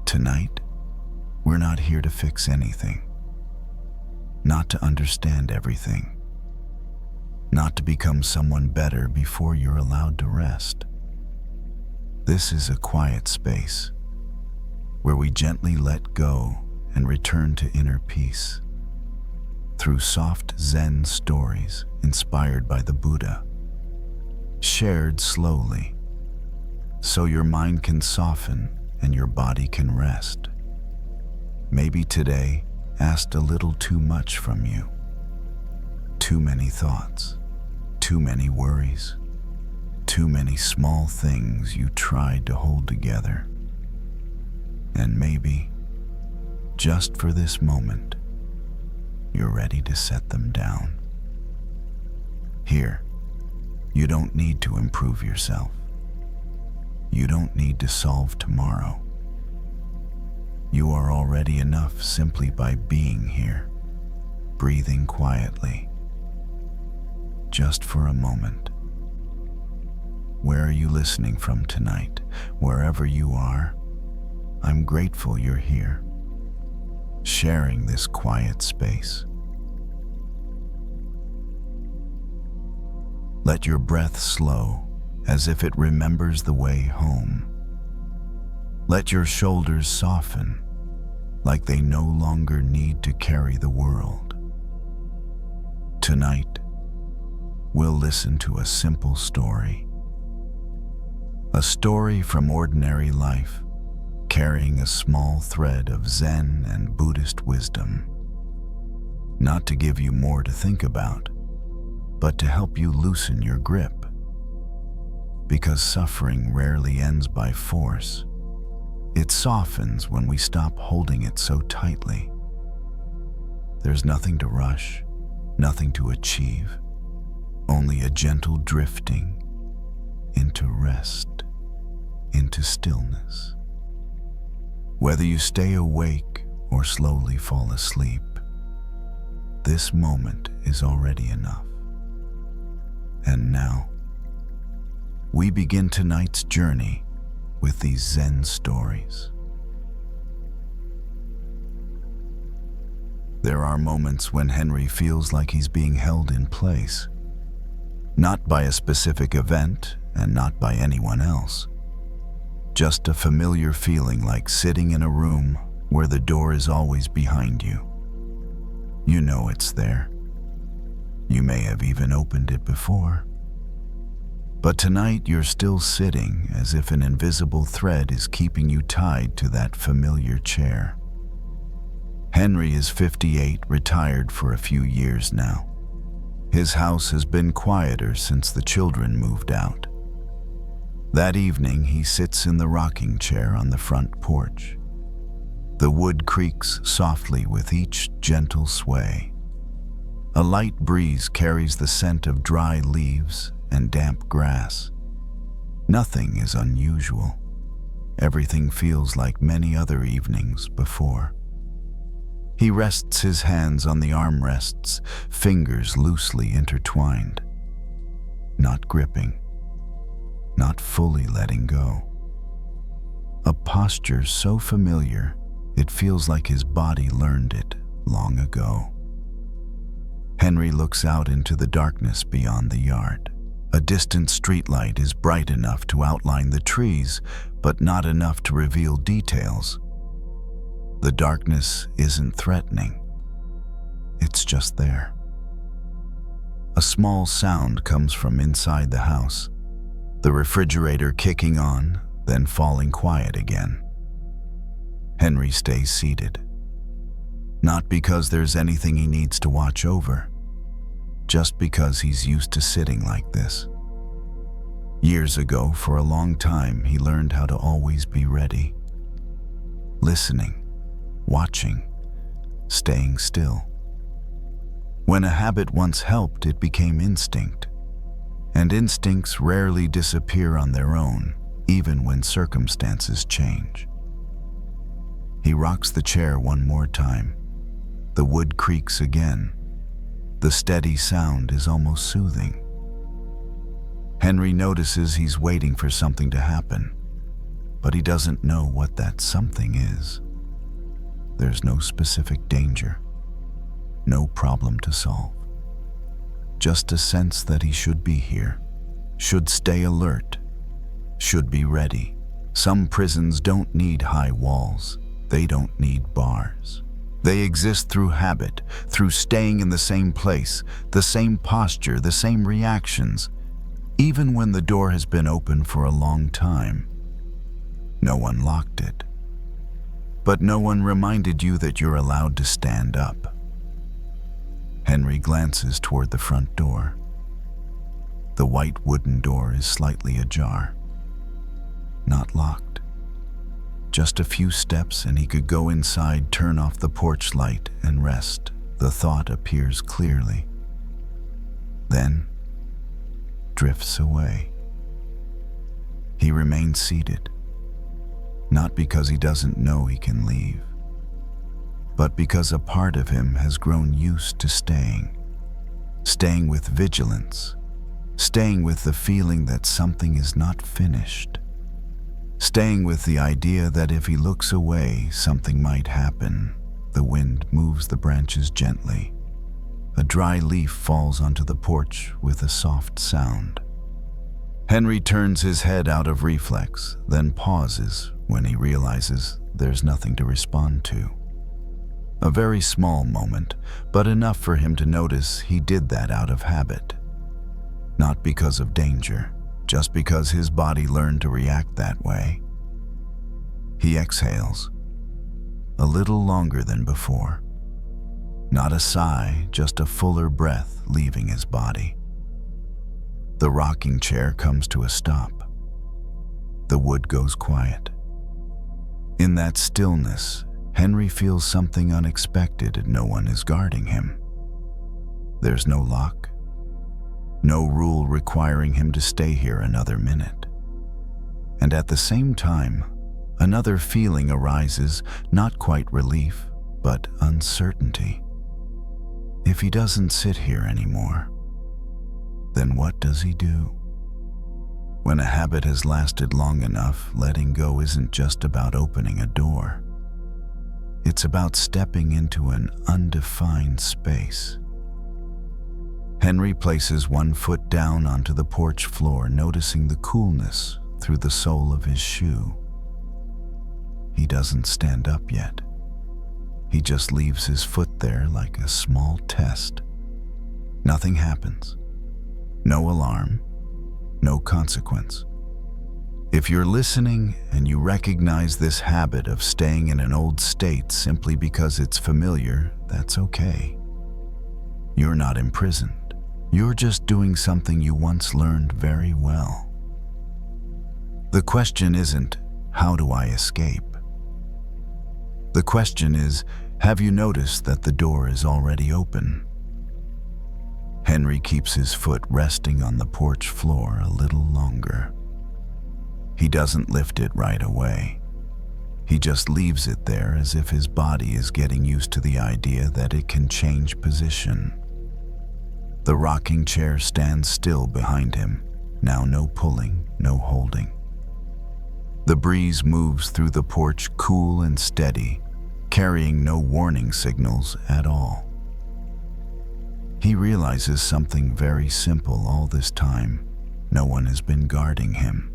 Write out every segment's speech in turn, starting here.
Tonight, we're not here to fix anything, not to understand everything, not to become someone better before you're allowed to rest. This is a quiet space where we gently let go and return to inner peace through soft Zen stories inspired by the Buddha, shared slowly so your mind can soften and your body can rest. Maybe today asked a little too much from you. Too many thoughts, too many worries, too many small things you tried to hold together. And maybe, just for this moment, you're ready to set them down. Here, you don't need to improve yourself. You don't need to solve tomorrow. You are already enough simply by being here, breathing quietly. Just for a moment. Where are you listening from tonight? Wherever you are, I'm grateful you're here, sharing this quiet space. Let your breath slow as if it remembers the way home. Let your shoulders soften like they no longer need to carry the world. Tonight, we'll listen to a simple story. A story from ordinary life, carrying a small thread of Zen and Buddhist wisdom. Not to give you more to think about, but to help you loosen your grip. Because suffering rarely ends by force. It softens when we stop holding it so tightly. There's nothing to rush, nothing to achieve, only a gentle drifting into rest, into stillness. Whether you stay awake or slowly fall asleep, this moment is already enough. And now, we begin tonight's journey with these Zen stories. There are moments when Henry feels like he's being held in place, not by a specific event and not by anyone else. Just a familiar feeling like sitting in a room where the door is always behind you. You know it's there. You may have even opened it before. But tonight you're still sitting as if an invisible thread is keeping you tied to that familiar chair. Henry is 58, retired for a few years now. His house has been quieter since the children moved out. That evening he sits in the rocking chair on the front porch. The wood creaks softly with each gentle sway. A light breeze carries the scent of dry leaves and damp grass. Nothing is unusual. Everything feels like many other evenings before. He rests his hands on the armrests, fingers loosely intertwined. Not gripping, not fully letting go. A posture so familiar, it feels like his body learned it long ago. Henry looks out into the darkness beyond the yard. A distant streetlight is bright enough to outline the trees, but not enough to reveal details. The darkness isn't threatening. It's just there. A small sound comes from inside the house, the refrigerator kicking on, then falling quiet again. Henry stays seated. Not because there's anything he needs to watch over, just because he's used to sitting like this. Years ago, for a long time, he learned how to always be ready. Listening, watching, staying still. When a habit once helped, it became instinct. And instincts rarely disappear on their own, even when circumstances change. He rocks the chair one more time. The wood creaks again. The steady sound is almost soothing. Henry notices he's waiting for something to happen, but he doesn't know what that something is. There's no specific danger, no problem to solve. Just a sense that he should be here, should stay alert, should be ready. Some prisons don't need high walls, they don't need bars. They exist through habit, through staying in the same place, the same posture, the same reactions, even when the door has been open for a long time. No one locked it, but no one reminded you that you're allowed to stand up. Henry glances toward the front door. The white wooden door is slightly ajar. Not locked. Just a few steps and he could go inside, turn off the porch light, and rest. The thought appears clearly. Then, drifts away. He remains seated, not because he doesn't know he can leave, but because a part of him has grown used to staying with vigilance, staying with the feeling that something is not finished, staying with the idea that if he looks away, something might happen. The wind moves the branches gently. A dry leaf falls onto the porch with a soft sound. Henry turns his head out of reflex, then pauses when he realizes there's nothing to respond to. A very small moment, but enough for him to notice he did that out of habit. Not because of danger, just because his body learned to react that way. He exhales, a little longer than before. Not a sigh, just a fuller breath leaving his body. The rocking chair comes to a stop. The wood goes quiet. In that stillness, Henry feels something unexpected and no one is guarding him. There's no lock, no rule requiring him to stay here another minute. And at the same time, another feeling arises, not quite relief, but uncertainty. If he doesn't sit here anymore, then what does he do? When a habit has lasted long enough, letting go isn't just about opening a door. It's about stepping into an undefined space. Henry places one foot down onto the porch floor, noticing the coolness through the sole of his shoe. He doesn't stand up yet. He just leaves his foot there like a small test. Nothing happens. No alarm. No consequence. If you're listening and you recognize this habit of staying in an old state simply because it's familiar, that's okay. You're not imprisoned. You're just doing something you once learned very well. The question isn't, how do I escape? The question is, have you noticed that the door is already open? Henry keeps his foot resting on the porch floor a little longer. He doesn't lift it right away. He just leaves it there as if his body is getting used to the idea that it can change position. The rocking chair stands still behind him, now no pulling, no holding. The breeze moves through the porch cool and steady, carrying no warning signals at all. He realizes something very simple all this time. No one has been guarding him.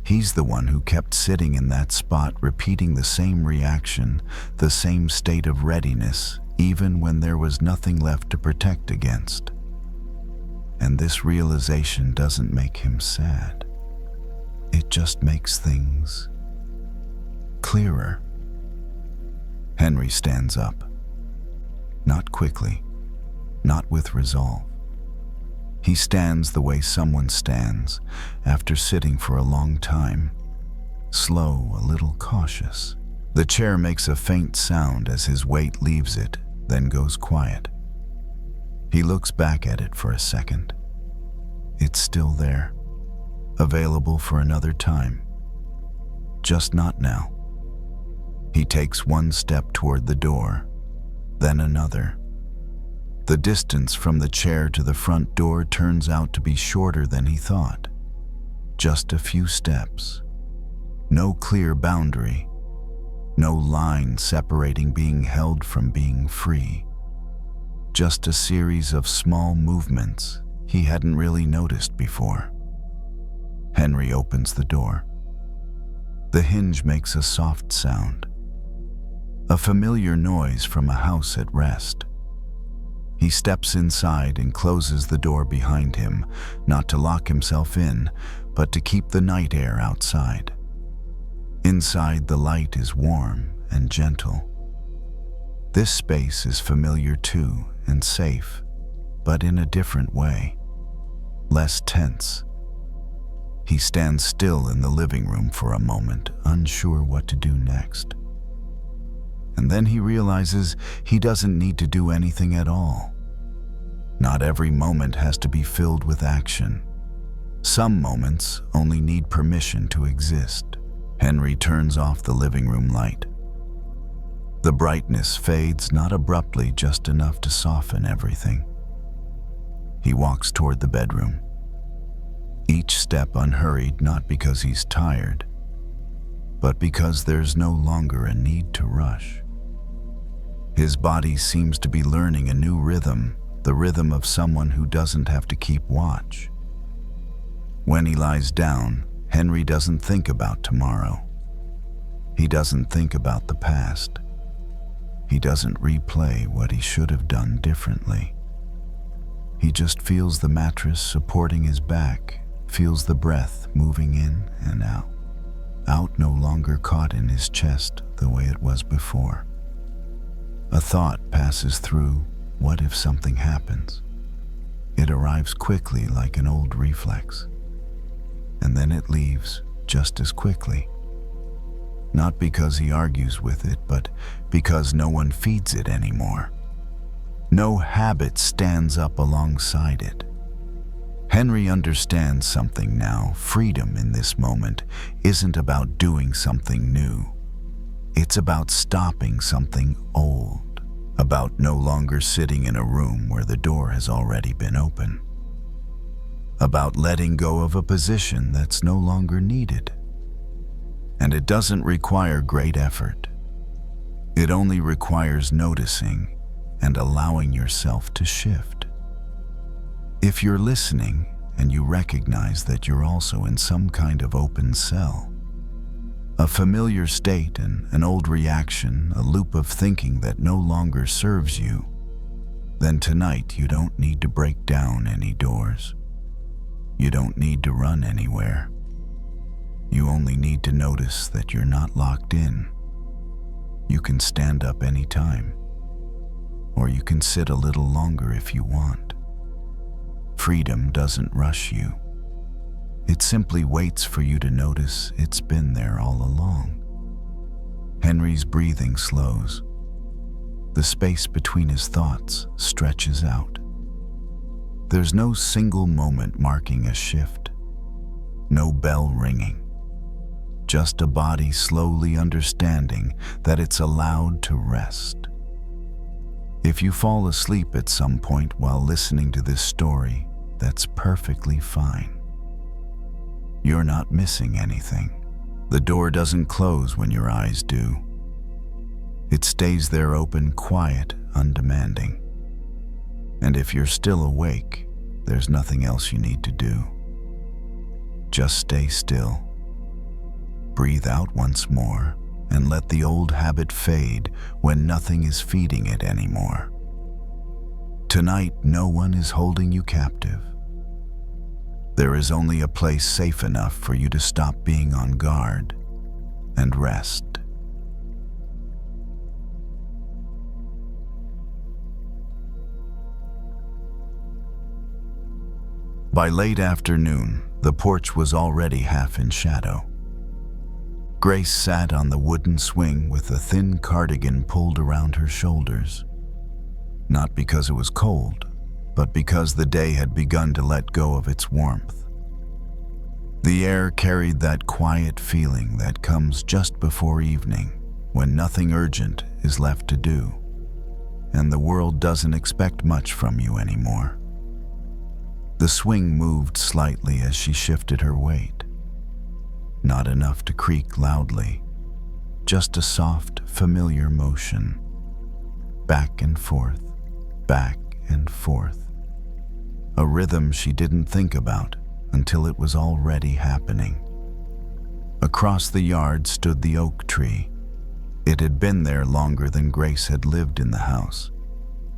He's the one who kept sitting in that spot, repeating the same reaction, the same state of readiness, even when there was nothing left to protect against. And this realization doesn't make him sad. It just makes things clearer. Henry stands up. Not quickly, not with resolve. He stands the way someone stands after sitting for a long time, slow, a little cautious. The chair makes a faint sound as his weight leaves it, then goes quiet. He looks back at it for a second. It's still there, available for another time. Just not now. He takes one step toward the door, then another. The distance from the chair to the front door turns out to be shorter than he thought. Just a few steps. No clear boundary, no line separating being held from being free. Just a series of small movements he hadn't really noticed before. Henry opens the door. The hinge makes a soft sound, a familiar noise from a house at rest. He steps inside and closes the door behind him, not to lock himself in, but to keep the night air outside. Inside, the light is warm and gentle. This space is familiar too and safe, but in a different way, less tense. He stands still in the living room for a moment, unsure what to do next. And then he realizes he doesn't need to do anything at all. Not every moment has to be filled with action. Some moments only need permission to exist. Henry turns off the living room light. The brightness fades, not abruptly, just enough to soften everything. He walks toward the bedroom. Each step unhurried, not because he's tired, but because there's no longer a need to rush. His body seems to be learning a new rhythm, the rhythm of someone who doesn't have to keep watch. When he lies down, Henry doesn't think about tomorrow. He doesn't think about the past. He doesn't replay what he should have done differently. He just feels the mattress supporting his back, feels the breath moving in and out. Out no longer caught in his chest the way it was before. A thought passes through, what if something happens? It arrives quickly like an old reflex. And then it leaves just as quickly. Not because he argues with it, but because no one feeds it anymore. No habit stands up alongside it. Henry understands something now. Freedom in this moment isn't about doing something new. It's about stopping something old, about no longer sitting in a room where the door has already been open, about letting go of a position that's no longer needed. And it doesn't require great effort. It only requires noticing and allowing yourself to shift. If you're listening and you recognize that you're also in some kind of open cell, a familiar state and an old reaction, a loop of thinking that no longer serves you, then tonight you don't need to break down any doors. You don't need to run anywhere. You only need to notice that you're not locked in. You can stand up anytime, or you can sit a little longer if you want. Freedom doesn't rush you. It simply waits for you to notice it's been there all along. Henry's breathing slows. The space between his thoughts stretches out. There's no single moment marking a shift. No bell ringing. Just a body slowly understanding that it's allowed to rest. If you fall asleep at some point while listening to this story, that's perfectly fine. You're not missing anything. The door doesn't close when your eyes do. It stays there open, quiet, undemanding. And if you're still awake, there's nothing else you need to do. Just stay still. Breathe out once more and let the old habit fade when nothing is feeding it anymore. Tonight, no one is holding you captive. There is only a place safe enough for you to stop being on guard and rest. By late afternoon, the porch was already half in shadow. Grace sat on the wooden swing with a thin cardigan pulled around her shoulders. Not because it was cold, but because the day had begun to let go of its warmth. The air carried that quiet feeling that comes just before evening, when nothing urgent is left to do, and the world doesn't expect much from you anymore. The swing moved slightly as she shifted her weight. not enough to creak loudly, just a soft, familiar motion, back and forth, back and forth. A rhythm she didn't think about until it was already happening. Across the yard stood the oak tree. It had been there longer than Grace had lived in the house,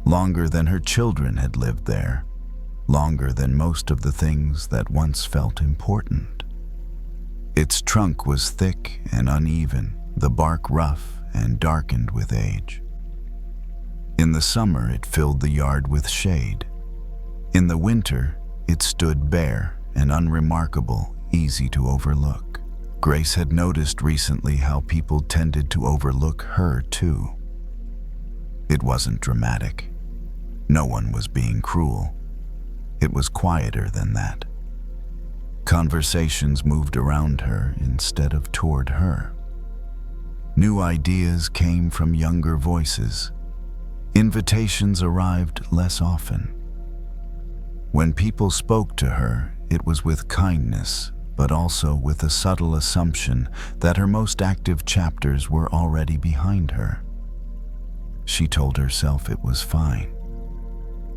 longer than her children had lived there, longer than most of the things that once felt important. Its trunk was thick and uneven, the bark rough and darkened with age. In the summer, it filled the yard with shade. In the winter, it stood bare and unremarkable, easy to overlook. Grace had noticed recently how people tended to overlook her too. It wasn't dramatic. No one was being cruel. It was quieter than that. Conversations moved around her instead of toward her. New ideas came from younger voices. Invitations arrived less often. When people spoke to her, it was with kindness, but also with a subtle assumption that her most active chapters were already behind her. She told herself it was fine.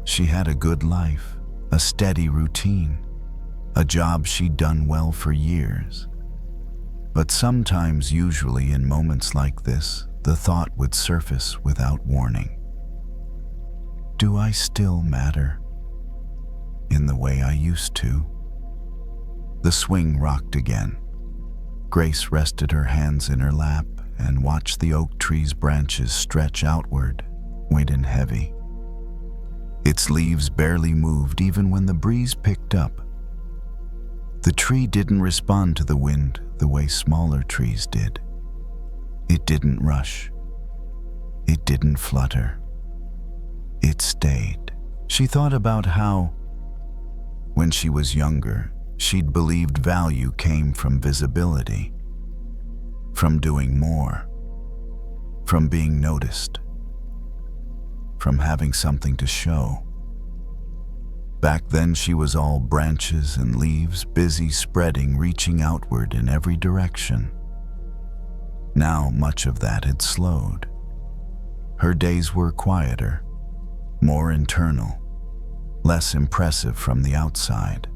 She had a good life, a steady routine, a job she'd done well for years. But sometimes, usually in moments like this, the thought would surface without warning. Do I still matter in the way I used to? The swing rocked again. Grace rested her hands in her lap and watched the oak tree's branches stretch outward, weight and heavy. Its leaves barely moved even when the breeze picked up. The tree didn't respond to the wind the way smaller trees did. It didn't rush. It didn't flutter. It stayed. She thought about how, when she was younger, she'd believed value came from visibility, from doing more, from being noticed, from having something to show. Back then she was all branches and leaves, busy spreading, reaching outward in every direction. Now much of that had slowed. Her days were quieter, more internal, less impressive from the outside.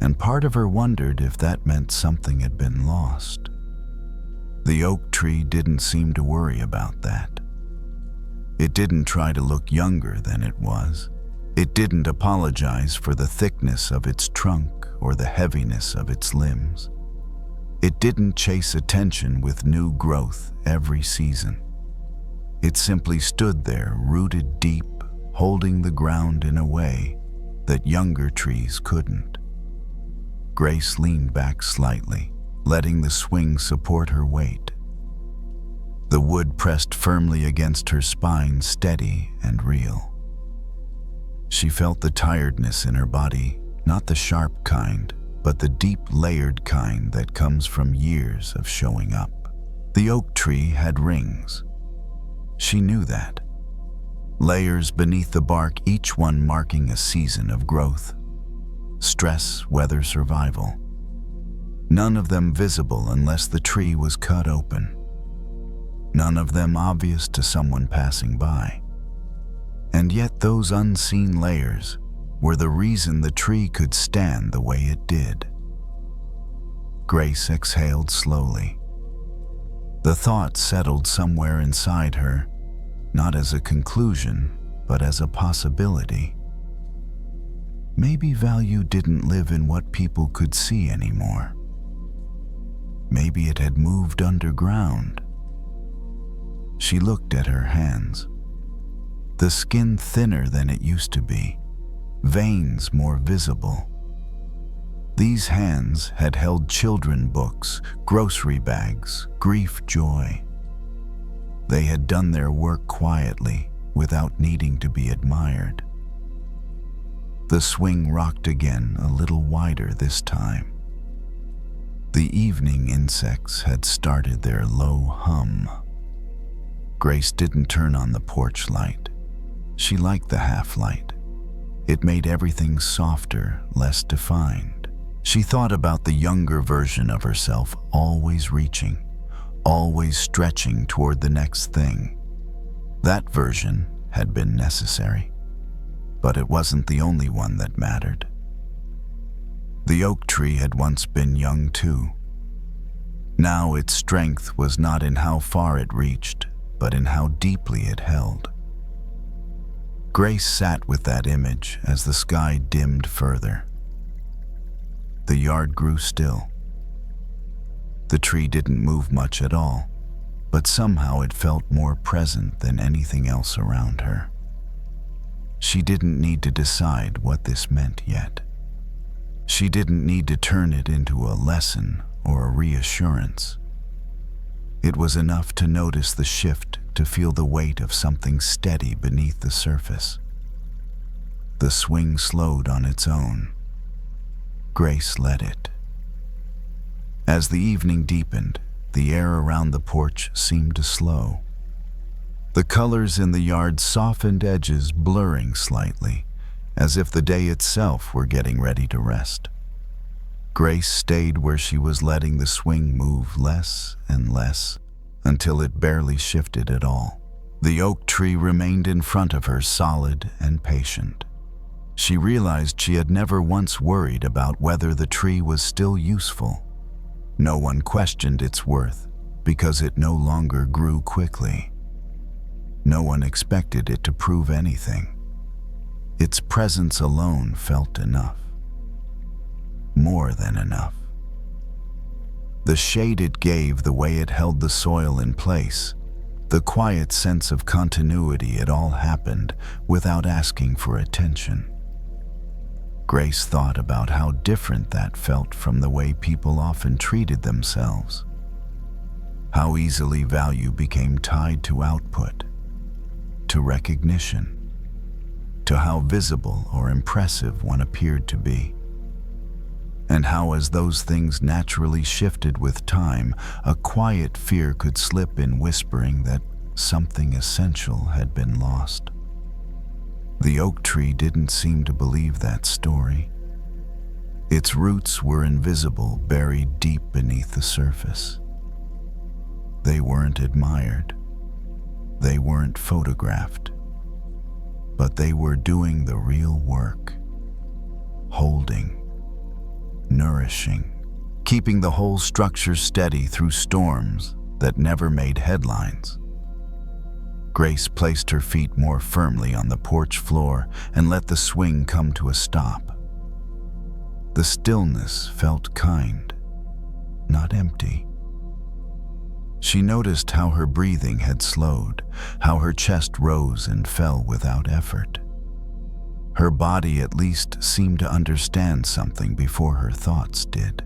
And part of her wondered if that meant something had been lost. The oak tree didn't seem to worry about that. It didn't try to look younger than it was. It didn't apologize for the thickness of its trunk or the heaviness of its limbs. It didn't chase attention with new growth every season. It simply stood there, rooted deep, holding the ground in a way that younger trees couldn't. Grace leaned back slightly, letting the swing support her weight. The wood pressed firmly against her spine, steady and real. She felt the tiredness in her body, not the sharp kind, but the deep layered kind that comes from years of showing up. The oak tree had rings. She knew that. Layers beneath the bark, each one marking a season of growth. Stress, weather, survival. None of them visible unless the tree was cut open. None of them obvious to someone passing by. And yet those unseen layers were the reason the tree could stand the way it did. Grace exhaled slowly. The thought settled somewhere inside her, not as a conclusion, but as a possibility. Maybe value didn't live in what people could see anymore. Maybe it had moved underground. She looked at her hands. The skin thinner than it used to be, veins more visible. These hands had held children books, grocery bags, grief, joy. They had done their work quietly, without needing to be admired. The swing rocked again, a little wider this time. The evening insects had started their low hum. Grace didn't turn on the porch light. She liked the half light. It made everything softer, less defined. She thought about the younger version of herself, always reaching, always stretching toward the next thing. That version had been necessary, but it wasn't the only one that mattered. The oak tree had once been young too. Now its strength was not in how far it reached, but in how deeply it held. Grace sat with that image as the sky dimmed further. The yard grew still. The tree didn't move much at all, but somehow it felt more present than anything else around her. She didn't need to decide what this meant yet. She didn't need to turn it into a lesson or a reassurance. It was enough to notice the shift, to feel the weight of something steady beneath the surface. The swing slowed on its own. Grace let it. As the evening deepened, the air around the porch seemed to slow. The colors in the yard softened, edges blurring slightly, as if the day itself were getting ready to rest. Grace stayed where she was, letting the swing move less and less until it barely shifted at all. The oak tree remained in front of her, solid and patient. She realized she had never once worried about whether the tree was still useful. No one questioned its worth because it no longer grew quickly. No one expected it to prove anything. Its presence alone felt enough. More than enough. The shade it gave, the way it held the soil in place, the quiet sense of continuity, it all happened without asking for attention. Grace thought about how different that felt from the way people often treated themselves. How easily value became tied to output, to recognition, to how visible or impressive one appeared to be. And how, as those things naturally shifted with time, a quiet fear could slip in, whispering that something essential had been lost. The oak tree didn't seem to believe that story. Its roots were invisible, buried deep beneath the surface. They weren't admired. They weren't photographed. But they were doing the real work. Holding, nourishing, keeping the whole structure steady through storms that never made headlines. Grace placed her feet more firmly on the porch floor and let the swing come to a stop. The stillness felt kind, not empty. She noticed how her breathing had slowed, how her chest rose and fell without effort. Her body at least seemed to understand something before her thoughts did.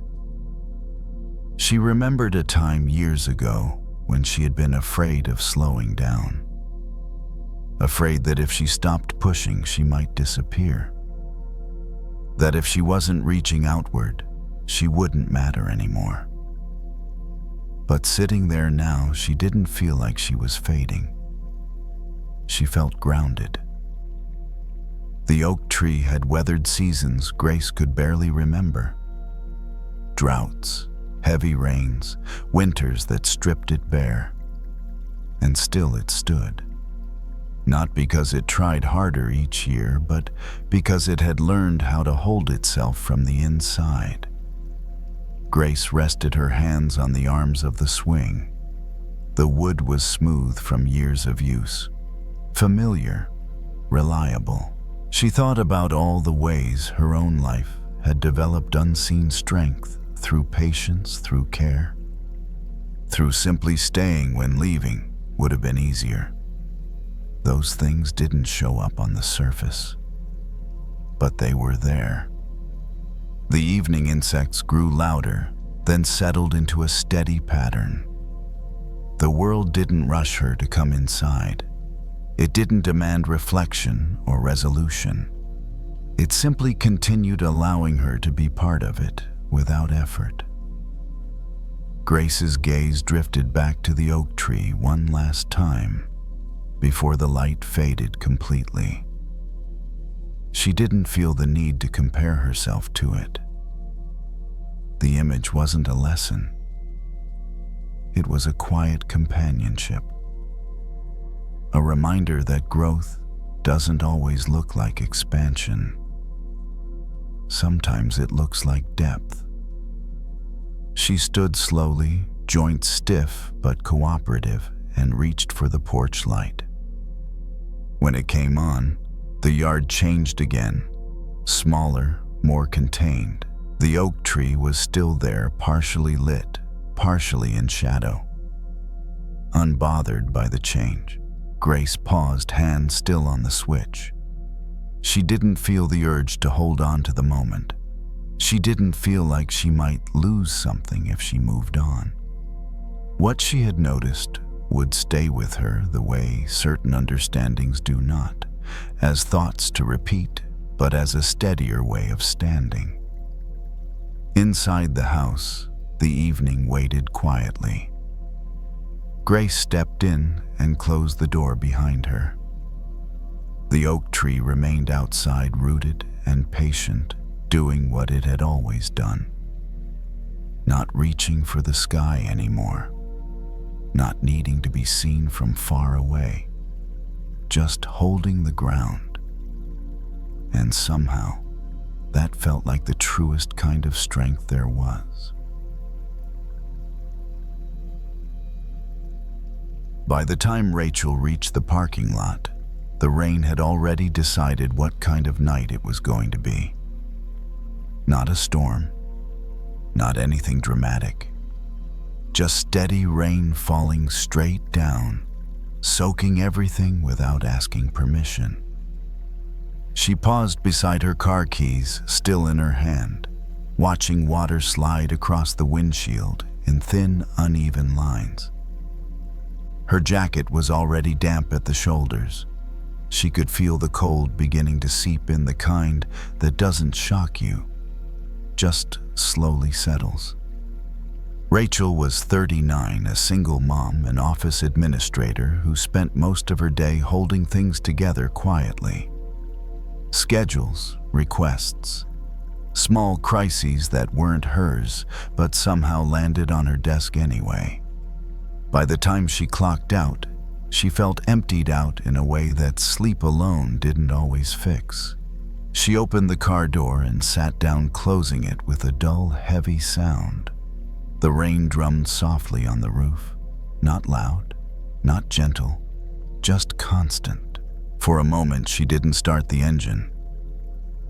She remembered a time years ago when she had been afraid of slowing down. Afraid that if she stopped pushing, she might disappear. That if she wasn't reaching outward, she wouldn't matter anymore. But sitting there now, she didn't feel like she was fading. She felt grounded. The oak tree had weathered seasons Grace could barely remember. Droughts, heavy rains, winters that stripped it bare. And still it stood. Not because it tried harder each year, but because it had learned how to hold itself from the inside. Grace rested her hands on the arms of the swing. The wood was smooth from years of use, familiar, reliable. She thought about all the ways her own life had developed unseen strength through patience, through care, through simply staying when leaving would have been easier. Those things didn't show up on the surface, but they were there. The evening insects grew louder, then settled into a steady pattern. The world didn't rush her to come inside. It didn't demand reflection or resolution. It simply continued, allowing her to be part of it without effort. Grace's gaze drifted back to the oak tree one last time before the light faded completely. She didn't feel the need to compare herself to it. the image wasn't a lesson. It was a quiet companionship, a reminder that growth doesn't always look like expansion. Sometimes it looks like depth. She stood slowly, joints stiff but cooperative, and reached for the porch light. When it came on, the yard changed again, smaller, more contained. The oak tree was still there, partially lit, partially in shadow. Unbothered by the change, Grace paused, hand still on the switch. She didn't feel the urge to hold on to the moment. She didn't feel like she might lose something if she moved on. What she had noticed would stay with her the way certain understandings do not, as thoughts to repeat, but as a steadier way of standing. Inside the house, the evening waited quietly. Grace stepped in and closed the door behind her. The oak tree remained outside, rooted and patient, doing what it had always done. Not reaching for the sky anymore, not needing to be seen from far away, just holding the ground. And somehow, that felt like the truest kind of strength there was. By the time Rachel reached the parking lot, the rain had already decided what kind of night it was going to be. Not a storm, not anything dramatic, just steady rain falling straight down, soaking everything without asking permission. She paused beside her car keys, still in her hand, watching water slide across the windshield in thin, uneven lines. Her jacket was already damp at the shoulders. She could feel the cold beginning to seep in, the kind that doesn't shock you, just slowly settles. Rachel was 39, a single mom, an office administrator who spent most of her day holding things together quietly. Schedules, requests, small crises that weren't hers but somehow landed on her desk anyway. By the time she clocked out, she felt emptied out in a way that sleep alone didn't always fix. She opened the car door and sat down, closing it with a dull, heavy sound. The rain drummed softly on the roof, not loud, not gentle, just constant. For a moment, she didn't start the engine.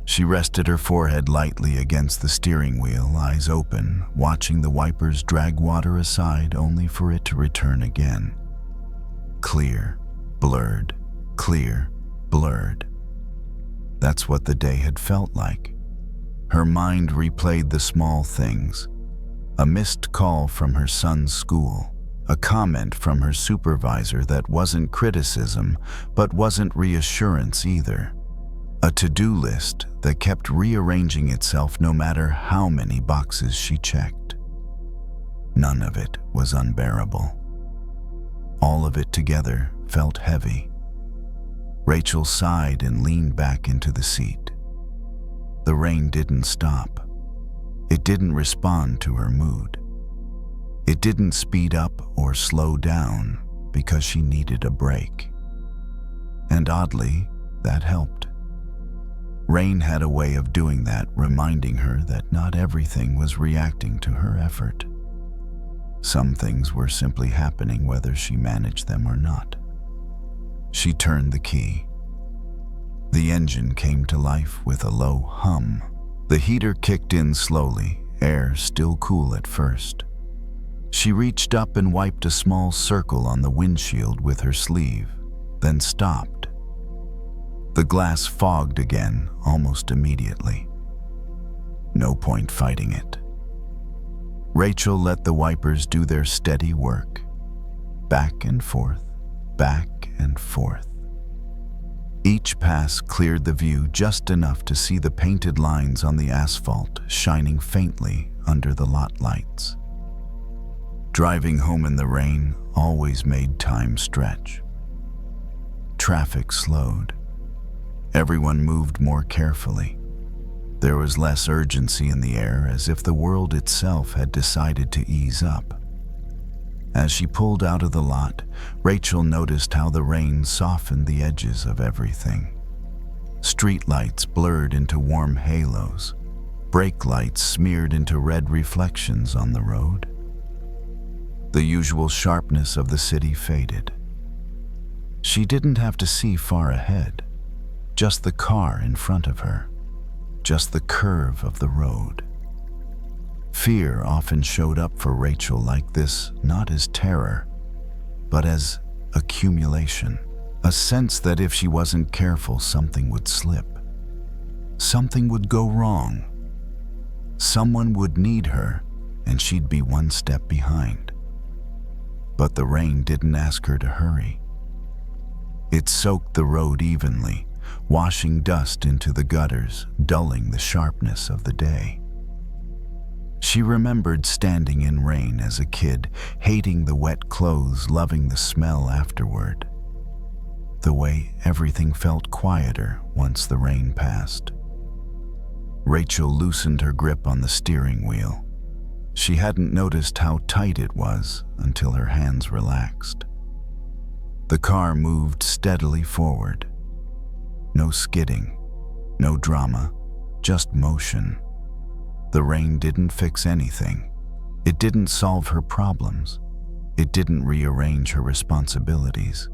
She rested her forehead lightly against the steering wheel, eyes open, watching the wipers drag water aside only for it to return again. Clear, blurred, clear, blurred. That's what the day had felt like. Her mind replayed the small things. A missed call from her son's school, a comment from her supervisor that wasn't criticism but wasn't reassurance either. A to-do list that kept rearranging itself no matter how many boxes she checked. None of it was unbearable. All of it together felt heavy. Rachel sighed and leaned back into the seat. The rain didn't stop. It didn't respond to her mood. It didn't speed up or slow down because she needed a break. And oddly, that helped. Rain had a way of doing that, reminding her that not everything was reacting to her effort. Some things were simply happening whether she managed them or not. She turned the key. The engine came to life with a low hum. The heater kicked in slowly, air still cool at first. She reached up and wiped a small circle on the windshield with her sleeve, then stopped. The glass fogged again almost immediately. No point fighting it. Rachel let the wipers do their steady work. Back and forth, back and forth. Each pass cleared the view just enough to see the painted lines on the asphalt shining faintly under the lot lights. Driving home in the rain always made time stretch. Traffic slowed. Everyone moved more carefully. There was less urgency in the air, as if the world itself had decided to ease up. As she pulled out of the lot, Rachel noticed how the rain softened the edges of everything. Streetlights blurred into warm halos, brake lights smeared into red reflections on the road. The usual sharpness of the city faded. She didn't have to see far ahead, just the car in front of her, just the curve of the road. Fear often showed up for Rachel like this, not as terror, but as accumulation. A sense that if she wasn't careful, something would slip. Something would go wrong. Someone would need her, and she'd be one step behind. But the rain didn't ask her to hurry. It soaked the road evenly, washing dust into the gutters, dulling the sharpness of the day. She remembered standing in rain as a kid, hating the wet clothes, loving the smell afterward. The way everything felt quieter once the rain passed. Rachel loosened her grip on the steering wheel. She hadn't noticed how tight it was until her hands relaxed. The car moved steadily forward. No skidding, no drama, just motion. The rain didn't fix anything. It didn't solve her problems. It didn't rearrange her responsibilities.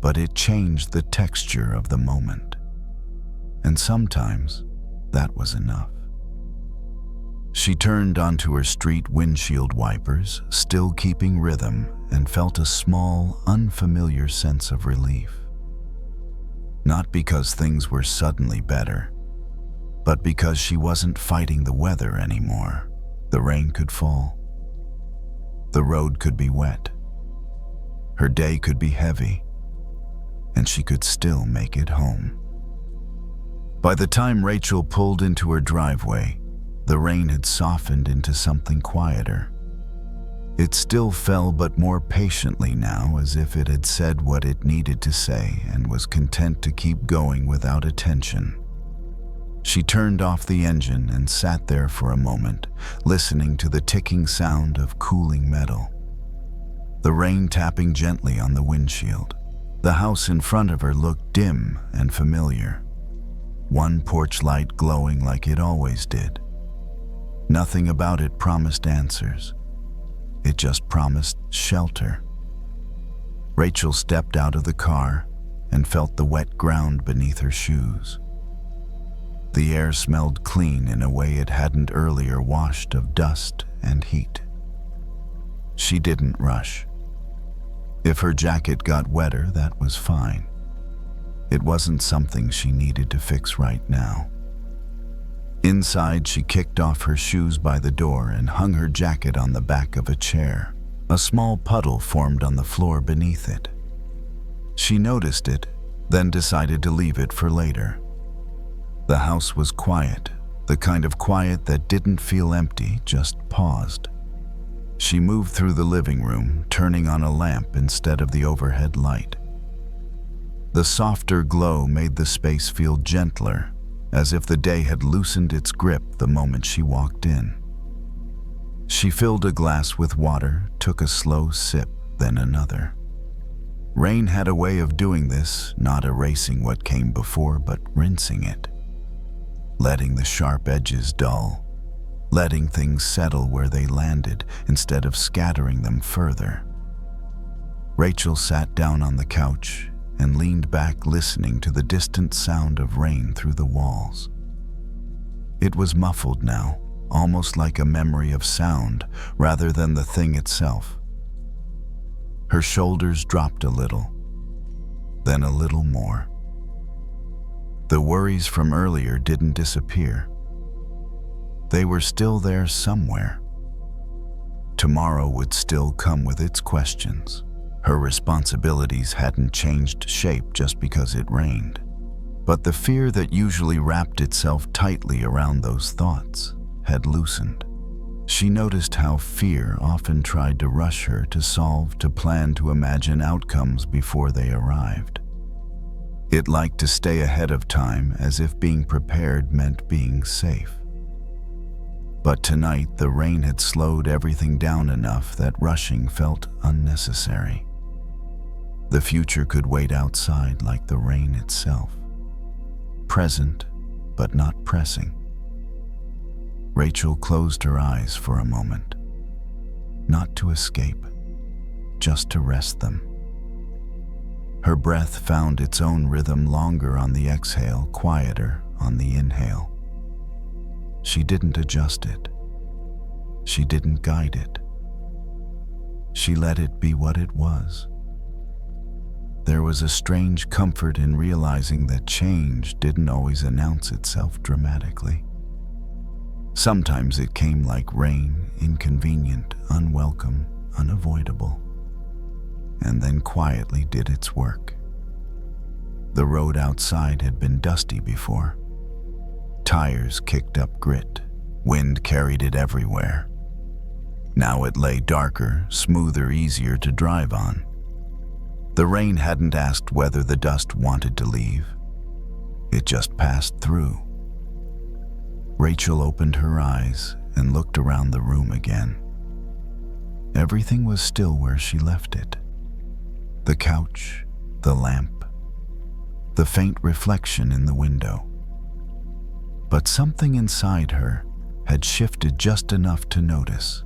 But it changed the texture of the moment. And sometimes that was enough. She turned onto her street windshield wipers, still keeping rhythm, and felt a small, unfamiliar sense of relief. Not because things were suddenly better, but because she wasn't fighting the weather anymore. The rain could fall. The road could be wet. Her day could be heavy, and she could still make it home. By the time Rachel pulled into her driveway, the rain had softened into something quieter. It still fell, but more patiently now, as if it had said what it needed to say and was content to keep going without attention. She turned off the engine and sat there for a moment, listening to the ticking sound of cooling metal. The rain tapping gently on the windshield. The house in front of her looked dim and familiar. One porch light glowing like it always did. Nothing about it promised answers. It just promised shelter. Rachel stepped out of the car and felt the wet ground beneath her shoes. The air smelled clean in a way it hadn't earlier, washed of dust and heat. She didn't rush. If her jacket got wetter, that was fine. It wasn't something she needed to fix right now. Inside, she kicked off her shoes by the door and hung her jacket on the back of a chair. A small puddle formed on the floor beneath it. She noticed it, then decided to leave it for later. The house was quiet, the kind of quiet that didn't feel empty, just paused. She moved through the living room, turning on a lamp instead of the overhead light. The softer glow made the space feel gentler, as if the day had loosened its grip the moment she walked in. She filled a glass with water, took a slow sip, then another. Rain had a way of doing this, not erasing what came before, but rinsing it. Letting the sharp edges dull. Letting things settle where they landed instead of scattering them further. Rachel sat down on the couch and leaned back, listening to the distant sound of rain through the walls. It was muffled now, almost like a memory of sound rather than the thing itself. Her shoulders dropped a little, then a little more. The worries from earlier didn't disappear. They were still there somewhere. Tomorrow would still come with its questions. Her responsibilities hadn't changed shape just because it rained. But the fear that usually wrapped itself tightly around those thoughts had loosened. She noticed how fear often tried to rush her, to solve, to plan, to imagine outcomes before they arrived. It liked to stay ahead of time, as if being prepared meant being safe. But tonight, the rain had slowed everything down enough that rushing felt unnecessary. The future could wait outside like the rain itself, present but not pressing. Rachel closed her eyes for a moment, not to escape, just to rest them. Her breath found its own rhythm, longer on the exhale, quieter on the inhale. She didn't adjust it. She didn't guide it. She let it be what it was. There was a strange comfort in realizing that change didn't always announce itself dramatically. Sometimes it came like rain, inconvenient, unwelcome, unavoidable, and then quietly did its work. The road outside had been dusty before. Tires kicked up grit, wind carried it everywhere. Now it lay darker, smoother, easier to drive on. The rain hadn't asked whether the dust wanted to leave. It just passed through. Rachel opened her eyes and looked around the room again. Everything was still where she left it. The couch, the lamp, the faint reflection in the window. But something inside her had shifted just enough to notice.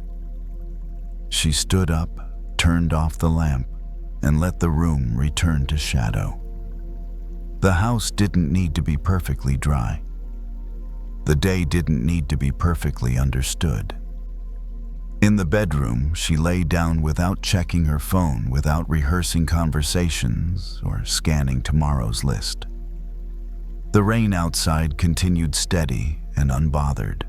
She stood up, turned off the lamp, and let the room return to shadow. The house didn't need to be perfectly dry. The day didn't need to be perfectly understood. In the bedroom, she lay down without checking her phone, without rehearsing conversations or scanning tomorrow's list. The rain outside continued steady and unbothered.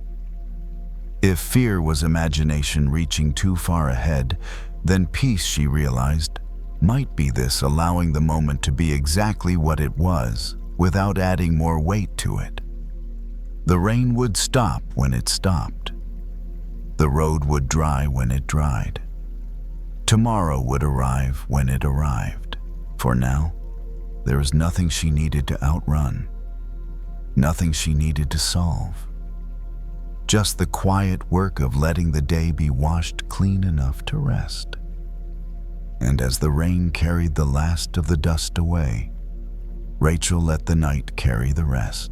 If fear was imagination reaching too far ahead, then peace, she realized, might be this, allowing the moment to be exactly what it was, without adding more weight to it. The rain would stop when it stopped. The road would dry when it dried. Tomorrow would arrive when it arrived. For now, there was nothing she needed to outrun, nothing she needed to solve. Just the quiet work of letting the day be washed clean enough to rest. And as the rain carried the last of the dust away, Rachel let the night carry the rest.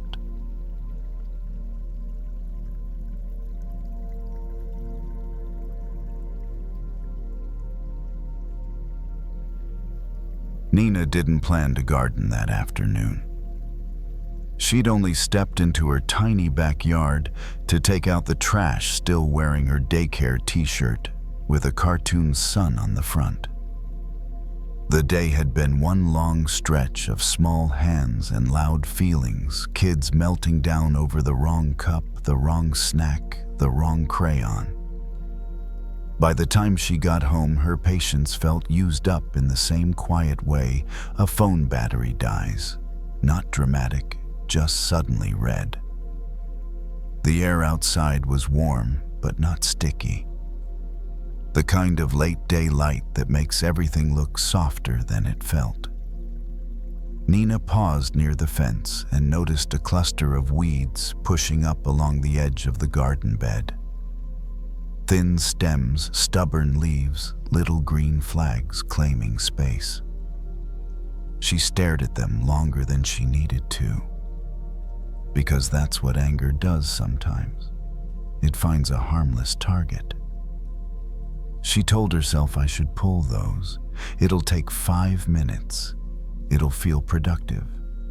Nina didn't plan to garden that afternoon. She'd only stepped into her tiny backyard to take out the trash, still wearing her daycare t-shirt with a cartoon sun on the front. The day had been one long stretch of small hands and loud feelings, kids melting down over the wrong cup, the wrong snack, the wrong crayon. By the time she got home, her patience felt used up in the same quiet way a phone battery dies. Not dramatic, just suddenly red. The air outside was warm, but not sticky. The kind of late-day light that makes everything look softer than it felt. Nina paused near the fence and noticed a cluster of weeds pushing up along the edge of the garden bed. Thin stems, stubborn leaves, little green flags claiming space. She stared at them longer than she needed to, because that's what anger does sometimes. It finds a harmless target. She told herself, I should pull those. It'll take 5 minutes. It'll feel productive.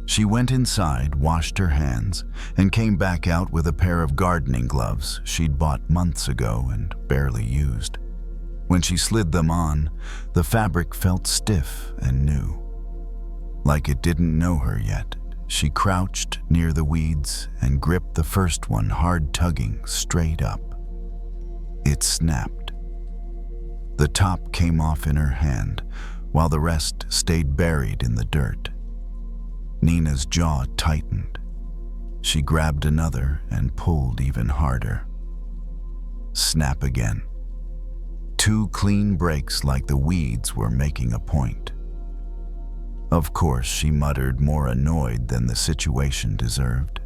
She went inside, washed her hands, and came back out with a pair of gardening gloves she'd bought months ago and barely used. When she slid them on, the fabric felt stiff and new. Like it didn't know her yet, she crouched near the weeds and gripped the first one, hard tugging straight up. It snapped. The top came off in her hand, while the rest stayed buried in the dirt. Nina's jaw tightened. She grabbed another and pulled even harder. Snap again. 2 clean breaks, like the weeds were making a point. Of course, she muttered, more annoyed than the situation deserved.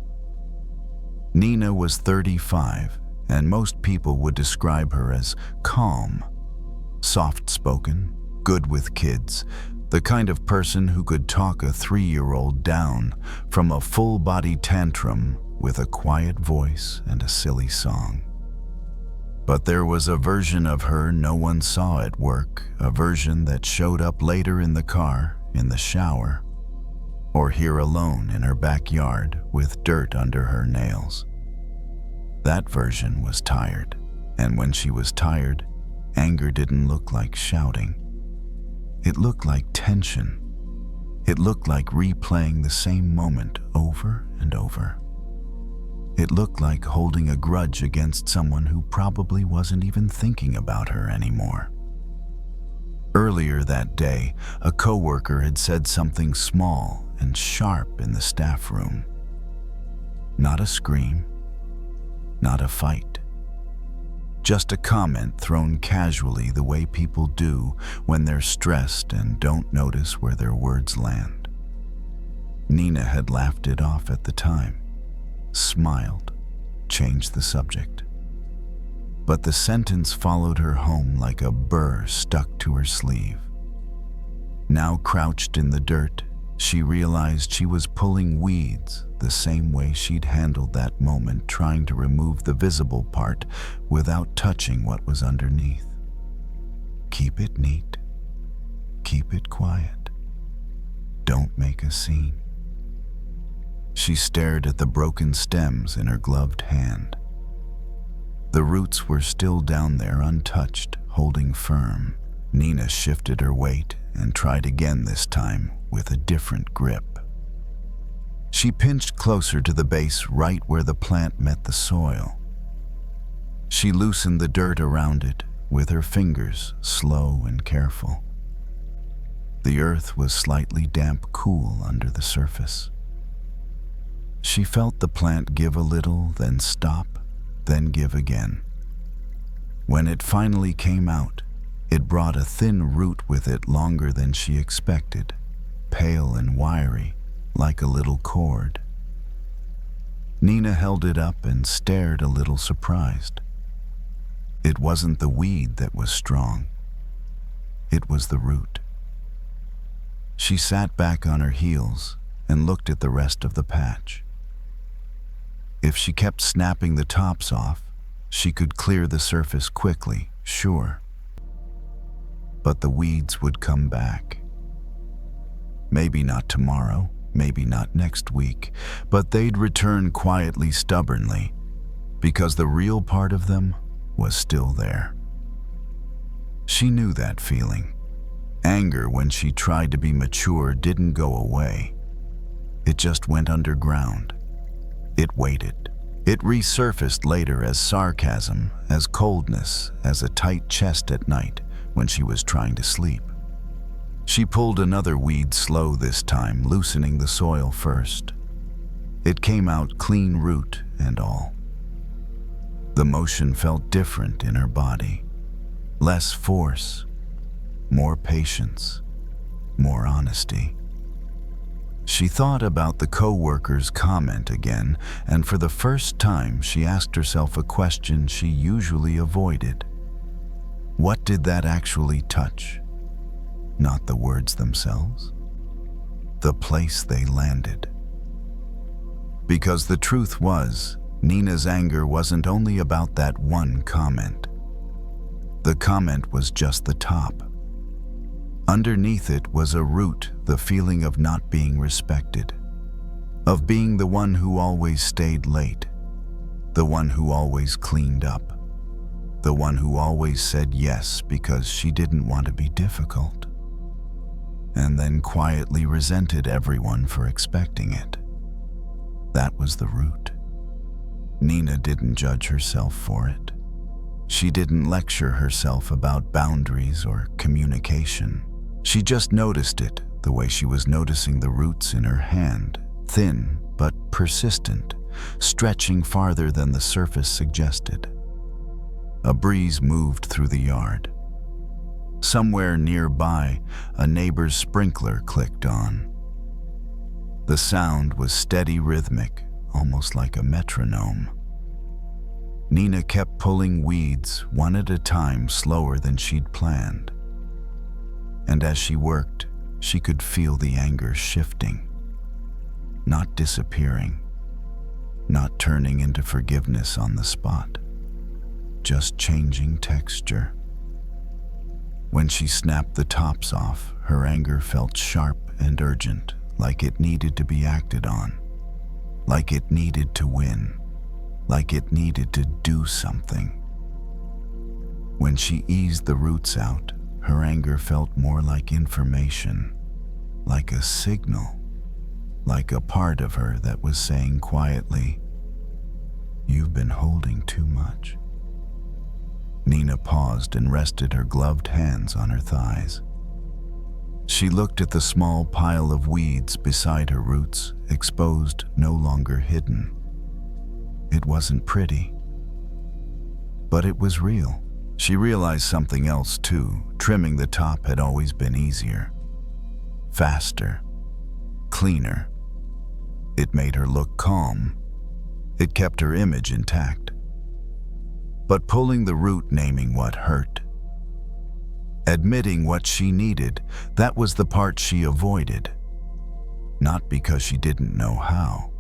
Nina was 35, and most people would describe her as calm, soft-spoken, good with kids, the kind of person who could talk a 3-year-old down from a full-body tantrum with a quiet voice and a silly song. But there was a version of her no one saw at work, a version that showed up later in the car, in the shower, or here alone in her backyard with dirt under her nails. That version was tired, and when she was tired, anger didn't look like shouting. It looked like tension. It looked like replaying the same moment over and over. It looked like holding a grudge against someone who probably wasn't even thinking about her anymore. Earlier that day, a coworker had said something small and sharp in the staff room. Not a scream, not a fight. Just a comment thrown casually the way people do when they're stressed and don't notice where their words land. Nina had laughed it off at the time, smiled, changed the subject. But the sentence followed her home like a burr stuck to her sleeve. Now crouched in the dirt, she realized she was pulling weeds the same way she'd handled that moment, trying to remove the visible part without touching what was underneath. Keep it neat. Keep it quiet. Don't make a scene. She stared at the broken stems in her gloved hand. The roots were still down there, untouched, holding firm. Nina shifted her weight and tried again, this time with a different grip. She pinched closer to the base, right where the plant met the soil. She loosened the dirt around it with her fingers, slow and careful. The earth was slightly damp, cool under the surface. She felt the plant give a little, then stop, then give again. When it finally came out, it brought a thin root with it, longer than she expected, pale and wiry, like a little cord. Nina held it up and stared, a little surprised. It wasn't the weed that was strong. It was the root. She sat back on her heels and looked at the rest of the patch. If she kept snapping the tops off, she could clear the surface quickly, sure. But the weeds would come back. Maybe not tomorrow, maybe not next week, but they'd return quietly, stubbornly, because the real part of them was still there. She knew that feeling. Anger, when she tried to be mature, didn't go away. It just went underground. It waited. It resurfaced later as sarcasm, as coldness, as a tight chest at night when she was trying to sleep. She pulled another weed, slow this time, loosening the soil first. It came out clean, root and all. The motion felt different in her body. Less force, more patience, more honesty. She thought about the co-worker's comment again, and for the first time she asked herself a question she usually avoided. What did that actually touch? Not the words themselves, the place they landed. Because the truth was, Nina's anger wasn't only about that one comment. The comment was just the top. Underneath it was a root, the feeling of not being respected, of being the one who always stayed late, the one who always cleaned up, the one who always said yes because she didn't want to be difficult, and then quietly resented everyone for expecting it. That was the root. Nina didn't judge herself for it. She didn't lecture herself about boundaries or communication. She just noticed it, the way she was noticing the roots in her hand, thin but persistent, stretching farther than the surface suggested. A breeze moved through the yard. Somewhere nearby, a neighbor's sprinkler clicked on. The sound was steady, rhythmic, almost like a metronome. Nina kept pulling weeds one at a time, slower than she'd planned. And as she worked, she could feel the anger shifting, not disappearing, not turning into forgiveness on the spot, just changing texture. When she snapped the tops off, her anger felt sharp and urgent, like it needed to be acted on, like it needed to win, like it needed to do something. When she eased the roots out, her anger felt more like information, like a signal, like a part of her that was saying quietly, "You've been holding too much." Nina paused and rested her gloved hands on her thighs. She looked at the small pile of weeds beside her roots, exposed, no longer hidden. It wasn't pretty, but it was real. She realized something else too. Trimming the top had always been easier, faster, cleaner. It made her look calm. It kept her image intact. But pulling the root, naming what hurt, admitting what she needed, that was the part she avoided. Not because she didn't know how,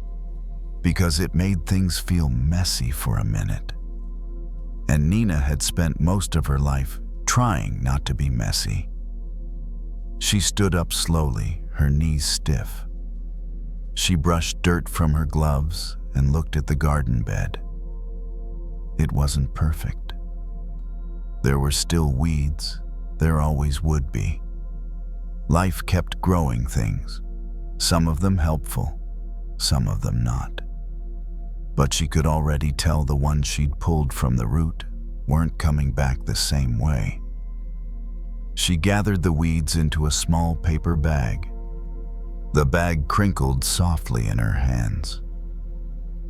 because it made things feel messy for a minute. And Nina had spent most of her life trying not to be messy. She stood up slowly, her knees stiff. She brushed dirt from her gloves and looked at the garden bed. It wasn't perfect. There were still weeds. There always would be. Life kept growing things, some of them helpful, some of them not. But she could already tell the ones she'd pulled from the root weren't coming back the same way. She gathered the weeds into a small paper bag. The bag crinkled softly in her hands.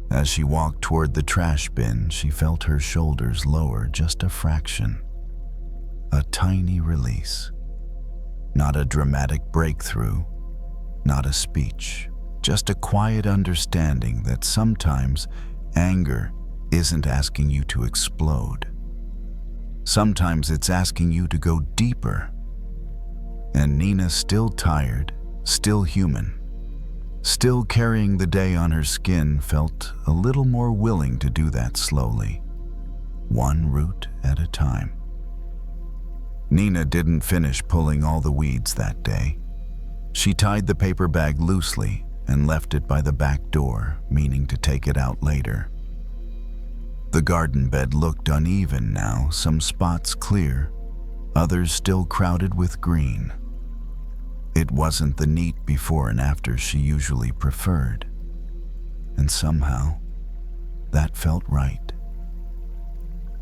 As she walked toward the trash bin, she felt her shoulders lower just a fraction. A tiny release. Not a dramatic breakthrough, not a speech, just a quiet understanding that sometimes anger isn't asking you to explode. Sometimes it's asking you to go deeper. And Nina, still tired, still human, still carrying the day on her skin, felt a little more willing to do that slowly, one root at a time. Nina didn't finish pulling all the weeds that day. She tied the paper bag loosely and left it by the back door, meaning to take it out later. The garden bed looked uneven now, some spots clear, others still crowded with green. It wasn't the neat before and after she usually preferred, and somehow that felt right.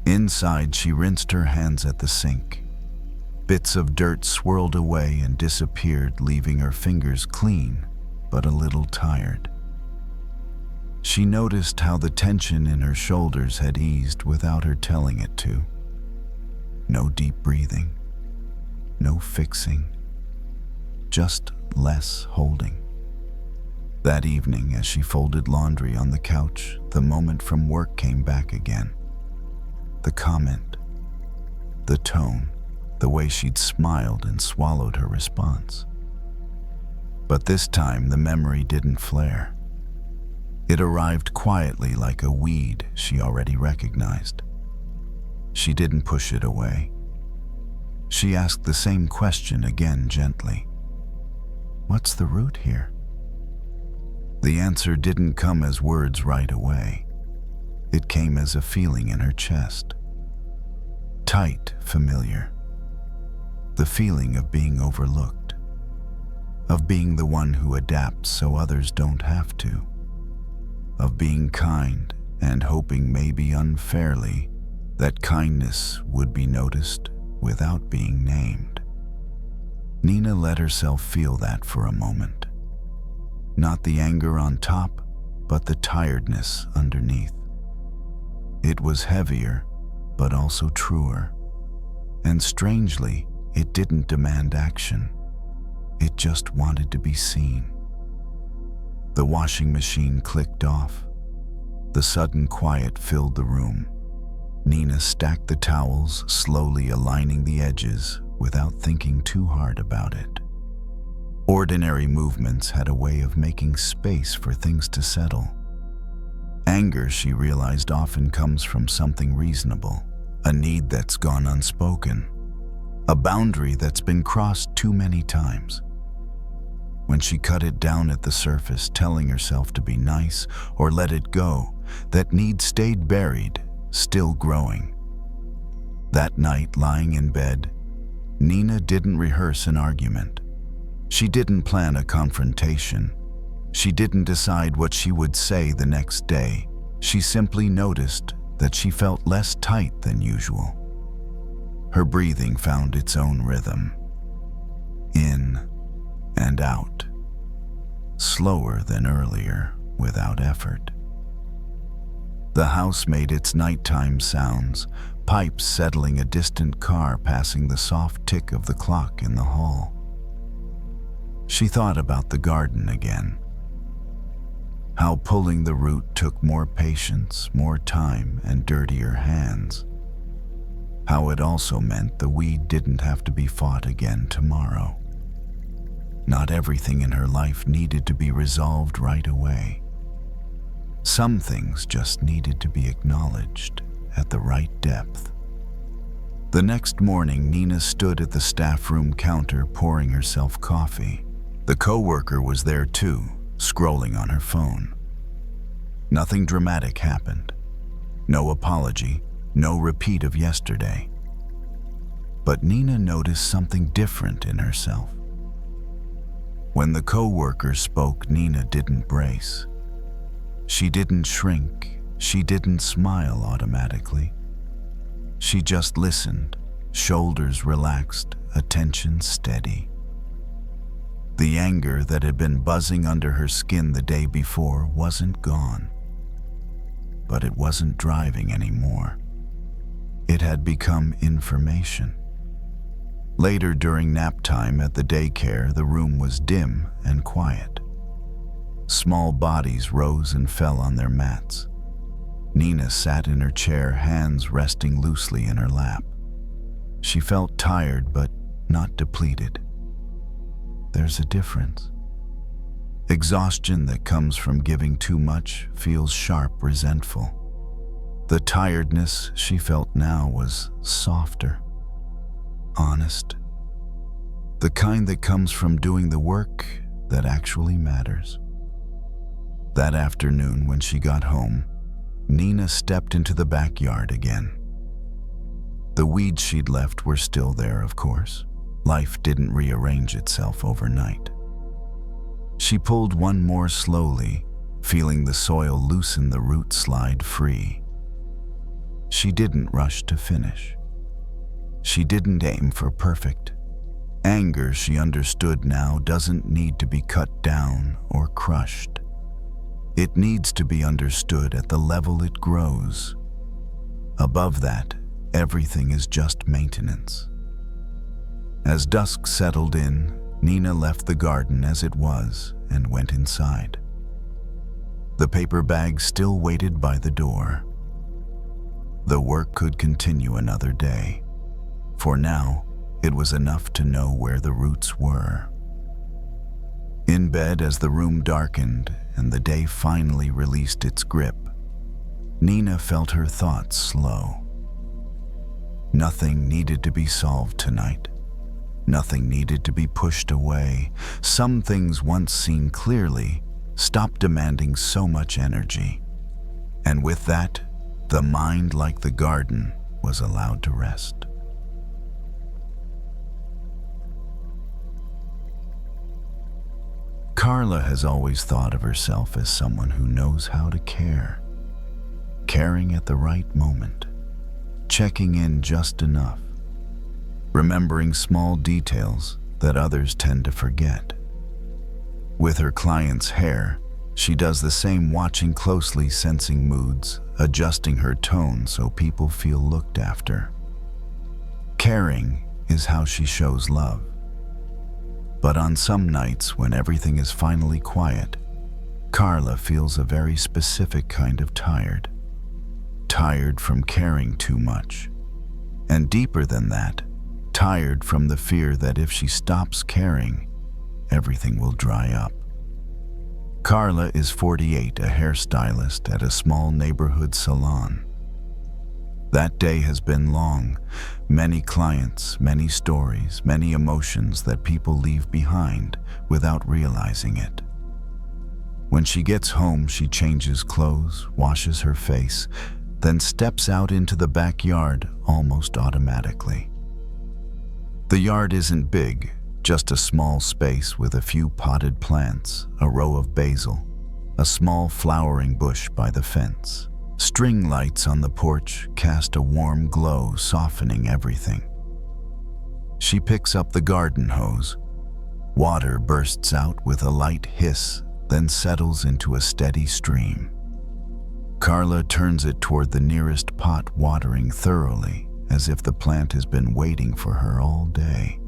Inside, she rinsed her hands at the sink. Bits of dirt swirled away and disappeared, leaving her fingers clean, but a little tired. She noticed how the tension in her shoulders had eased without her telling it to. No deep breathing, no fixing, just less holding. That evening, as she folded laundry on the couch, the moment from work came back again. The comment, the tone, the way she'd smiled and swallowed her response. But this time, the memory didn't flare. It arrived quietly, like a weed she already recognized. She didn't push it away. She asked the same question again, gently. "What's the root here?" The answer didn't come as words right away. It came as a feeling in her chest. Tight, familiar. The feeling of being overlooked. Of being the one who adapts so others don't have to. Of being kind and hoping, maybe unfairly, that kindness would be noticed without being named. Nina let herself feel that for a moment. Not the anger on top, but the tiredness underneath. It was heavier, but also truer. And strangely, It didn't demand action. It just wanted to be seen. The washing machine clicked off. The sudden quiet filled the room. Nina stacked the towels, slowly aligning the edges without thinking too hard about it. Ordinary movements had a way of making space for things to settle. Anger, she realized, often comes from something reasonable, a need that's gone unspoken, a boundary that's been crossed too many times. When she cut it down at the surface, telling herself to be nice or let it go, that need stayed buried, still growing. That night, lying in bed, Nina didn't rehearse an argument. She didn't plan a confrontation. She didn't decide what she would say the next day. She simply noticed that she felt less tight than usual. Her breathing found its own rhythm. In and out. Slower than earlier, without effort. The house made its nighttime sounds, pipes settling, a distant car passing, the soft tick of the clock in the hall. She thought about the garden again. How pulling the root took more patience, more time, and dirtier hands. How it also meant the weed didn't have to be fought again tomorrow. Not everything in her life needed to be resolved right away. Some things just needed to be acknowledged at the right depth. The next morning, Nina stood at the staff room counter pouring herself coffee. The coworker was there too, scrolling on her phone. Nothing dramatic happened. No apology, no repeat of yesterday. But Nina noticed something different in herself. When the coworker spoke, Nina didn't brace. She didn't shrink. She didn't smile automatically. She just listened, shoulders relaxed, attention steady. The anger that had been buzzing under her skin the day before wasn't gone. But it wasn't driving anymore. It had become information. Later, during nap time at the daycare, the room was dim and quiet. Small bodies rose and fell on their mats. Nina sat in her chair, hands resting loosely in her lap. She felt tired but not depleted. There's a difference. Exhaustion that comes from giving too much feels sharp, resentful. The tiredness she felt now was softer, honest. The kind that comes from doing the work that actually matters. That afternoon, when she got home, Nina stepped into the backyard again. The weeds she'd left were still there, of course. Life didn't rearrange itself overnight. She pulled one more slowly, feeling the soil loosen, the roots slide free. She didn't rush to finish. She didn't aim for perfect. Anger, she understood now, doesn't need to be cut down or crushed. It needs to be understood at the level it grows. Above that, everything is just maintenance. As dusk settled in, Nina left the garden as it was and went inside. The paper bag still waited by the door. The work could continue another day. For now, it was enough to know where the roots were. In bed, as the room darkened and the day finally released its grip, Nina felt her thoughts slow. Nothing needed to be solved tonight. Nothing needed to be pushed away. Some things, once seen clearly, stopped demanding so much energy. And with that, the mind, like the garden, was allowed to rest. Carla has always thought of herself as someone who knows how to care. Caring at the right moment. Checking in just enough. Remembering small details that others tend to forget. With her clients' hair, she does the same, watching closely, sensing moods, adjusting her tone so people feel looked after. Caring is how she shows love. But on some nights when everything is finally quiet, Carla feels a very specific kind of tired. Tired from caring too much. And deeper than that, tired from the fear that if she stops caring, everything will dry up. Carla is 48, a hairstylist at a small neighborhood salon. That day has been long. Many clients, many stories, many emotions that people leave behind without realizing it. When she gets home, she changes clothes, washes her face, then steps out into the backyard almost automatically. The yard isn't big, just a small space with a few potted plants, a row of basil, a small flowering bush by the fence. String lights on the porch cast a warm glow, softening everything. She picks up the garden hose. Water bursts out with a light hiss, then settles into a steady stream. Carla turns it toward the nearest pot, watering thoroughly, as if the plant has been waiting for her all day.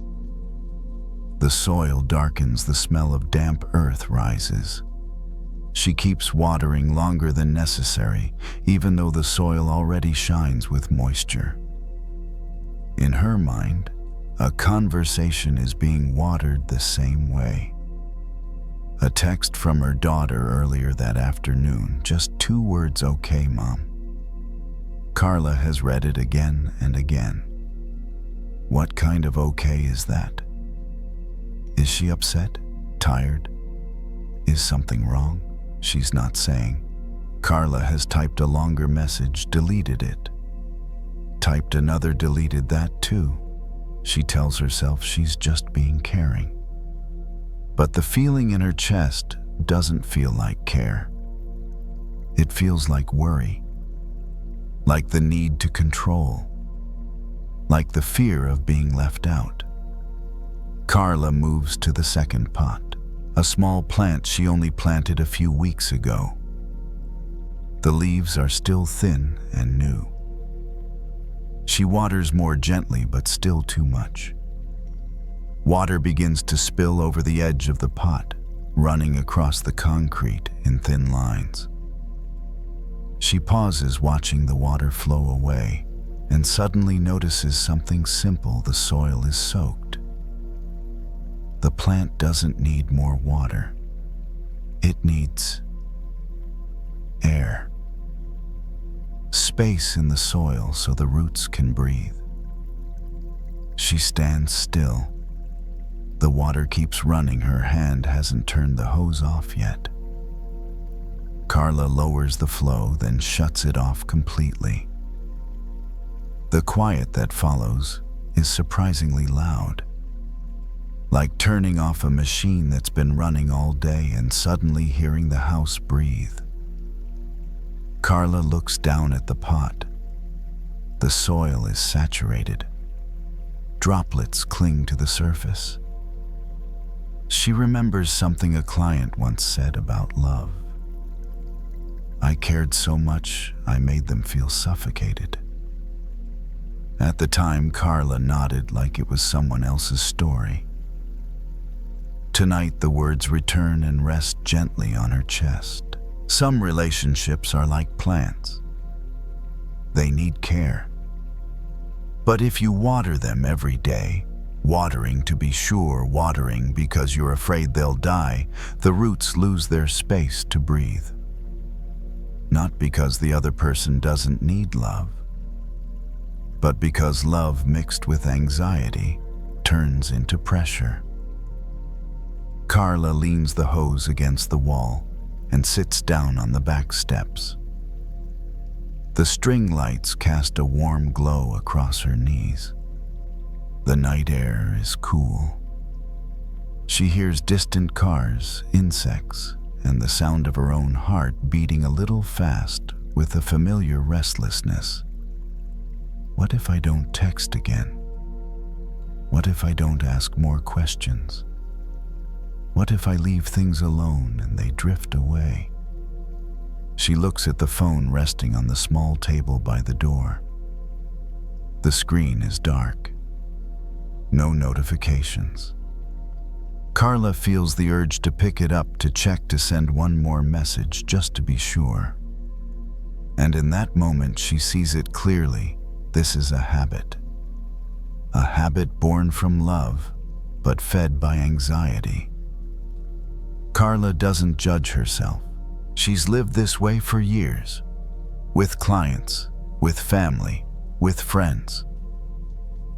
The soil darkens, the smell of damp earth rises. She keeps watering longer than necessary, even though the soil already shines with moisture. In her mind, a conversation is being watered the same way. A text from her daughter earlier that afternoon, just 2 words, "Okay, Mom." Carla has read it again and again. What kind of okay is that? Is she upset? Tired? Is something wrong? She's not saying. Carla has typed a longer message, deleted it. Typed another, deleted that too. She tells herself she's just being caring. But the feeling in her chest doesn't feel like care. It feels like worry. Like the need to control. Like the fear of being left out. Carla moves to the second pot, a small plant she only planted a few weeks ago. The leaves are still thin and new. She waters more gently, but still too much. Water begins to spill over the edge of the pot, running across the concrete in thin lines. She pauses, watching the water flow away, and suddenly notices something simple: the soil is soaked. The plant doesn't need more water. It needs air. Space in the soil so the roots can breathe. She stands still. The water keeps running. Her hand hasn't turned the hose off yet. Carla lowers the flow, then shuts it off completely. The quiet that follows is surprisingly loud. Like turning off a machine that's been running all day and suddenly hearing the house breathe. Carla looks down at the pot. The soil is saturated. Droplets cling to the surface. She remembers something a client once said about love. "I cared so much, I made them feel suffocated." At the time, Carla nodded like it was someone else's story. Tonight, the words return and rest gently on her chest. Some relationships are like plants. They need care. But if you water them every day, watering to be sure, watering because you're afraid they'll die, the roots lose their space to breathe. Not because the other person doesn't need love, but because love mixed with anxiety turns into pressure. Carla leans the hose against the wall and sits down on the back steps. The string lights cast a warm glow across her knees. The night air is cool. She hears distant cars, insects, and the sound of her own heart beating a little fast with a familiar restlessness. What if I don't text again? What if I don't ask more questions? What if I leave things alone and they drift away? She looks at the phone resting on the small table by the door. The screen is dark. No notifications. Carla feels the urge to pick it up to check to send one more message just to be sure. And in that moment she sees it clearly. This is a habit. A habit born from love, but fed by anxiety. Carla doesn't judge herself. She's lived this way for years. With clients, with family, with friends.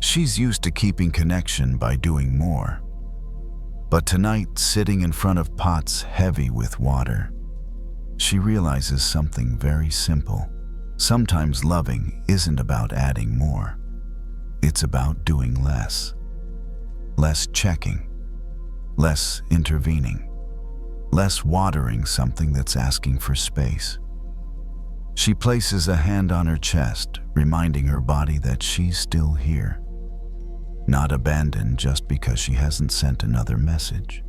She's used to keeping connection by doing more. But tonight, sitting in front of pots heavy with water, she realizes something very simple. Sometimes loving isn't about adding more. It's about doing less. Less checking. Less intervening. Less watering something that's asking for space. She places a hand on her chest, reminding her body that she's still here. Not abandoned just because she hasn't sent another message.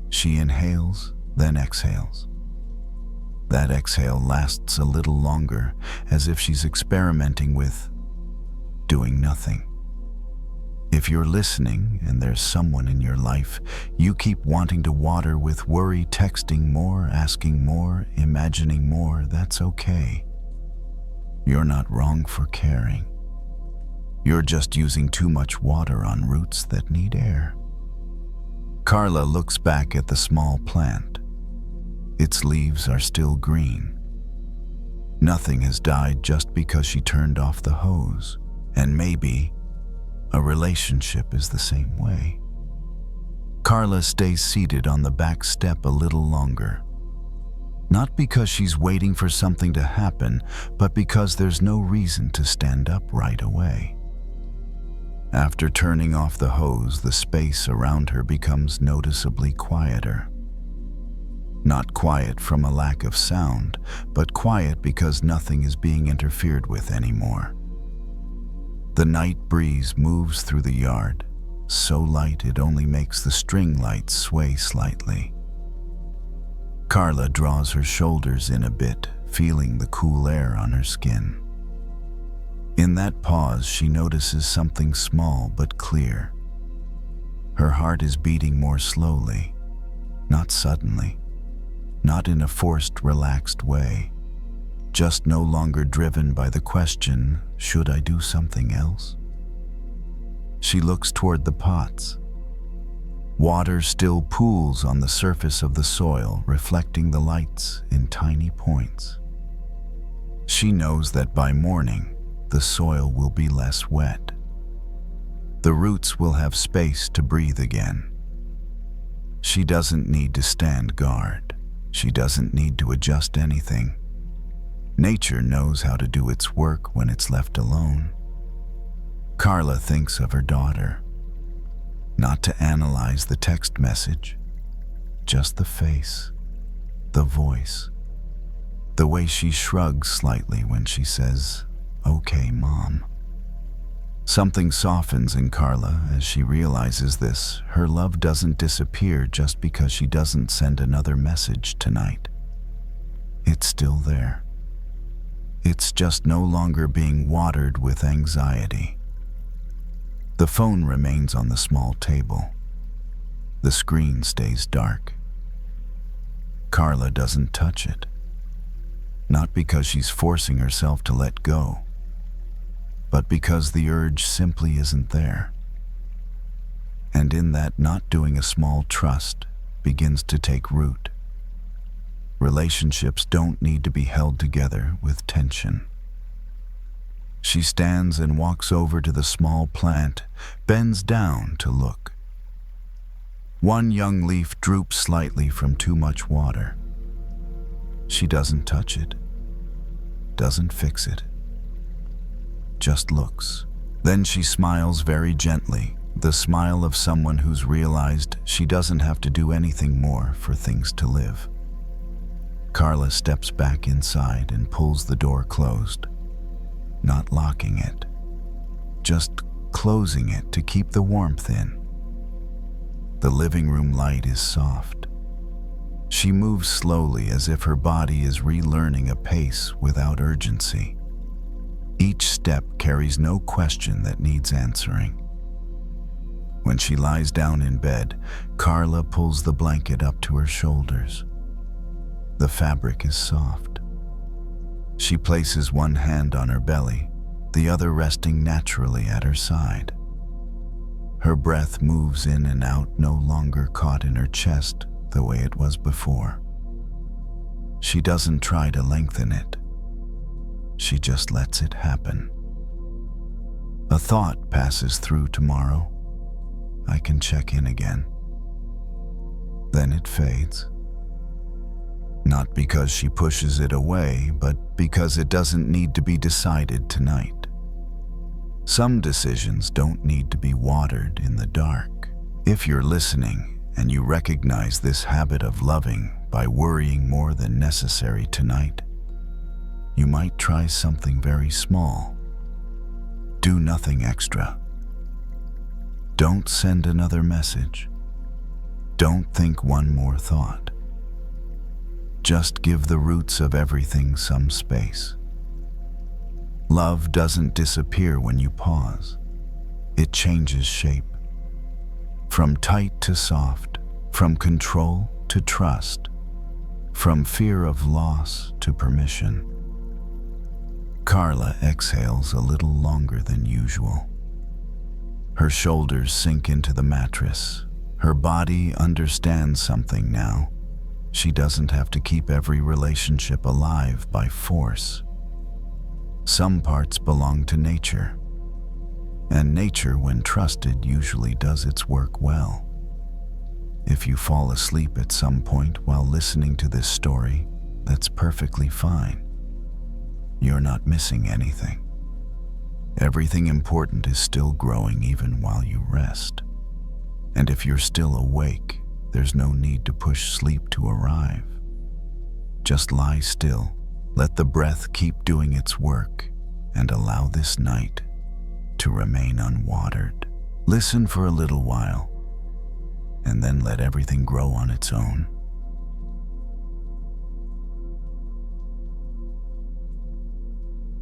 She inhales, then exhales. That exhale lasts a little longer, as if she's experimenting with doing nothing. If you're listening and there's someone in your life you keep wanting to water with worry, texting more, asking more, imagining more, that's okay. You're not wrong for caring. You're just using too much water on roots that need air. Carla looks back at the small plant. Its leaves are still green. Nothing has died just because she turned off the hose. And maybe a relationship is the same way. Carla stays seated on the back step a little longer. Not because she's waiting for something to happen, but because there's no reason to stand up right away. After turning off the hose, the space around her becomes noticeably quieter. Not quiet from a lack of sound, but quiet because nothing is being interfered with anymore. The night breeze moves through the yard, so light it only makes the string lights sway slightly. Carla draws her shoulders in a bit, feeling the cool air on her skin. In that pause, she notices something small but clear. Her heart is beating more slowly, not suddenly, not in a forced, relaxed way, just no longer driven by the question, should I do something else? She looks toward the pots. Water still pools on the surface of the soil, reflecting the lights in tiny points. She knows that by morning, the soil will be less wet. The roots will have space to breathe again. She doesn't need to stand guard. She doesn't need to adjust anything. Nature knows how to do its work when it's left alone. Carla thinks of her daughter. Not to analyze the text message, just the face, the voice, the way she shrugs slightly when she says, "Okay, Mom." Something softens in Carla as she realizes this. Her love doesn't disappear just because she doesn't send another message tonight. It's still there. It's just no longer being watered with anxiety. The phone remains on the small table. The screen stays dark. Carla doesn't touch it. Not because she's forcing herself to let go, but because the urge simply isn't there. And in that, not doing, a small trust begins to take root. Relationships don't need to be held together with tension. She stands and walks over to the small plant, bends down to look. One young leaf droops slightly from too much water. She doesn't touch it, doesn't fix it, just looks. Then she smiles very gently, the smile of someone who's realized she doesn't have to do anything more for things to live. Carla steps back inside and pulls the door closed, not locking it, just closing it to keep the warmth in. The living room light is soft. She moves slowly as if her body is relearning a pace without urgency. Each step carries no question that needs answering. When she lies down in bed, Carla pulls the blanket up to her shoulders. The fabric is soft. She places one hand on her belly, the other resting naturally at her side. Her breath moves in and out, no longer caught in her chest the way it was before. She doesn't try to lengthen it. She just lets it happen. A thought passes through tomorrow. I can check in again. Then it fades. Not because she pushes it away, but because it doesn't need to be decided tonight. Some decisions don't need to be watered in the dark. If you're listening and you recognize this habit of loving by worrying more than necessary tonight, you might try something very small. Do nothing extra. Don't send another message. Don't think one more thought. Just give the roots of everything some space. Love doesn't disappear when you pause. It changes shape. From tight to soft, from control to trust, from fear of loss to permission. Carla exhales a little longer than usual. Her shoulders sink into the mattress. Her body understands something now. She doesn't have to keep every relationship alive by force. Some parts belong to nature, and nature, when trusted, usually does its work well. If you fall asleep at some point while listening to this story, that's perfectly fine. You're not missing anything. Everything important is still growing even while you rest. And if you're still awake, there's no need to push sleep to arrive. Just lie still, let the breath keep doing its work, and allow this night to remain unwatered. Listen for a little while, and then let everything grow on its own.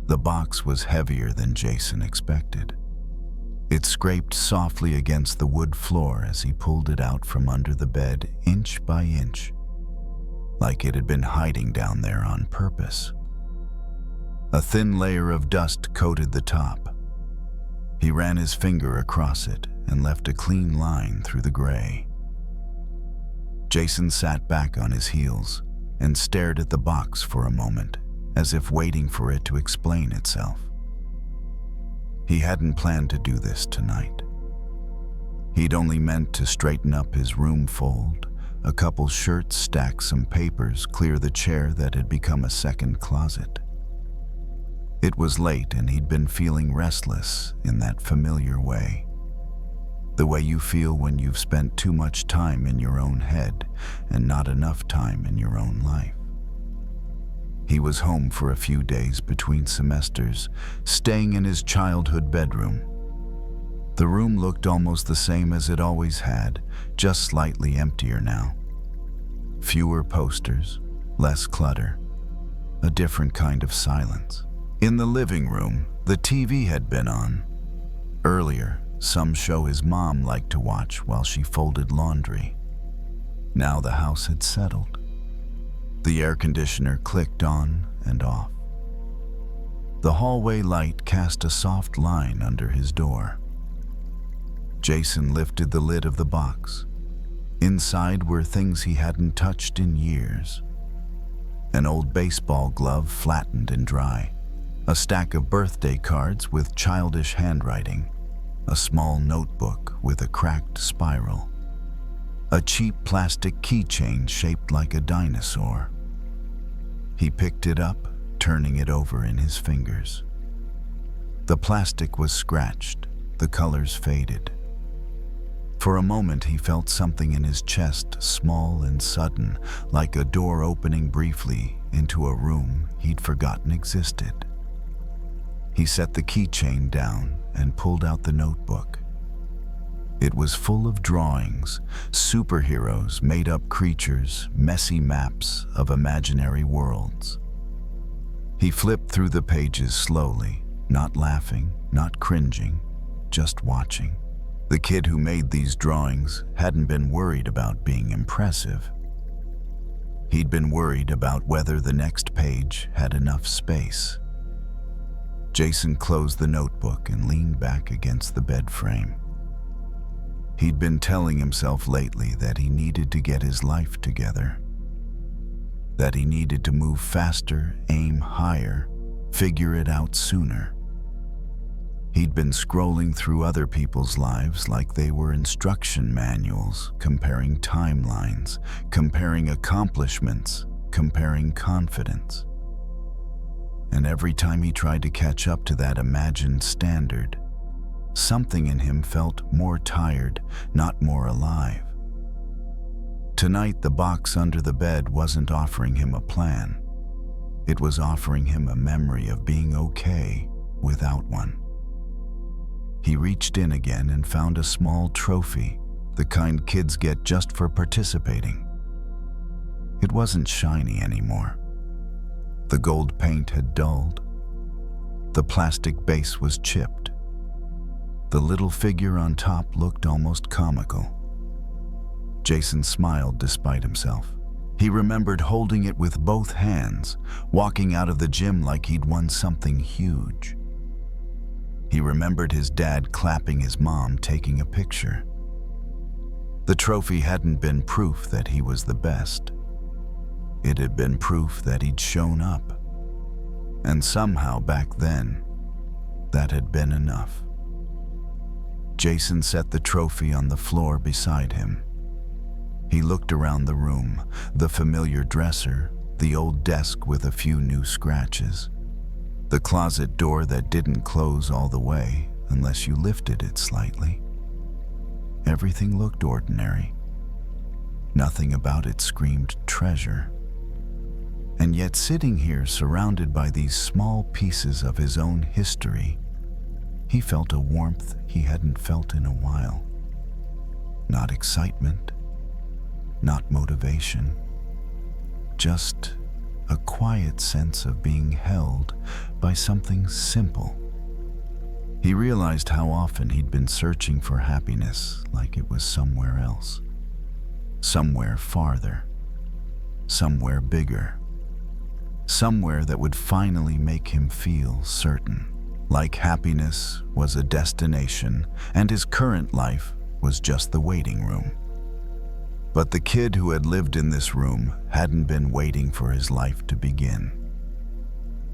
The box was heavier than Jason expected. It scraped softly against the wood floor as he pulled it out from under the bed, inch by inch, like it had been hiding down there on purpose. A thin layer of dust coated the top. He ran his finger across it and left a clean line through the gray. Jason sat back on his heels and stared at the box for a moment, as if waiting for it to explain itself. He hadn't planned to do this tonight. He'd only meant to straighten up his room, fold a couple shirts, stack some papers, clear the chair that had become a second closet. It was late and he'd been feeling restless in that familiar way. The way you feel when you've spent too much time in your own head and not enough time in your own life. He was home for a few days between semesters, staying in his childhood bedroom. The room looked almost the same as it always had, just slightly emptier now. Fewer posters, less clutter, a different kind of silence. In the living room, the TV had been on. Earlier, some show his mom liked to watch while she folded laundry. Now the house had settled. The air conditioner clicked on and off. The hallway light cast a soft line under his door. Jason lifted the lid of the box. Inside were things he hadn't touched in years. An old baseball glove flattened and dry, a stack of birthday cards with childish handwriting, a small notebook with a cracked spiral, a cheap plastic keychain shaped like a dinosaur. He picked it up, turning it over in his fingers. The plastic was scratched, the colors faded. For a moment he felt something in his chest, small and sudden, like a door opening briefly into a room he'd forgotten existed. He set the keychain down and pulled out the notebook. It was full of drawings, superheroes, made-up creatures, messy maps of imaginary worlds. He flipped through the pages slowly, not laughing, not cringing, just watching. The kid who made these drawings hadn't been worried about being impressive. He'd been worried about whether the next page had enough space. Jason closed the notebook and leaned back against the bed frame. He'd been telling himself lately that he needed to get his life together, that he needed to move faster, aim higher, figure it out sooner. He'd been scrolling through other people's lives like they were instruction manuals, comparing timelines, comparing accomplishments, comparing confidence. And every time he tried to catch up to that imagined standard, something in him felt more tired, not more alive. Tonight, the box under the bed wasn't offering him a plan. It was offering him a memory of being okay without one. He reached in again and found a small trophy, the kind kids get just for participating. It wasn't shiny anymore. The gold paint had dulled. The plastic base was chipped. The little figure on top looked almost comical. Jason smiled despite himself. He remembered holding it with both hands, walking out of the gym like he'd won something huge. He remembered his dad clapping his mom taking a picture. The trophy hadn't been proof that he was the best. It had been proof that he'd shown up. And somehow back then, that had been enough. Jason set the trophy on the floor beside him. He looked around the room, the familiar dresser, the old desk with a few new scratches, the closet door that didn't close all the way unless you lifted it slightly. Everything looked ordinary. Nothing about it screamed treasure. And yet sitting here surrounded by these small pieces of his own history, he felt a warmth he hadn't felt in a while. Not excitement, not motivation, just a quiet sense of being held by something simple. He realized how often he'd been searching for happiness like it was somewhere else, somewhere farther, somewhere bigger, somewhere that would finally make him feel certain, like happiness was a destination and his current life was just the waiting room. But the kid who had lived in this room hadn't been waiting for his life to begin.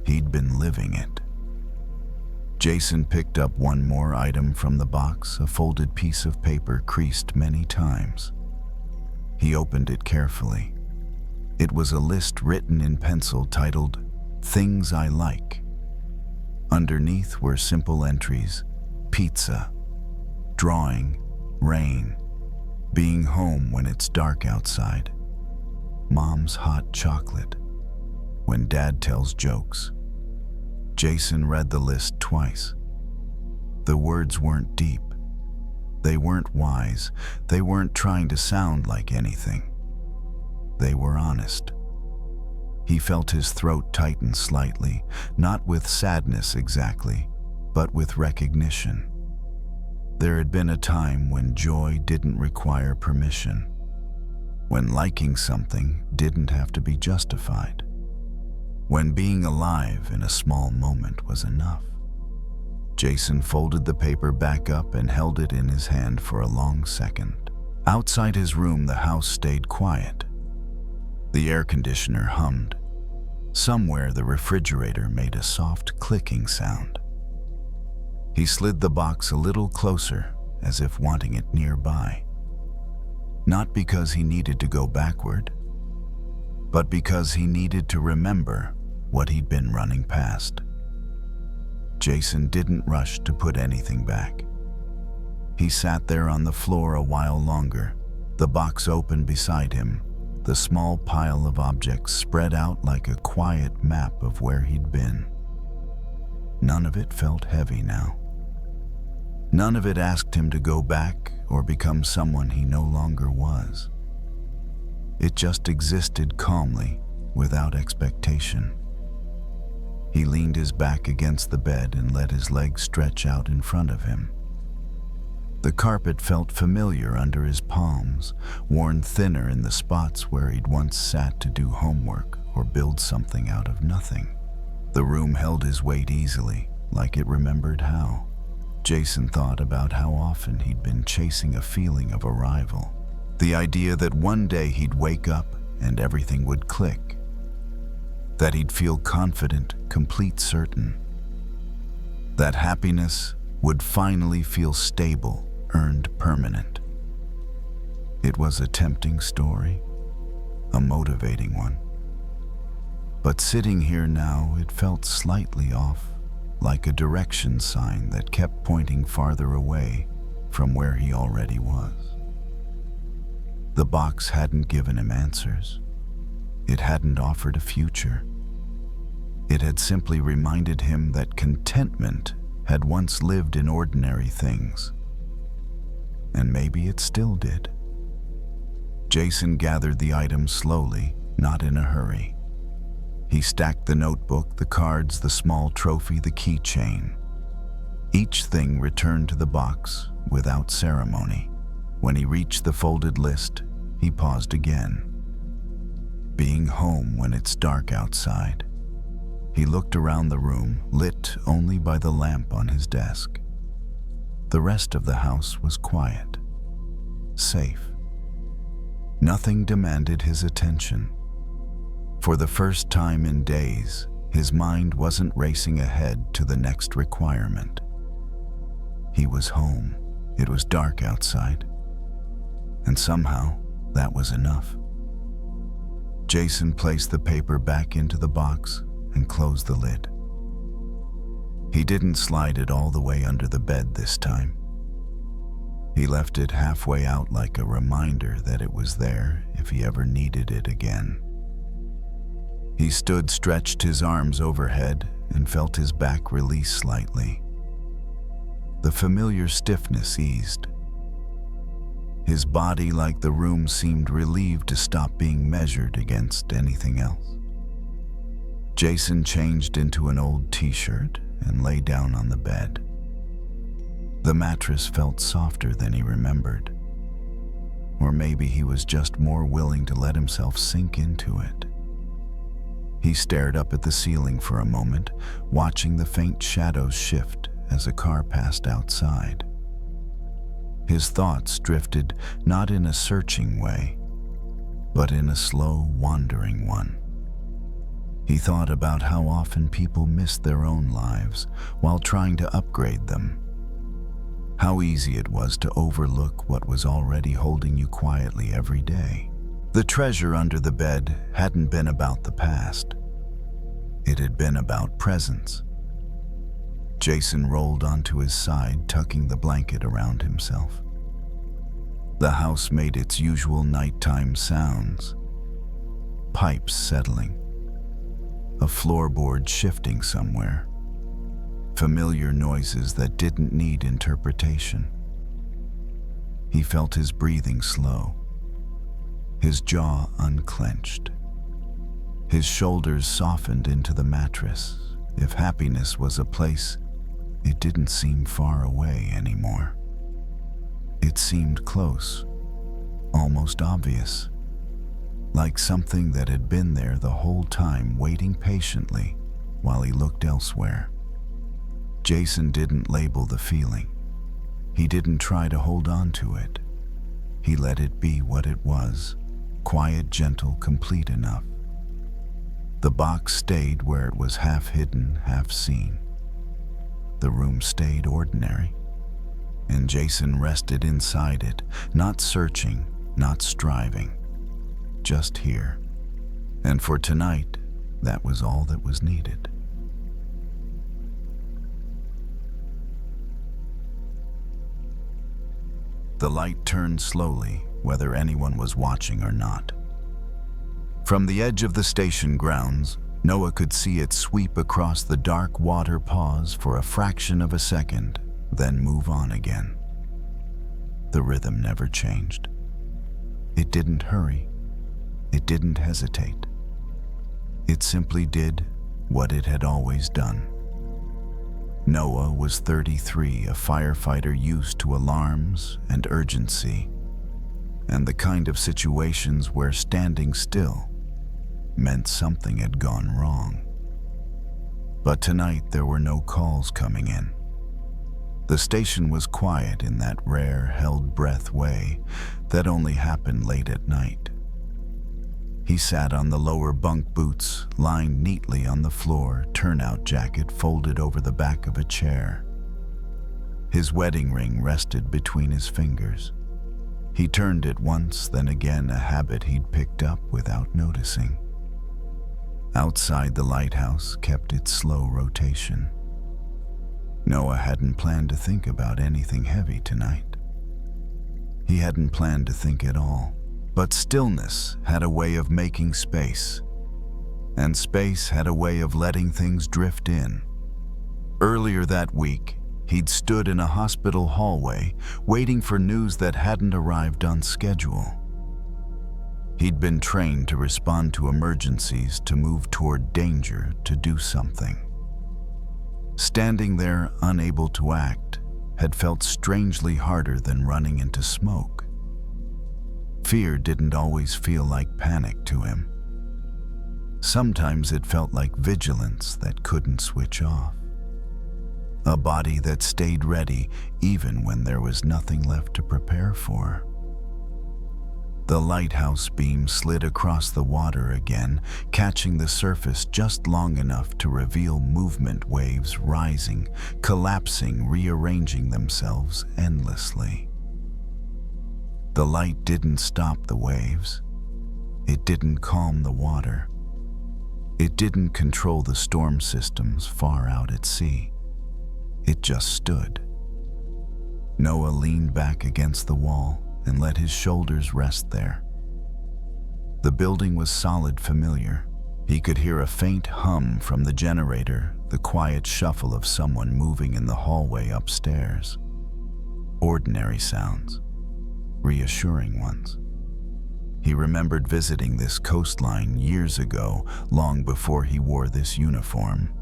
He'd been living it. Jason picked up one more item from the box, a folded piece of paper creased many times. He opened it carefully. It was a list written in pencil titled, "Things I Like." Underneath were simple entries: pizza, drawing, rain, being home when it's dark outside, mom's hot chocolate, when dad tells jokes. Jason read the list twice. The words weren't deep. They weren't wise. They weren't trying to sound like anything. They were honest. He felt his throat tighten slightly, not with sadness exactly, but with recognition. There had been a time when joy didn't require permission, when liking something didn't have to be justified, when being alive in a small moment was enough. Jason folded the paper back up and held it in his hand for a long second. Outside his room, the house stayed quiet. The air conditioner hummed. Somewhere, the refrigerator made a soft clicking sound. He slid the box a little closer, as if wanting it nearby. Not because he needed to go backward, but because he needed to remember what he'd been running past. Jason didn't rush to put anything back. He sat there on the floor a while longer, the box open beside him, the small pile of objects spread out like a quiet map of where he'd been. None of it felt heavy now. None of it asked him to go back or become someone he no longer was. It just existed calmly, without expectation. He leaned his back against the bed and let his legs stretch out in front of him. The carpet felt familiar under his palms, worn thinner in the spots where he'd once sat to do homework or build something out of nothing. The room held his weight easily, like it remembered how. Jason thought about how often he'd been chasing a feeling of arrival. The idea that one day he'd wake up and everything would click. That he'd feel confident, complete, certain. That happiness would finally feel stable, earned, permanent. It was a tempting story, a motivating one. But sitting here now, it felt slightly off, like a direction sign that kept pointing farther away from where he already was. The box hadn't given him answers. It hadn't offered a future. It had simply reminded him that contentment had once lived in ordinary things. And maybe it still did. Jason gathered the items slowly, not in a hurry. He stacked the notebook, the cards, the small trophy, the keychain. Each thing returned to the box without ceremony. When he reached the folded list, he paused again. Being home when it's dark outside. He looked around the room, lit only by the lamp on his desk. The rest of the house was quiet, safe. Nothing demanded his attention. For the first time in days, his mind wasn't racing ahead to the next requirement. He was home. It was dark outside. And somehow, that was enough. Jason placed the paper back into the box and closed the lid. He didn't slide it all the way under the bed this time. He left it halfway out like a reminder that it was there if he ever needed it again. He stood, stretched his arms overhead, and felt his back release slightly. The familiar stiffness eased. His body, like the room, seemed relieved to stop being measured against anything else. Jason changed into an old t-shirt and lay down on the bed. The mattress felt softer than he remembered. Or maybe he was just more willing to let himself sink into it. He stared up at the ceiling for a moment, watching the faint shadows shift as a car passed outside. His thoughts drifted not in a searching way, but in a slow, wandering one. He thought about how often people missed their own lives while trying to upgrade them. How easy it was to overlook what was already holding you quietly every day. The treasure under the bed hadn't been about the past. It had been about presence. Jason rolled onto his side, tucking the blanket around himself. The house made its usual nighttime sounds. Pipes settling. A floorboard shifting somewhere. Familiar noises that didn't need interpretation. He felt his breathing slow. His jaw unclenched. His shoulders softened into the mattress. If happiness was a place, it didn't seem far away anymore. It seemed close, almost obvious, like something that had been there the whole time, waiting patiently while he looked elsewhere. Jason didn't label the feeling. He didn't try to hold on to it. He let it be what it was, quiet, gentle, complete enough. The box stayed where it was half hidden, half seen. The room stayed ordinary, and Jason rested inside it, not searching, not striving, just here. And for tonight, that was all that was needed. The light turned slowly, whether anyone was watching or not. From the edge of the station grounds, Noah could see it sweep across the dark water, pause for a fraction of a second, then move on again. The rhythm never changed. It didn't hurry. It didn't hesitate. It simply did what it had always done. Noah was 33, a firefighter used to alarms and urgency, and the kind of situations where standing still meant something had gone wrong. But tonight there were no calls coming in. The station was quiet in that rare, held-breath way that only happened late at night. He sat on the lower bunk, boots lying neatly on the floor, turnout jacket folded over the back of a chair. His wedding ring rested between his fingers. He turned it once, then again, a habit he'd picked up without noticing. Outside, the lighthouse kept its slow rotation. Noah hadn't planned to think about anything heavy tonight. He hadn't planned to think at all. But stillness had a way of making space, and space had a way of letting things drift in. Earlier that week, he'd stood in a hospital hallway, waiting for news that hadn't arrived on schedule. He'd been trained to respond to emergencies, to move toward danger, to do something. Standing there, unable to act, had felt strangely harder than running into smoke. Fear didn't always feel like panic to him. Sometimes it felt like vigilance that couldn't switch off. A body that stayed ready even when there was nothing left to prepare for. The lighthouse beam slid across the water again, catching the surface just long enough to reveal movement waves rising, collapsing, rearranging themselves endlessly. The light didn't stop the waves. It didn't calm the water. It didn't control the storm systems far out at sea. It just stood. Noah leaned back against the wall and let his shoulders rest there. The building was solid familiar. He could hear a faint hum from the generator, the quiet shuffle of someone moving in the hallway upstairs. Ordinary sounds. Reassuring ones. He remembered visiting this coastline years ago, long before he wore this uniform.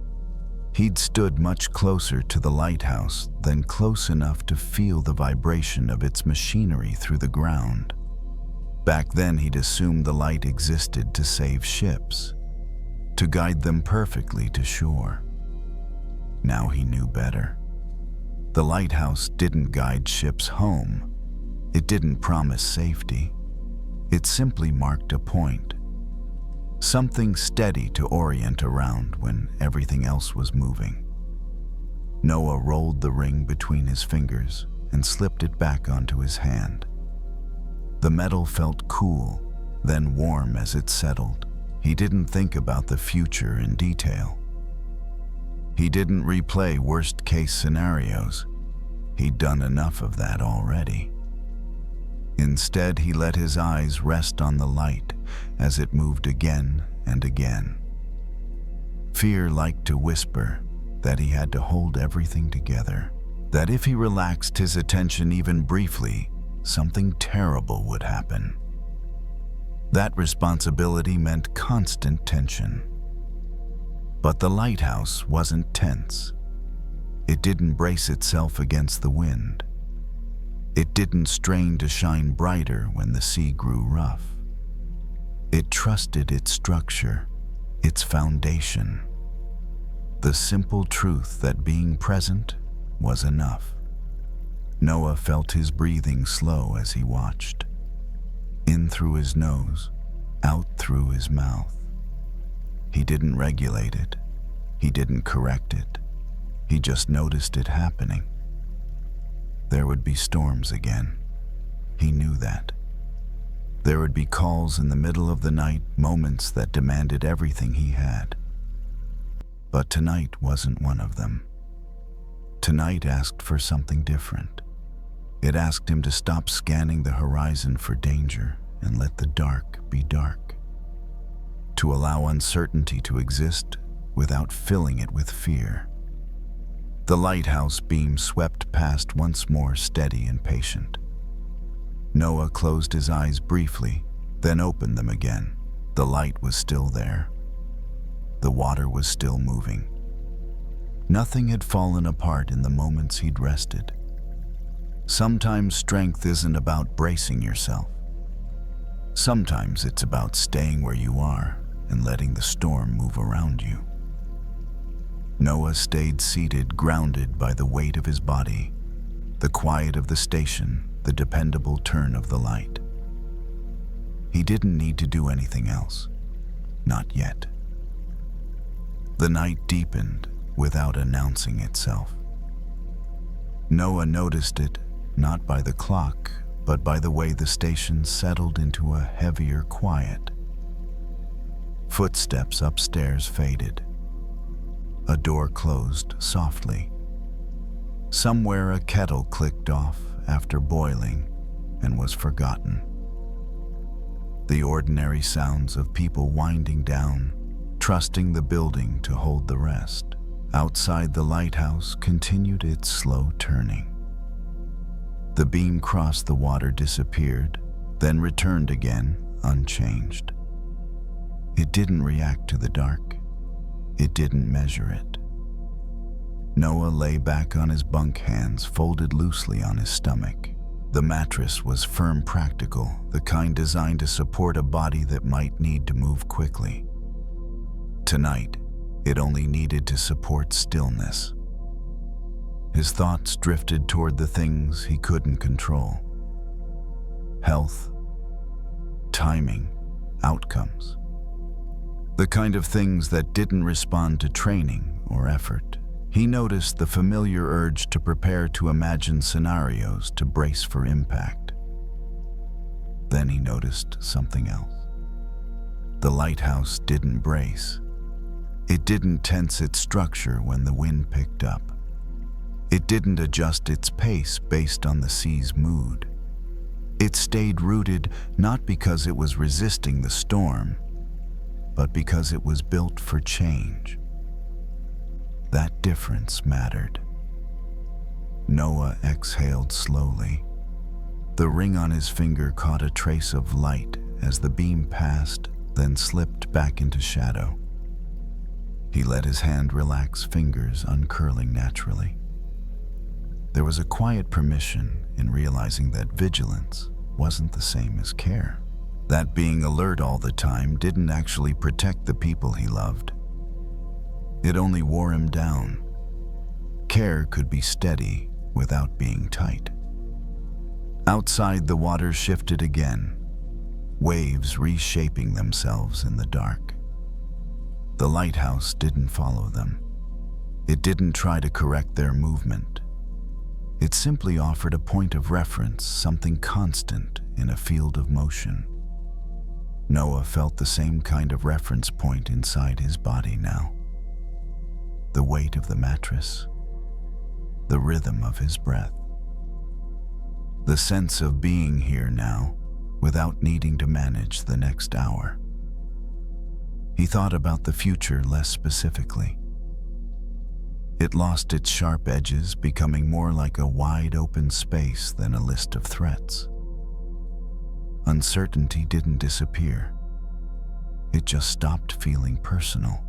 He'd stood much closer to the lighthouse than close enough to feel the vibration of its machinery through the ground. Back then, he'd assumed the light existed to save ships, to guide them perfectly to shore. Now he knew better. The lighthouse didn't guide ships home. It didn't promise safety. It simply marked a point. Something steady to orient around when everything else was moving. Noah rolled the ring between his fingers and slipped it back onto his hand. The metal felt cool, then warm as it settled. He didn't think about the future in detail. He didn't replay worst-case scenarios. He'd done enough of that already. Instead, he let his eyes rest on the light as it moved again and again. Fear liked to whisper that he had to hold everything together, that if he relaxed his attention even briefly, something terrible would happen. That responsibility meant constant tension. But the lighthouse wasn't tense. It didn't brace itself against the wind. It didn't strain to shine brighter when the sea grew rough. It trusted its structure, its foundation. The simple truth that being present was enough. Noah felt his breathing slow as he watched. In through his nose, out through his mouth. He didn't regulate it. He didn't correct it. He just noticed it happening. There would be storms again. He knew that. There would be calls in the middle of the night, moments that demanded everything he had. But tonight wasn't one of them. Tonight asked for something different. It asked him to stop scanning the horizon for danger and let the dark be dark. To allow uncertainty to exist without filling it with fear. The lighthouse beam swept past once more, steady and patient. Noah closed his eyes briefly, then opened them again. The light was still there. The water was still moving. Nothing had fallen apart in the moments he'd rested. Sometimes strength isn't about bracing yourself. Sometimes it's about staying where you are and letting the storm move around you. Noah stayed seated, grounded by the weight of his body, the quiet of the station, the dependable turn of the light. He didn't need to do anything else. Not yet. The night deepened without announcing itself. Noah noticed it, not by the clock, but by the way the station settled into a heavier quiet. Footsteps upstairs faded. A door closed softly. Somewhere a kettle clicked off after boiling and was forgotten. The ordinary sounds of people winding down, trusting the building to hold the rest. Outside the lighthouse continued its slow turning. The beam crossed the water, disappeared, then returned again, unchanged. It didn't react to the dark. It didn't measure it. Noah lay back on his bunk, hands folded loosely on his stomach. The mattress was firm, practical, the kind designed to support a body that might need to move quickly. Tonight, it only needed to support stillness. His thoughts drifted toward the things he couldn't control. Health, timing, outcomes. The kind of things that didn't respond to training or effort. He noticed the familiar urge to prepare, to imagine scenarios, to brace for impact. Then he noticed something else. The lighthouse didn't brace. It didn't tense its structure when the wind picked up. It didn't adjust its pace based on the sea's mood. It stayed rooted not because it was resisting the storm, but because it was built for change. That difference mattered. Noah exhaled slowly. The ring on his finger caught a trace of light as the beam passed, then slipped back into shadow. He let his hand relax, fingers uncurling naturally. There was a quiet permission in realizing that vigilance wasn't the same as care. That being alert all the time didn't actually protect the people he loved. It only wore him down. Care could be steady without being tight. Outside, the water shifted again, waves reshaping themselves in the dark. The lighthouse didn't follow them. It didn't try to correct their movement. It simply offered a point of reference, something constant in a field of motion. Noah felt the same kind of reference point inside his body now. The weight of the mattress, the rhythm of his breath, the sense of being here now without needing to manage the next hour. He thought about the future less specifically. It lost its sharp edges, becoming more like a wide open space than a list of threats. Uncertainty didn't disappear. It just stopped feeling personal.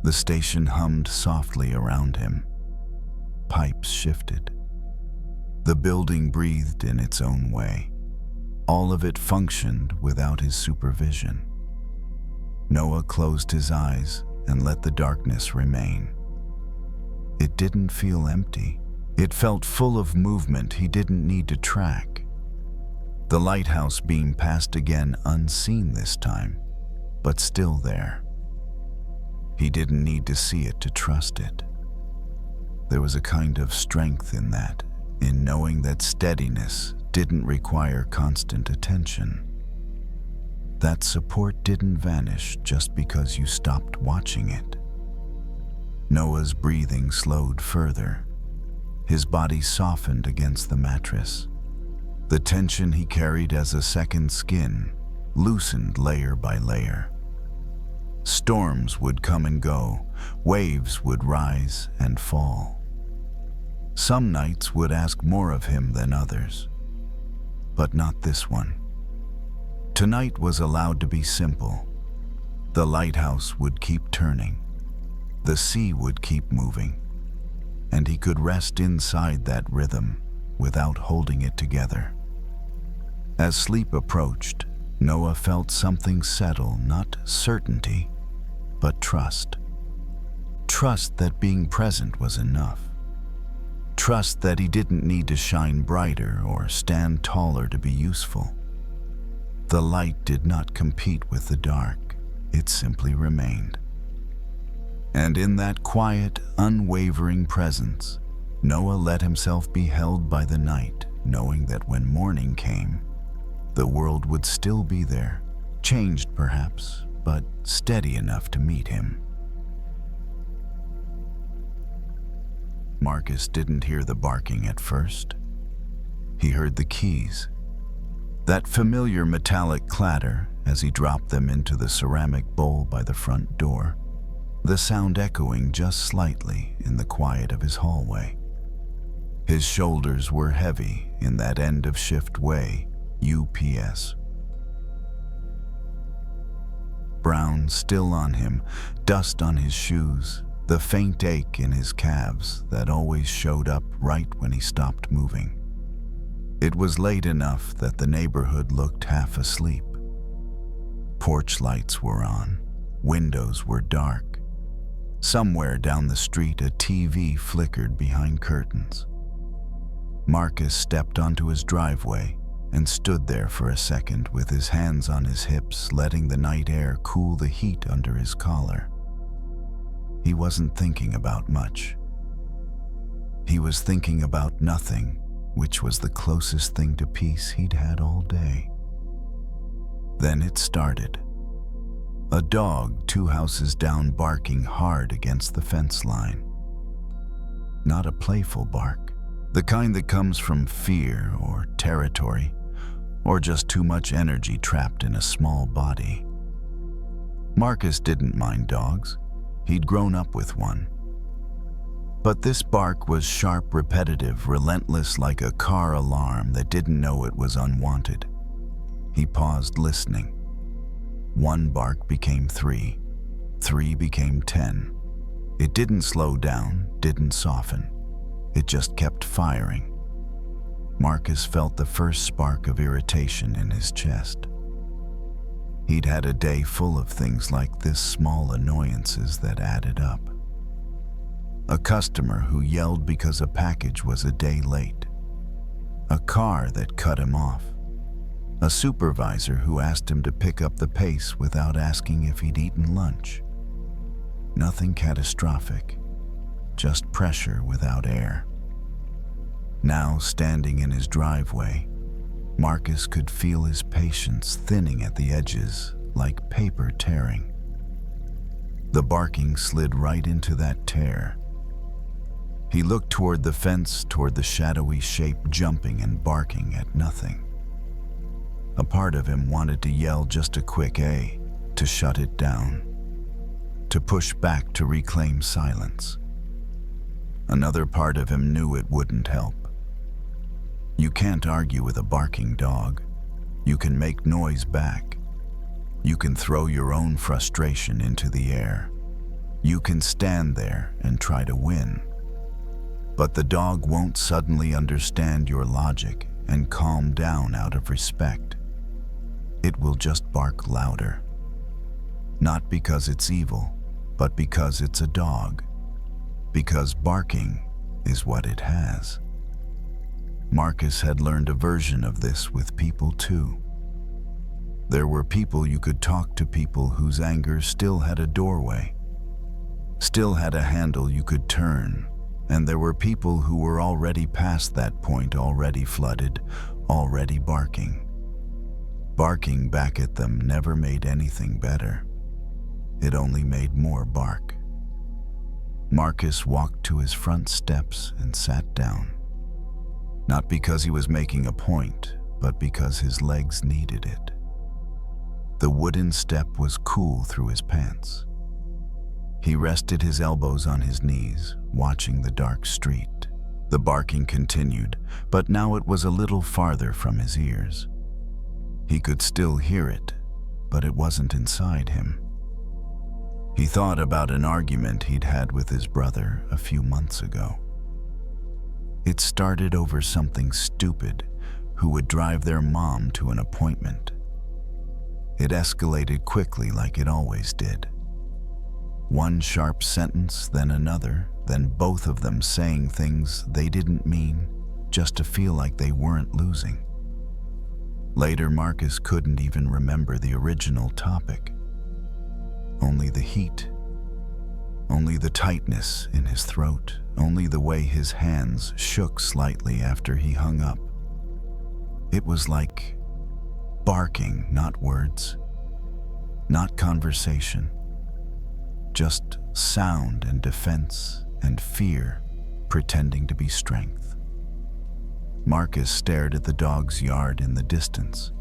The station hummed softly around him. Pipes shifted. The building breathed in its own way. All of it functioned without his supervision. Noah closed his eyes and let the darkness remain. It didn't feel empty. It felt full of movement he didn't need to track. The lighthouse beam passed again, unseen this time, but still there. He didn't need to see it to trust it. There was a kind of strength in that, in knowing that steadiness didn't require constant attention. That support didn't vanish just because you stopped watching it. Noah's breathing slowed further. His body softened against the mattress. The tension he carried as a second skin loosened layer by layer. Storms would come and go, waves would rise and fall. Some nights would ask more of him than others, but not this one. Tonight was allowed to be simple. The lighthouse would keep turning. The sea would keep moving, and he could rest inside that rhythm without holding it together. As sleep approached, Noah felt something settle, not certainty, but trust. Trust that being present was enough. Trust that he didn't need to shine brighter or stand taller to be useful. The light did not compete with the dark, it simply remained. And in that quiet, unwavering presence, Noah let himself be held by the night, knowing that when morning came, the world would still be there, changed perhaps, but steady enough to meet him. Marcus didn't hear the barking at first. He heard the keys. That familiar metallic clatter as he dropped them into the ceramic bowl by the front door, the sound echoing just slightly in the quiet of his hallway. His shoulders were heavy in that end-of-shift way, UPS. Brown still on him, dust on his shoes, the faint ache in his calves that always showed up right when he stopped moving. It was late enough that the neighborhood looked half asleep. Porch lights were on, windows were dark. Somewhere down the street, a TV flickered behind curtains. Marcus stepped onto his driveway and stood there for a second with his hands on his hips, letting the night air cool the heat under his collar. He wasn't thinking about much. He was thinking about nothing, which was the closest thing to peace he'd had all day. Then it started. A dog 2 houses down barking hard against the fence line. Not a playful bark, the kind that comes from fear or territory, or just too much energy trapped in a small body. Marcus didn't mind dogs. He'd grown up with one. But this bark was sharp, repetitive, relentless, like a car alarm that didn't know it was unwanted. He paused, listening. 1 bark became 3. 3 became 10. It didn't slow down, didn't soften. It just kept firing. Marcus felt the first spark of irritation in his chest. He'd had a day full of things like this, small annoyances that added up. A customer who yelled because a package was a day late. A car that cut him off. A supervisor who asked him to pick up the pace without asking if he'd eaten lunch. Nothing catastrophic, just pressure without air. Now, standing in his driveway, Marcus could feel his patience thinning at the edges, like paper tearing. The barking slid right into that tear. He looked toward the fence, toward the shadowy shape jumping and barking at nothing. A part of him wanted to yell just a quick "A," to shut it down, to push back to reclaim silence. Another part of him knew it wouldn't help. You can't argue with a barking dog. You can make noise back. You can throw your own frustration into the air. You can stand there and try to win. But the dog won't suddenly understand your logic and calm down out of respect. It will just bark louder. Not because it's evil, but because it's a dog. Because barking is what it has. Marcus had learned a version of this with people too. There were people you could talk to, people whose anger still had a doorway, still had a handle you could turn, and there were people who were already past that point, already flooded, already barking. Barking back at them never made anything better. It only made more bark. Marcus walked to his front steps and sat down. Not because he was making a point, but because his legs needed it. The wooden step was cool through his pants. He rested his elbows on his knees, watching the dark street. The barking continued, but now it was a little farther from his ears. He could still hear it, but it wasn't inside him. He thought about an argument he'd had with his brother a few months ago. It started over something stupid: who would drive their mom to an appointment. It escalated quickly like it always did. One sharp sentence, then another, then both of them saying things they didn't mean, just to feel like they weren't losing. Later, Marcus couldn't even remember the original topic. Only the heat, only the tightness in his throat, only the way his hands shook slightly after he hung up. It was like barking, not words, not conversation, just sound and defense and fear pretending to be strength. Marcus stared at the dog's yard in the distance.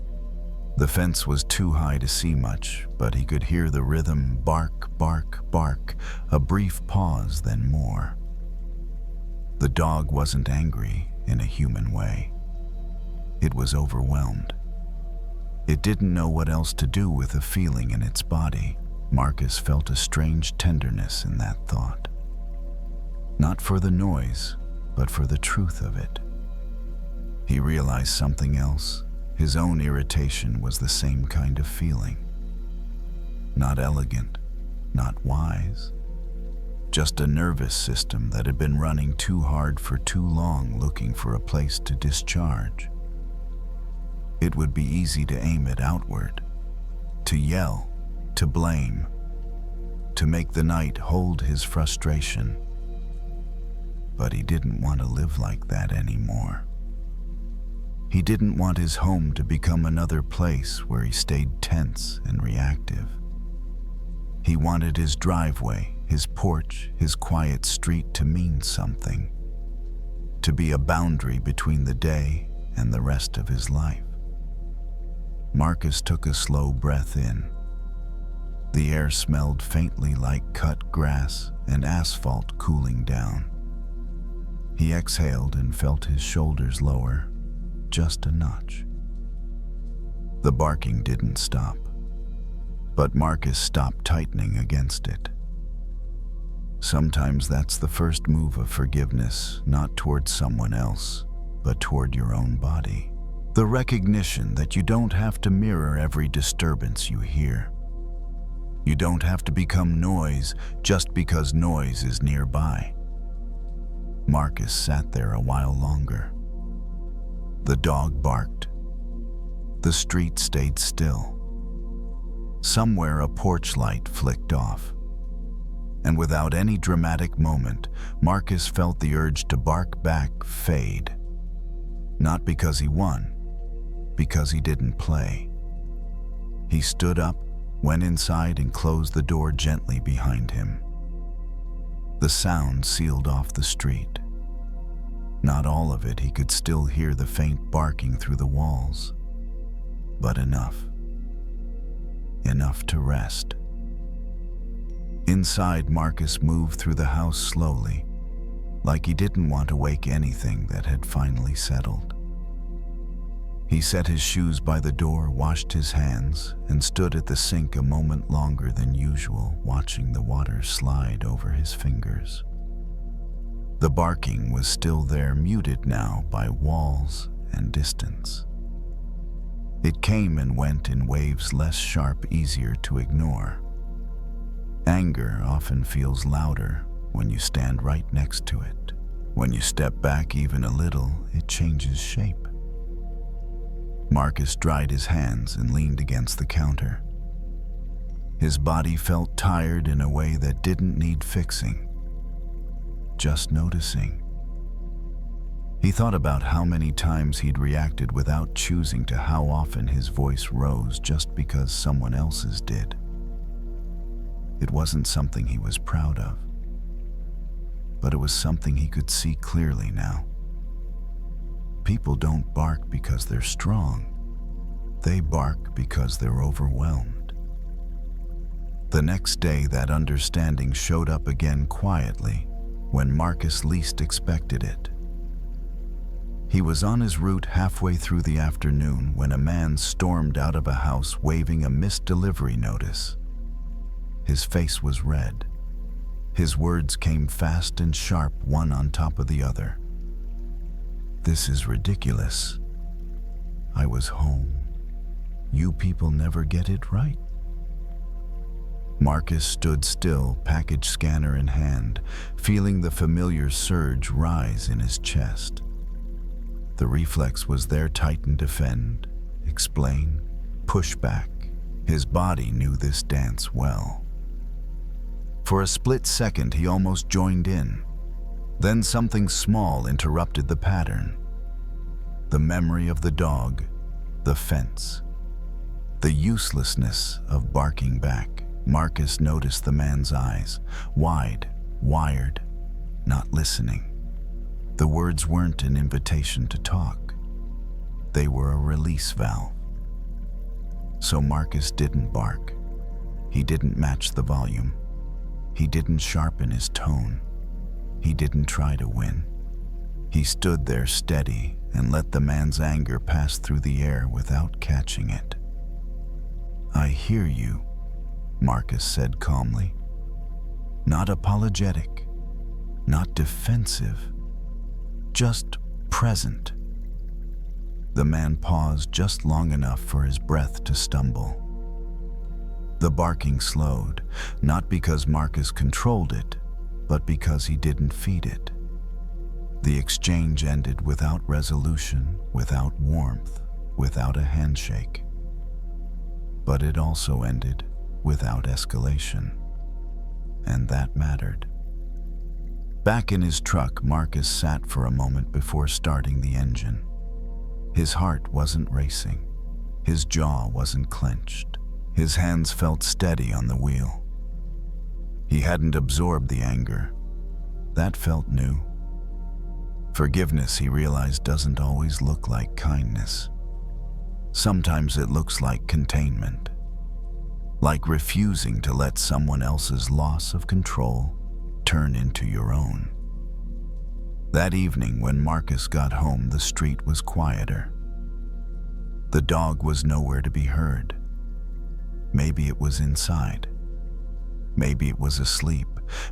The fence was too high to see much, but he could hear the rhythm: bark, bark, bark, a brief pause, then more. The dog wasn't angry in a human way. It was overwhelmed. It didn't know what else to do with a feeling in its body. Marcus felt a strange tenderness in that thought. Not for the noise, but for the truth of it. He realized something else. His own irritation was the same kind of feeling. Not elegant, not wise. Just a nervous system that had been running too hard for too long, looking for a place to discharge. It would be easy to aim it outward, to yell, to blame, to make the night hold his frustration. But he didn't want to live like that anymore. He didn't want his home to become another place where he stayed tense and reactive. He wanted his driveway, his porch, his quiet street to mean something, to be a boundary between the day and the rest of his life. Marcus took a slow breath in. The air smelled faintly like cut grass and asphalt cooling down. He exhaled and felt his shoulders lower, just a notch. The barking didn't stop, but Marcus stopped tightening against it. Sometimes that's the first move of forgiveness, not toward someone else, but toward your own body. The recognition that you don't have to mirror every disturbance you hear. You don't have to become noise just because noise is nearby. Marcus sat there a while longer. The dog barked. The street stayed still. Somewhere a porch light flicked off. And without any dramatic moment, Marcus felt the urge to bark back fade. Not because he won, because he didn't play. He stood up, went inside, and closed the door gently behind him. The sound sealed off the street. Not all of it. He could still hear the faint barking through the walls, but enough. Enough to rest. Inside, Marcus moved through the house slowly, like he didn't want to wake anything that had finally settled. He set his shoes by the door, washed his hands, and stood at the sink a moment longer than usual, watching the water slide over his fingers. The barking was still there, muted now by walls and distance. It came and went in waves, less sharp, easier to ignore. Anger often feels louder when you stand right next to it. When you step back even a little, it changes shape. Marcus dried his hands and leaned against the counter. His body felt tired in a way that didn't need fixing. Just noticing. He thought about how many times he'd reacted without choosing to, how often his voice rose just because someone else's did. It wasn't something he was proud of, but it was something he could see clearly now. People don't bark because they're strong. They bark because they're overwhelmed. The next day, that understanding showed up again quietly, when Marcus least expected it. He was on his route halfway through the afternoon when a man stormed out of a house waving a missed delivery notice. His face was red. His words came fast and sharp, one on top of the other. "This is ridiculous. I was home. You people never get it right." Marcus stood still, package scanner in hand, feeling the familiar surge rise in his chest. The reflex was there: tighten, defend, explain, push back. His body knew this dance well. For a split second, he almost joined in. Then something small interrupted the pattern. The memory of the dog, the fence, the uselessness of barking back. Marcus noticed the man's eyes, wide, wired, not listening. The words weren't an invitation to talk. They were a release valve. So Marcus didn't bark. He didn't match the volume. He didn't sharpen his tone. He didn't try to win. He stood there steady and let the man's anger pass through the air without catching it. "I hear you," Marcus said calmly. Not apologetic, not defensive, just present. The man paused just long enough for his breath to stumble. The barking slowed, not because Marcus controlled it, but because he didn't feed it. The exchange ended without resolution, without warmth, without a handshake. But it also ended without escalation. And that mattered. Back in his truck, Marcus sat for a moment before starting the engine. His heart wasn't racing. His jaw wasn't clenched. His hands felt steady on the wheel. He hadn't absorbed the anger. That felt new. Forgiveness, he realized, doesn't always look like kindness. Sometimes it looks like containment, like refusing to let someone else's loss of control turn into your own. That evening, when Marcus got home, the street was quieter. The dog was nowhere to be heard. Maybe it was inside. Maybe it was asleep.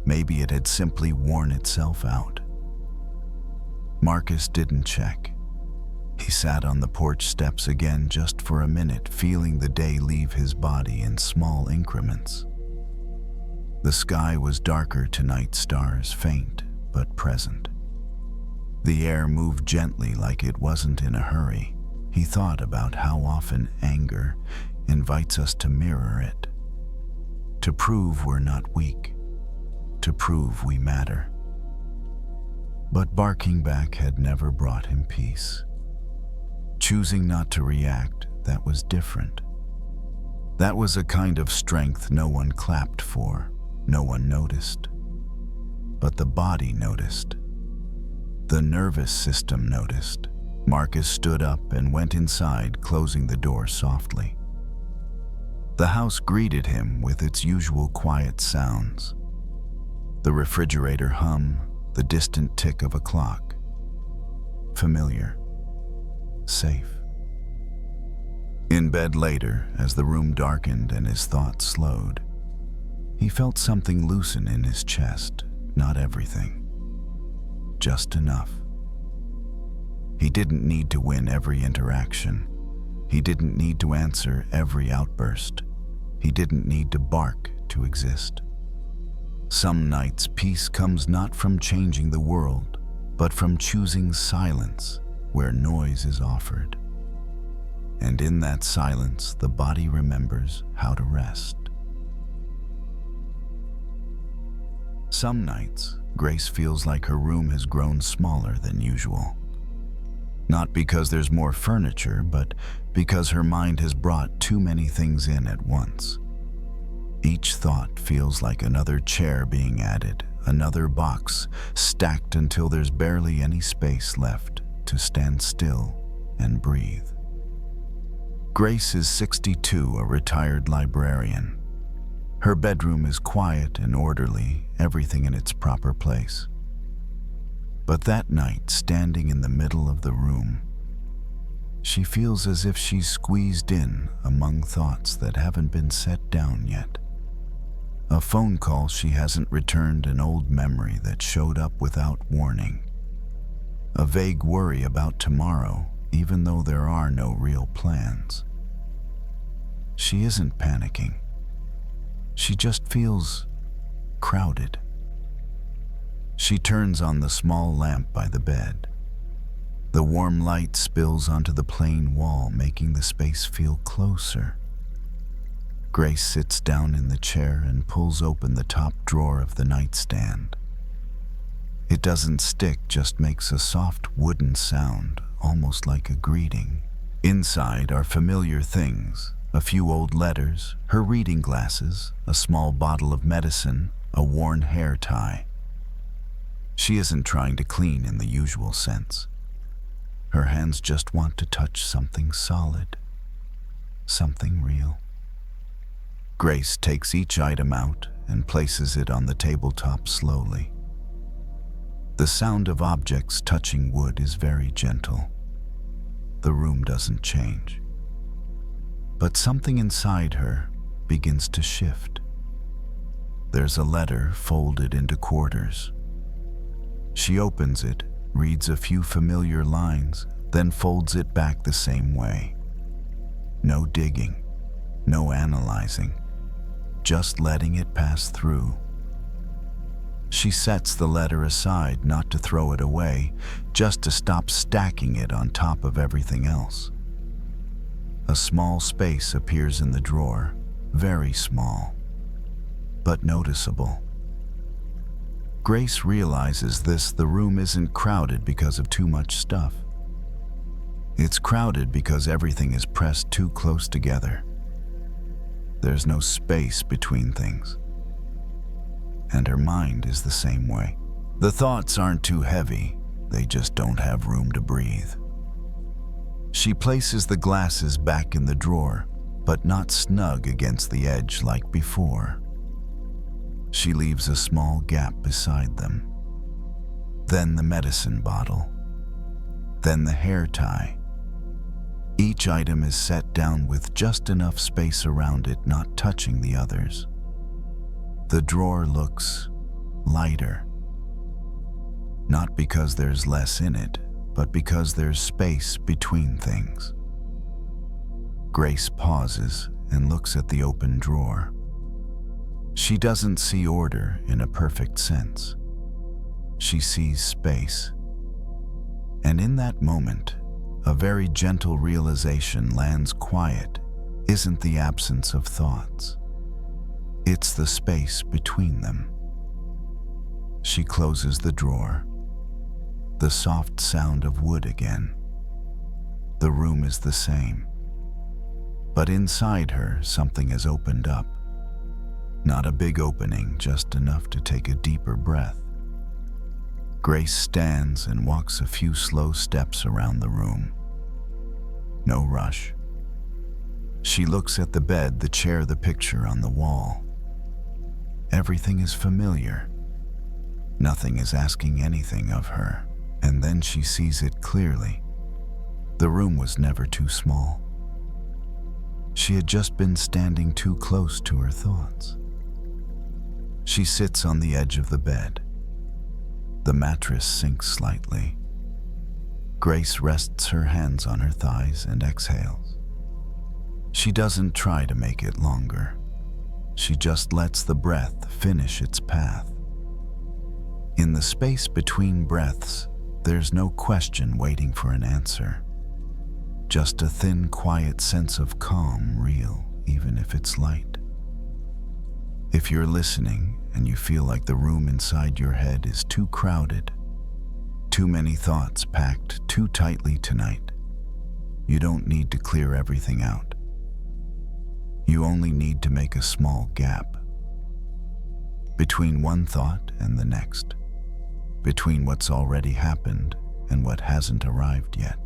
Maybe it had simply worn itself out. Marcus didn't check. He sat on the porch steps again just for a minute, feeling the day leave his body in small increments. The sky was darker tonight, stars faint but present. The air moved gently, like it wasn't in a hurry. He thought about how often anger invites us to mirror it, to prove we're not weak, to prove we matter. But barking back had never brought him peace. Choosing not to react, that was different. That was a kind of strength no one clapped for, no one noticed. But the body noticed. The nervous system noticed. Marcus stood up and went inside, closing the door softly. The house greeted him with its usual quiet sounds. The refrigerator hum, the distant tick of a clock. Familiar. Safe. In bed later, as the room darkened and his thoughts slowed, he felt something loosen in his chest. Not everything. Just enough. He didn't need to win every interaction. He didn't need to answer every outburst. He didn't need to bark to exist. Some nights, peace comes not from changing the world, but from choosing silence where noise is offered. And in that silence, the body remembers how to rest. Some nights, Grace feels like her room has grown smaller than usual. Not because there's more furniture, but because her mind has brought too many things in at once. Each thought feels like another chair being added, another box stacked until there's barely any space left to stand still and breathe. Grace is 62, a retired librarian. Her bedroom is quiet and orderly, everything in its proper place. But that night, standing in the middle of the room, she feels as if she's squeezed in among thoughts that haven't been set down yet. A phone call she hasn't returned, an old memory that showed up without warning. A vague worry about tomorrow, even though there are no real plans. She isn't panicking. She just feels crowded. She turns on the small lamp by the bed. The warm light spills onto the plain wall, making the space feel closer. Grace sits down in the chair and pulls open the top drawer of the nightstand. It doesn't stick, just makes a soft wooden sound, almost like a greeting. Inside are familiar things, a few old letters, her reading glasses, a small bottle of medicine, a worn hair tie. She isn't trying to clean in the usual sense. Her hands just want to touch something solid, something real. Grace takes each item out and places it on the tabletop slowly. The sound of objects touching wood is very gentle. The room doesn't change. But something inside her begins to shift. There's a letter folded into quarters. She opens it, reads a few familiar lines, then folds it back the same way. No digging, no analyzing, just letting it pass through. She sets the letter aside, not to throw it away, just to stop stacking it on top of everything else. A small space appears in the drawer, very small, but noticeable. Grace realizes the room isn't crowded because of too much stuff. It's crowded because everything is pressed too close together. There's no space between things. And her mind is the same way. The thoughts aren't too heavy, they just don't have room to breathe. She places the glasses back in the drawer, but not snug against the edge like before. She leaves a small gap beside them. Then the medicine bottle. Then the hair tie. Each item is set down with just enough space around it, not touching the others. The drawer looks lighter. Not because there's less in it, but because there's space between things. Grace pauses and looks at the open drawer. She doesn't see order in a perfect sense. She sees space. And in that moment, a very gentle realization lands. Quiet isn't the absence of thoughts. It's the space between them. She closes the drawer. The soft sound of wood again. The room is the same. But inside her, something has opened up. Not a big opening, just enough to take a deeper breath. Grace stands and walks a few slow steps around the room. No rush. She looks at the bed, the chair, the picture on the wall. Everything is familiar. Nothing is asking anything of her. And then she sees it clearly. The room was never too small. She had just been standing too close to her thoughts. She sits on the edge of the bed. The mattress sinks slightly. Grace rests her hands on her thighs and exhales. She doesn't try to make it longer. She just lets the breath finish its path. In the space between breaths, there's no question waiting for an answer. Just a thin, quiet sense of calm, real, even if it's light. If you're listening and you feel like the room inside your head is too crowded, too many thoughts packed too tightly tonight, you don't need to clear everything out. You only need to make a small gap between one thought and the next, between what's already happened and what hasn't arrived yet.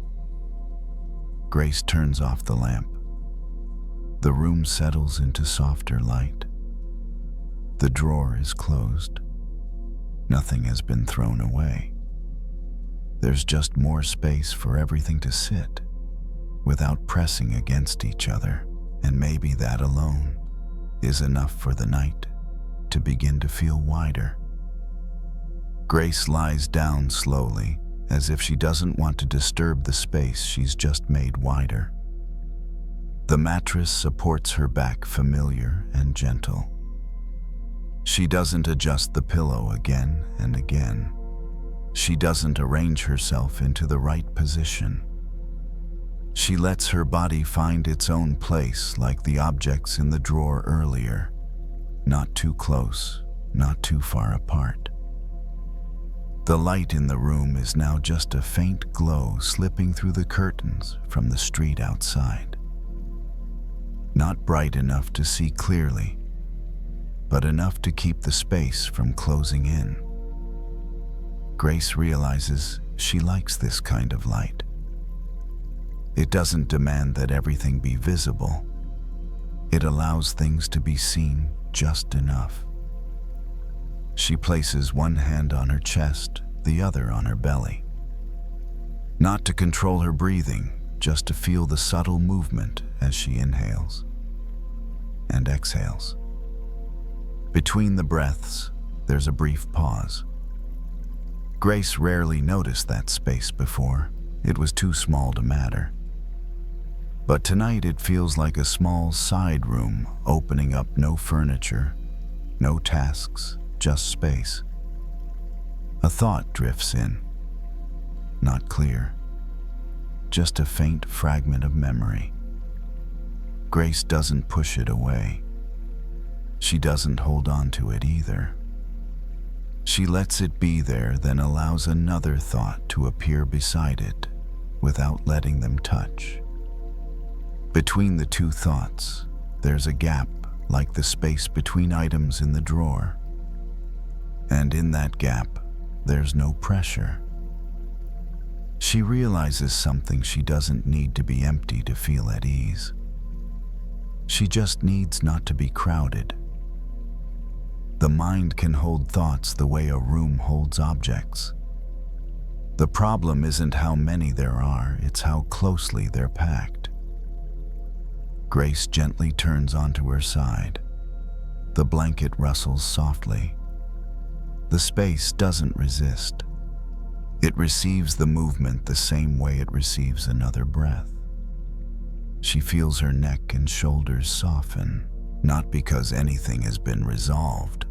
Grace turns off the lamp. The room settles into softer light. The drawer is closed. Nothing has been thrown away. There's just more space for everything to sit without pressing against each other, and maybe that alone is enough for the night. to begin to feel wider. Grace lies down slowly, as if she doesn't want to disturb the space she's just made wider. The mattress supports her back, familiar and gentle. She doesn't adjust the pillow again and again. She doesn't arrange herself into the right position. She lets her body find its own place, like the objects in the drawer earlier. Not too close, not too far apart. The light in the room is now just a faint glow slipping through the curtains from the street outside. Not bright enough to see clearly, but enough to keep the space from closing in. Grace realizes she likes this kind of light. It doesn't demand that everything be visible. It allows things to be seen just enough. She places one hand on her chest, the other on her belly. Not to control her breathing, just to feel the subtle movement as she inhales and exhales. Between the breaths, there's a brief pause. Grace rarely noticed that space before. It was too small to matter. But tonight it feels like a small side room, opening up, no furniture, no tasks, just space. A thought drifts in. Not clear. Just a faint fragment of memory. Grace doesn't push it away. She doesn't hold on to it either. She lets it be there, then allows another thought to appear beside it without letting them touch. Between the two thoughts, there's a gap, like the space between items in the drawer. And in that gap, there's no pressure. She realizes something: she doesn't need to be empty to feel at ease. She just needs not to be crowded. The mind can hold thoughts the way a room holds objects. The problem isn't how many there are, it's how closely they're packed. Grace gently turns onto her side. The blanket rustles softly. The space doesn't resist. It receives the movement the same way it receives another breath. She feels her neck and shoulders soften, not because anything has been resolved,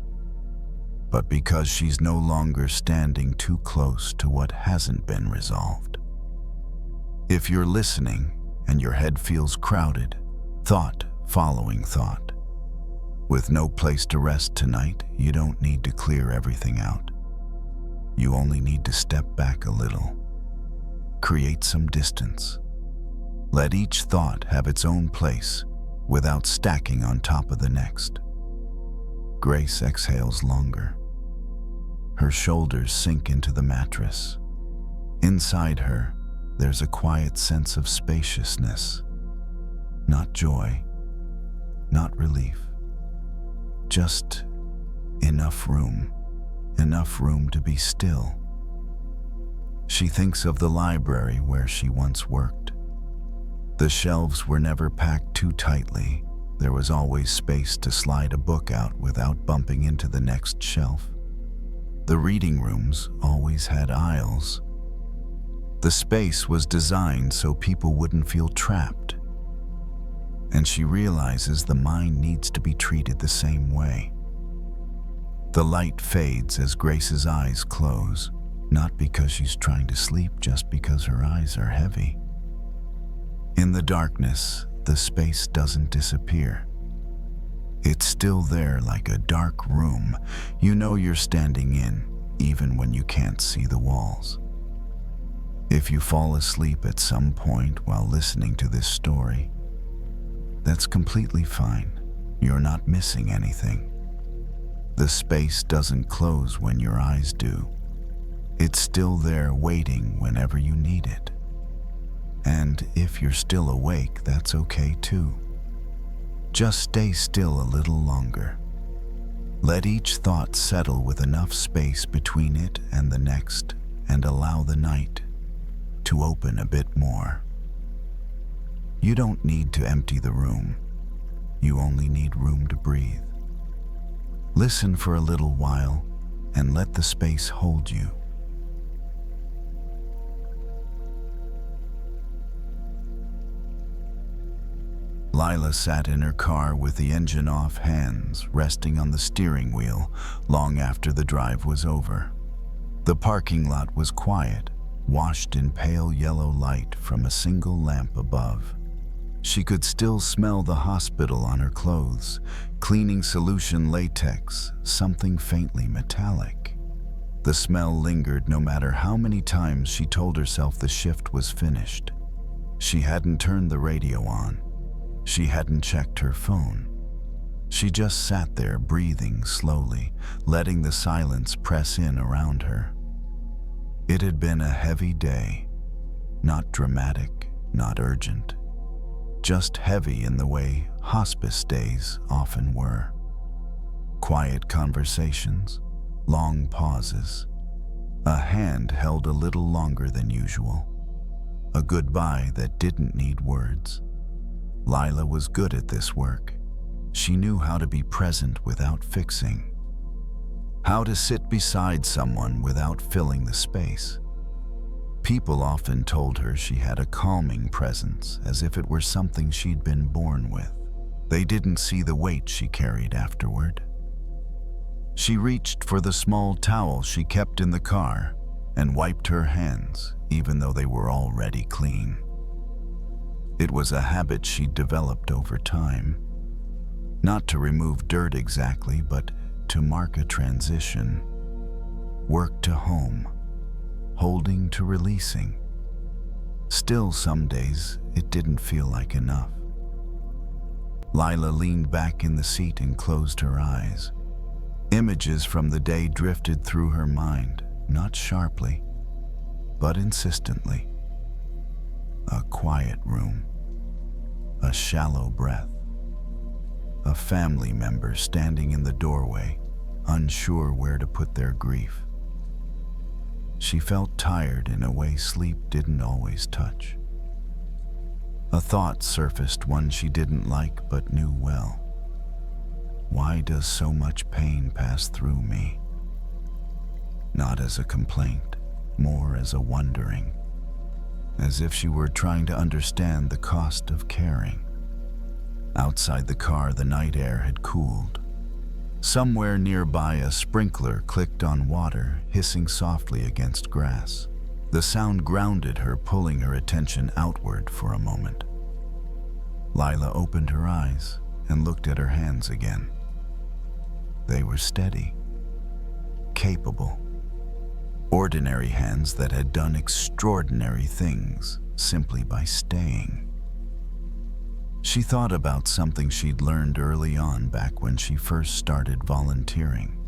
but because she's no longer standing too close to what hasn't been resolved. If you're listening and your head feels crowded, thought following thought, with no place to rest tonight, you don't need to clear everything out. You only need to step back a little. Create some distance. Let each thought have its own place without stacking on top of the next. Grace exhales longer. Her shoulders sink into the mattress. Inside her, there's a quiet sense of spaciousness. Not joy, not relief. Just enough room to be still. She thinks of the library where she once worked. The shelves were never packed too tightly. There was always space to slide a book out without bumping into the next shelf. The reading rooms always had aisles. The space was designed so people wouldn't feel trapped. And she realizes the mind needs to be treated the same way. The light fades as Grace's eyes close, not because she's trying to sleep, just because her eyes are heavy. In the darkness, the space doesn't disappear. It's still there, like a dark room. You know you're standing in, even when you can't see the walls. If you fall asleep at some point while listening to this story, that's completely fine. You're not missing anything. The space doesn't close when your eyes do. It's still there, waiting whenever you need it. And if you're still awake, that's okay too. Just stay still a little longer. Let each thought settle with enough space between it and the next, and allow the night to open a bit more. You don't need to empty the room. You only need room to breathe. Listen for a little while and let the space hold you. Lila sat in her car with the engine off, hands resting on the steering wheel long after the drive was over. The parking lot was quiet, washed in pale yellow light from a single lamp above. She could still smell the hospital on her clothes, cleaning solution latex, something faintly metallic. The smell lingered no matter how many times she told herself the shift was finished. She hadn't turned the radio on. She hadn't checked her phone. She just sat there breathing slowly, letting the silence press in around her. It had been a heavy day, not dramatic, not urgent, just heavy in the way hospice days often were. Quiet conversations, long pauses, a hand held a little longer than usual, a goodbye that didn't need words. Lila was good at this work. She knew how to be present without fixing, how to sit beside someone without filling the space. People often told her she had a calming presence, as if it were something she'd been born with. They didn't see the weight she carried afterward. She reached for the small towel she kept in the car and wiped her hands, even though they were already clean. It was a habit she'd developed over time, not to remove dirt exactly, but to mark a transition. Work to home, holding to releasing. Still, some days, it didn't feel like enough. Lila leaned back in the seat and closed her eyes. Images from the day drifted through her mind, not sharply, but insistently. A quiet room, a shallow breath, a family member standing in the doorway, unsure where to put their grief. She felt tired in a way sleep didn't always touch. A thought surfaced, one she didn't like but knew well. Why does so much pain pass through me? Not as a complaint, more as a wondering, as if she were trying to understand the cost of caring. Outside the car, the night air had cooled. Somewhere nearby, a sprinkler clicked on water, hissing softly against grass. The sound grounded her, pulling her attention outward for a moment. Lila opened her eyes and looked at her hands again. They were steady, capable, ordinary hands that had done extraordinary things simply by staying. She thought about something she'd learned early on, back when she first started volunteering.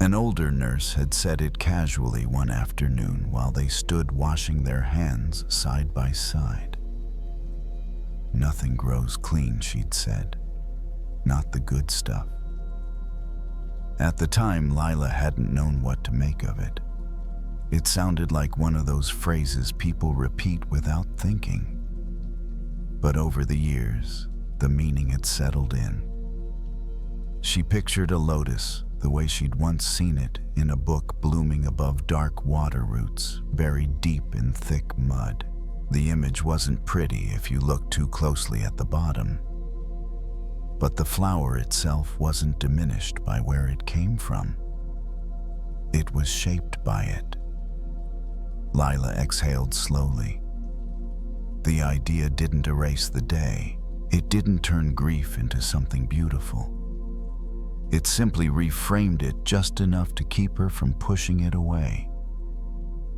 An older nurse had said it casually one afternoon while they stood washing their hands side by side. "Nothing grows clean," she'd said. "Not the good stuff." At the time, Lila hadn't known what to make of it. It sounded like one of those phrases people repeat without thinking. But over the years, the meaning had settled in. She pictured a lotus the way she'd once seen it in a book, blooming above dark water roots, buried deep in thick mud. The image wasn't pretty if you looked too closely at the bottom. But the flower itself wasn't diminished by where it came from. It was shaped by it. Lila exhaled slowly. The idea didn't erase the day. It didn't turn grief into something beautiful. It simply reframed it just enough to keep her from pushing it away.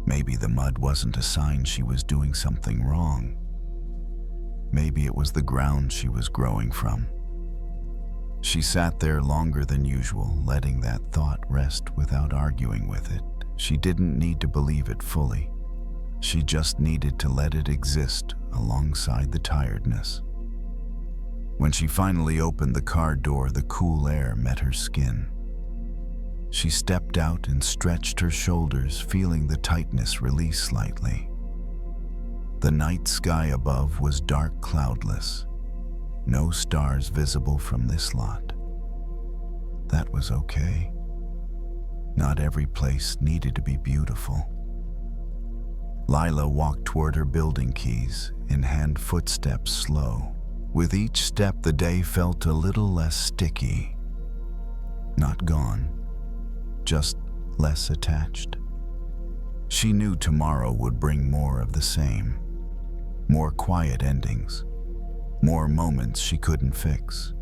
Maybe the mud wasn't a sign she was doing something wrong. Maybe it was the ground she was growing from. She sat there longer than usual, letting that thought rest without arguing with it. She didn't need to believe it fully. She just needed to let it exist alongside the tiredness. When she finally opened the car door, the cool air met her skin. She stepped out and stretched her shoulders, feeling the tightness release slightly. The night sky above was dark, cloudless. No stars visible from this lot. that was okay. Not every place needed to be beautiful. Lila walked toward her building keys, in hand, footsteps slow. With each step, the day felt a little less sticky. Not gone, just less attached. She knew tomorrow would bring more of the same. More quiet endings. More moments she couldn't fix.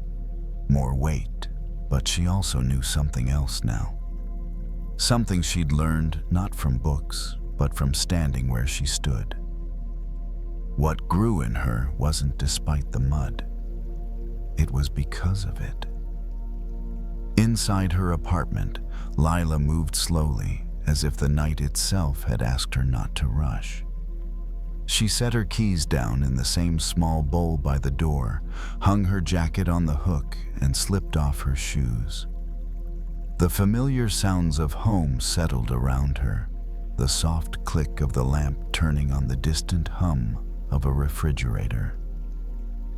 More weight. But she also knew something else now. Something she'd learned not from books, but from standing where she stood. What grew in her wasn't despite the mud. It was because of it. Inside her apartment, Lila moved slowly, as if the night itself had asked her not to rush. She set her keys down in the same small bowl by the door, hung her jacket on the hook, and slipped off her shoes. The familiar sounds of home settled around her, the soft click of the lamp turning on the distant hum of a refrigerator.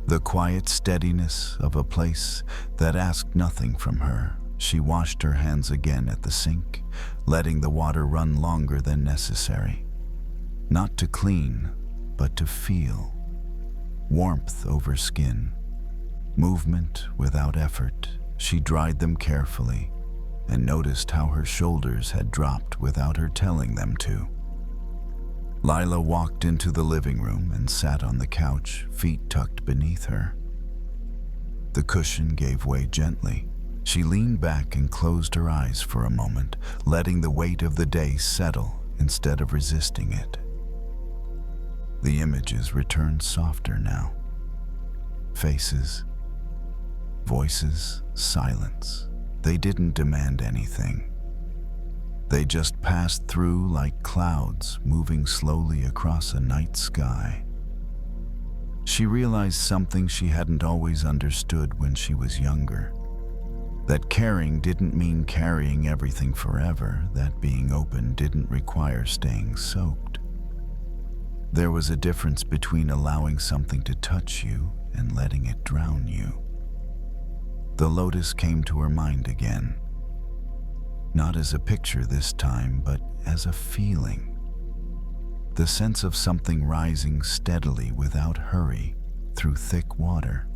The quiet steadiness of a place that asked nothing from her. She washed her hands again at the sink, letting the water run longer than necessary. Not to clean, but to feel. Warmth over skin. Movement without effort. She dried them carefully and noticed how her shoulders had dropped without her telling them to. Lila walked into the living room and sat on the couch, feet tucked beneath her. The cushion gave way gently. She leaned back and closed her eyes for a moment, letting the weight of the day settle instead of resisting it. The images returned softer now. Faces, voices, silence. They didn't demand anything. They just passed through like clouds moving slowly across a night sky. She realized something she hadn't always understood when she was younger. That caring didn't mean carrying everything forever, that being open didn't require staying soaked. There was a difference between allowing something to touch you and letting it drown you. The lotus came to her mind again. Not as a picture this time, but as a feeling. The sense of something rising steadily without hurry through thick water.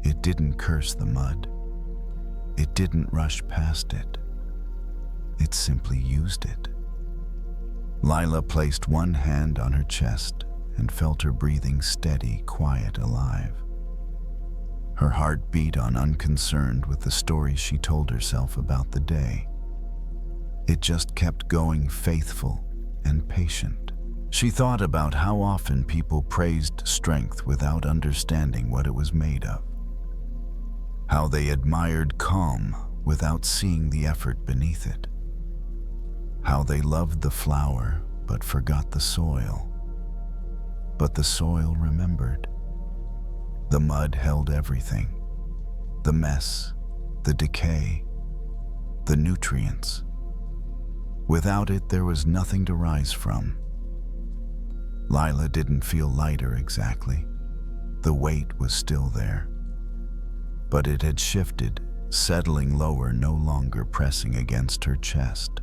It didn't curse the mud. It didn't rush past it. It simply used it. Lila placed one hand on her chest and felt her breathing steady, quiet, alive. Her heart beat on, unconcerned with the stories she told herself about the day. It just kept going, faithful and patient. She thought about how often people praised strength without understanding what it was made of. How they admired calm without seeing the effort beneath it. How they loved the flower but forgot the soil. But the soil remembered. The mud held everything. The mess, the decay, the nutrients. Without it, there was nothing to rise from. Lila didn't feel lighter exactly. The weight was still there. But it had shifted, settling lower, no longer pressing against her chest.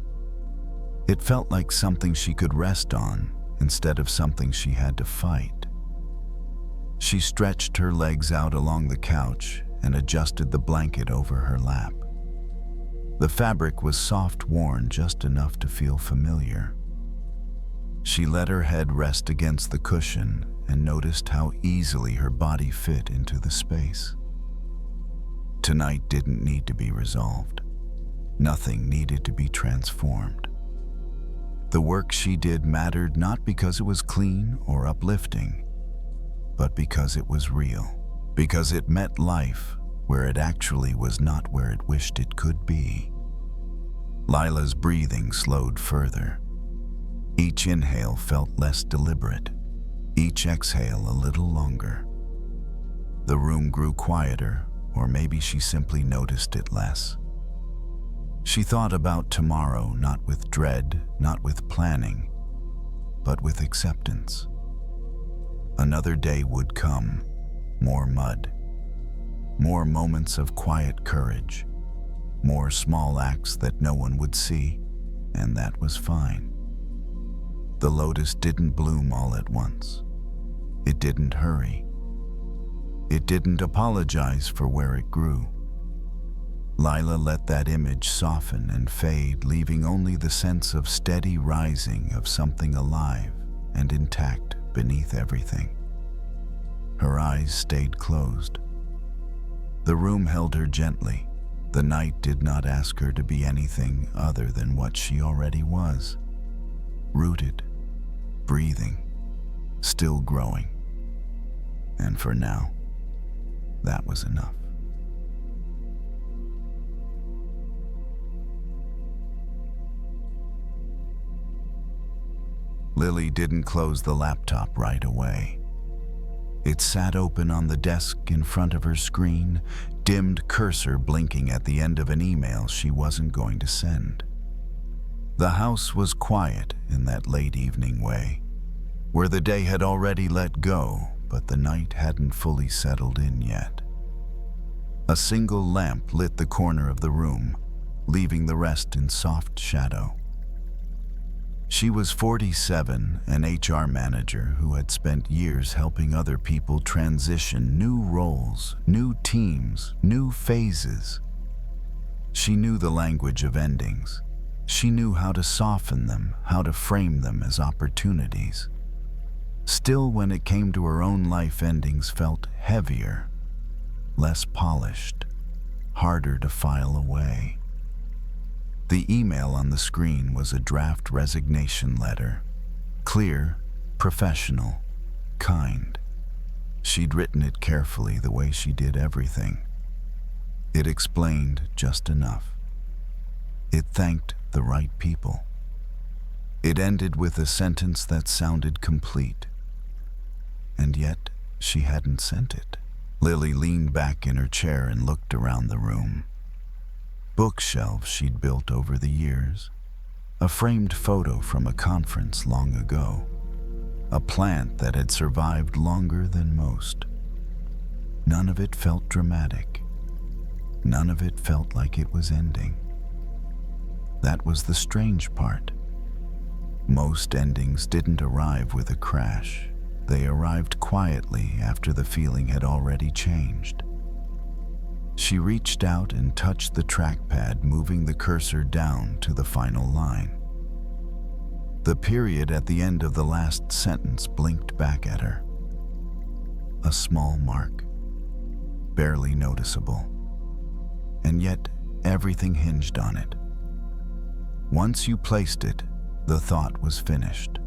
It felt like something she could rest on instead of something she had to fight. She stretched her legs out along the couch and adjusted the blanket over her lap. The fabric was soft, worn just enough to feel familiar. She let her head rest against the cushion and noticed how easily her body fit into the space. Tonight didn't need to be resolved. Nothing needed to be transformed. The work she did mattered not because it was clean or uplifting, but because it was real, because it met life where it actually was not where it wished it could be. Lila's breathing slowed further. Each inhale felt less deliberate, each exhale a little longer. The room grew quieter, or maybe she simply noticed it less. She thought about tomorrow, not with dread, not with planning, but with acceptance. Another day would come, more mud, more moments of quiet courage, more small acts that no one would see, and that was fine. The lotus didn't bloom all at once. It didn't hurry. It didn't apologize for where it grew. Lila let that image soften and fade, leaving only the sense of steady rising of something alive and intact beneath everything. Her eyes stayed closed. The room held her gently. The night did not ask her to be anything other than what she already was. Rooted, breathing, still growing. And for now, that was enough. Lily didn't close the laptop right away. It sat open on the desk in front of her screen, dimmed cursor blinking at the end of an email she wasn't going to send. The house was quiet in that late evening way, where the day had already let go, but the night hadn't fully settled in yet. A single lamp lit the corner of the room, leaving the rest in soft shadow. She was 47, an HR manager who had spent years helping other people transition new roles, new teams, new phases. She knew the language of endings. She knew how to soften them, how to frame them as opportunities. Still, when it came to her own life, endings felt heavier, less polished, harder to file away. The email on the screen was a draft resignation letter. Clear, professional, kind. She'd written it carefully, the way she did everything. It explained just enough. It thanked the right people. It ended with a sentence that sounded complete. And yet, she hadn't sent it. Lily leaned back in her chair and looked around the room. Bookshelves she'd built over the years, a framed photo from a conference long ago, a plant that had survived longer than most. None of it felt dramatic. None of it felt like it was ending. That was the strange part. Most endings didn't arrive with a crash. They arrived quietly after the feeling had already changed. She reached out and touched the trackpad, moving the cursor down to the final line. The period at the end of the last sentence blinked back at her. A small mark, barely noticeable. And yet, everything hinged on it. Once you placed it, the thought was finished.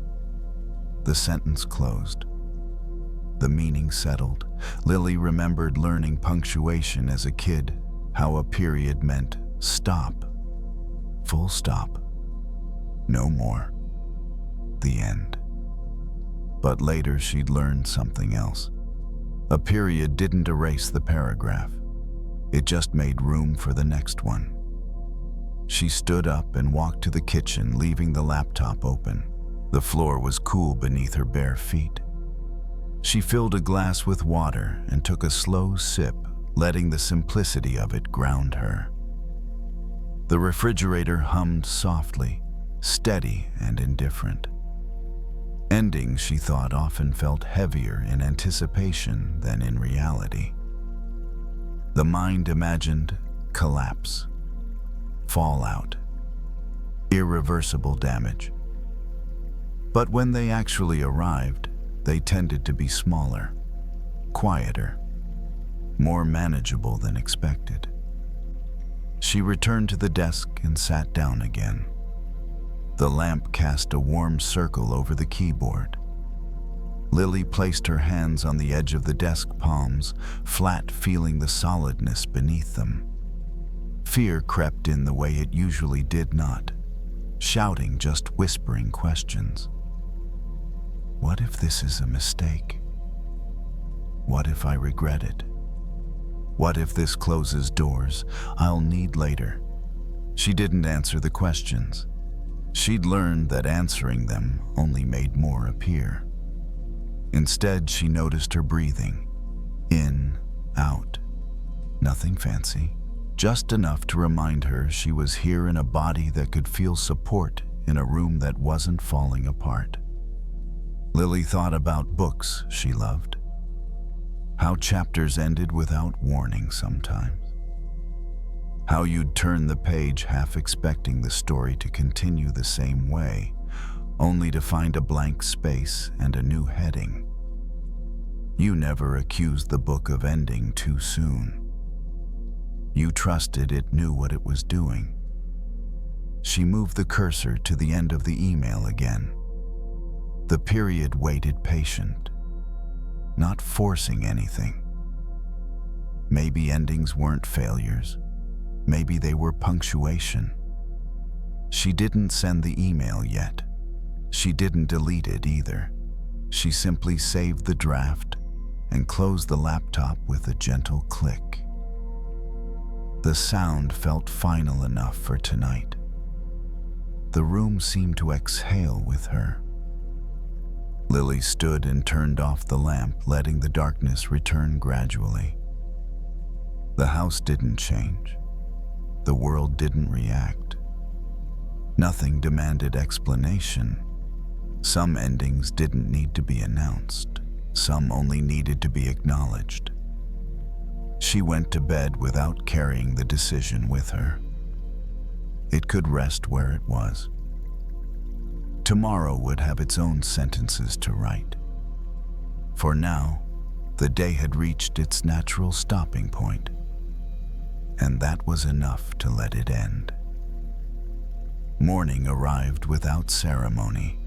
The sentence closed. The meaning settled. Lily remembered learning punctuation as a kid, how a period meant stop, full stop, no more, the end. But later she'd learned something else. A period didn't erase the paragraph. It just made room for the next one. She stood up and walked to the kitchen, leaving the laptop open. The floor was cool beneath her bare feet. She filled a glass with water and took a slow sip, letting the simplicity of it ground her. The refrigerator hummed softly, steady and indifferent. Endings, she thought, often felt heavier in anticipation than in reality. The mind imagined collapse, fallout, irreversible damage. But when they actually arrived, they tended to be smaller, quieter, more manageable than expected. She returned to the desk and sat down again. The lamp cast a warm circle over the keyboard. Lily placed her hands on the edge of the desk palms, flat, feeling the solidness beneath them. Fear crept in the way it usually did not, shouting, just whispering questions. What if this is a mistake? What if I regret it? What if this closes doors I'll need later? She didn't answer the questions. She'd learned that answering them only made more appear. Instead, she noticed her breathing. In, out. Nothing fancy, just enough to remind her she was here in a body that could feel support in a room that wasn't falling apart. Lily thought about books she loved, how chapters ended without warning sometimes, how you'd turn the page half expecting the story to continue the same way, only to find a blank space and a new heading. You never accused the book of ending too soon. You trusted it knew what it was doing. She moved the cursor to the end of the email again. The period waited patient, not forcing anything. Maybe endings weren't failures. Maybe they were punctuation. She didn't send the email yet. She didn't delete it either. She simply saved the draft and closed the laptop with a gentle click. The sound felt final enough for tonight. The room seemed to exhale with her. Lily stood and turned off the lamp, letting the darkness return gradually. The house didn't change. The world didn't react. Nothing demanded explanation. Some endings didn't need to be announced. Some only needed to be acknowledged. She went to bed without carrying the decision with her. It could rest where it was. Tomorrow would have its own sentences to write. For now, the day had reached its natural stopping point, and that was enough to let it end. Morning arrived without ceremony.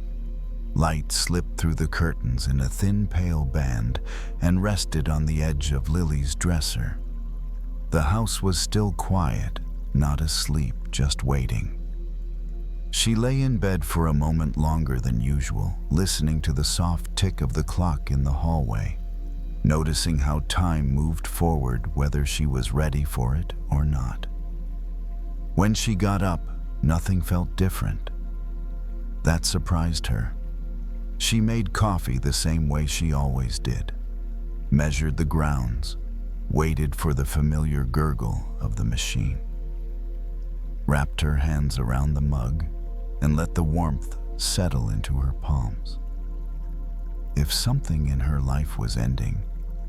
Light slipped through the curtains in a thin pale band and rested on the edge of Lily's dresser. The house was still quiet, not asleep, just waiting. She lay in bed for a moment longer than usual, listening to the soft tick of the clock in the hallway, noticing how time moved forward whether she was ready for it or not. When she got up, nothing felt different. That surprised her. She made coffee the same way she always did, measured the grounds, waited for the familiar gurgle of the machine, wrapped her hands around the mug, and let the warmth settle into her palms. If something in her life was ending,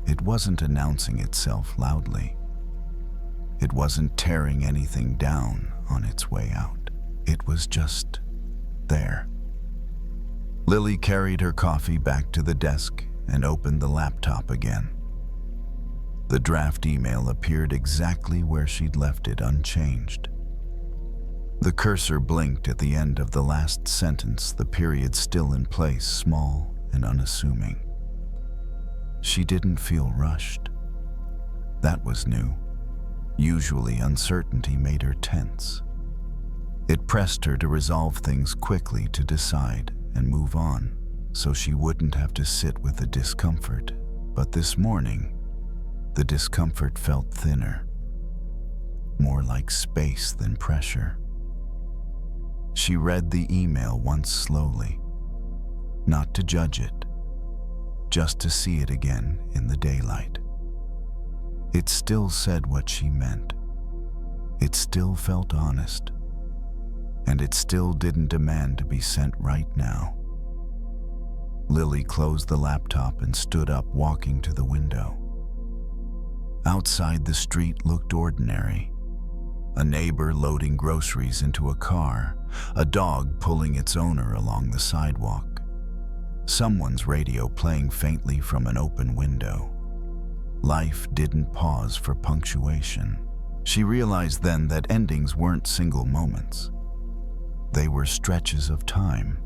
it wasn't announcing itself loudly. It wasn't tearing anything down on its way out. It was just there. Lily carried her coffee back to the desk and opened the laptop again. The draft email appeared exactly where she'd left it, unchanged. The cursor blinked at the end of the last sentence, the period still in place, small and unassuming. She didn't feel rushed. That was new. Usually, uncertainty made her tense. It pressed her to resolve things quickly, to decide and move on, so she wouldn't have to sit with the discomfort. But this morning, the discomfort felt thinner, more like space than pressure. She read the email once slowly, not to judge it, just to see it again in the daylight. It still said what she meant. It still felt honest. And it still didn't demand to be sent right now. Lily closed the laptop and stood up, walking to the window. Outside, the street looked ordinary. A neighbor loading groceries into a car, a dog pulling its owner along the sidewalk, someone's radio playing faintly from an open window. Life didn't pause for punctuation. She realized then that endings weren't single moments. They were stretches of time,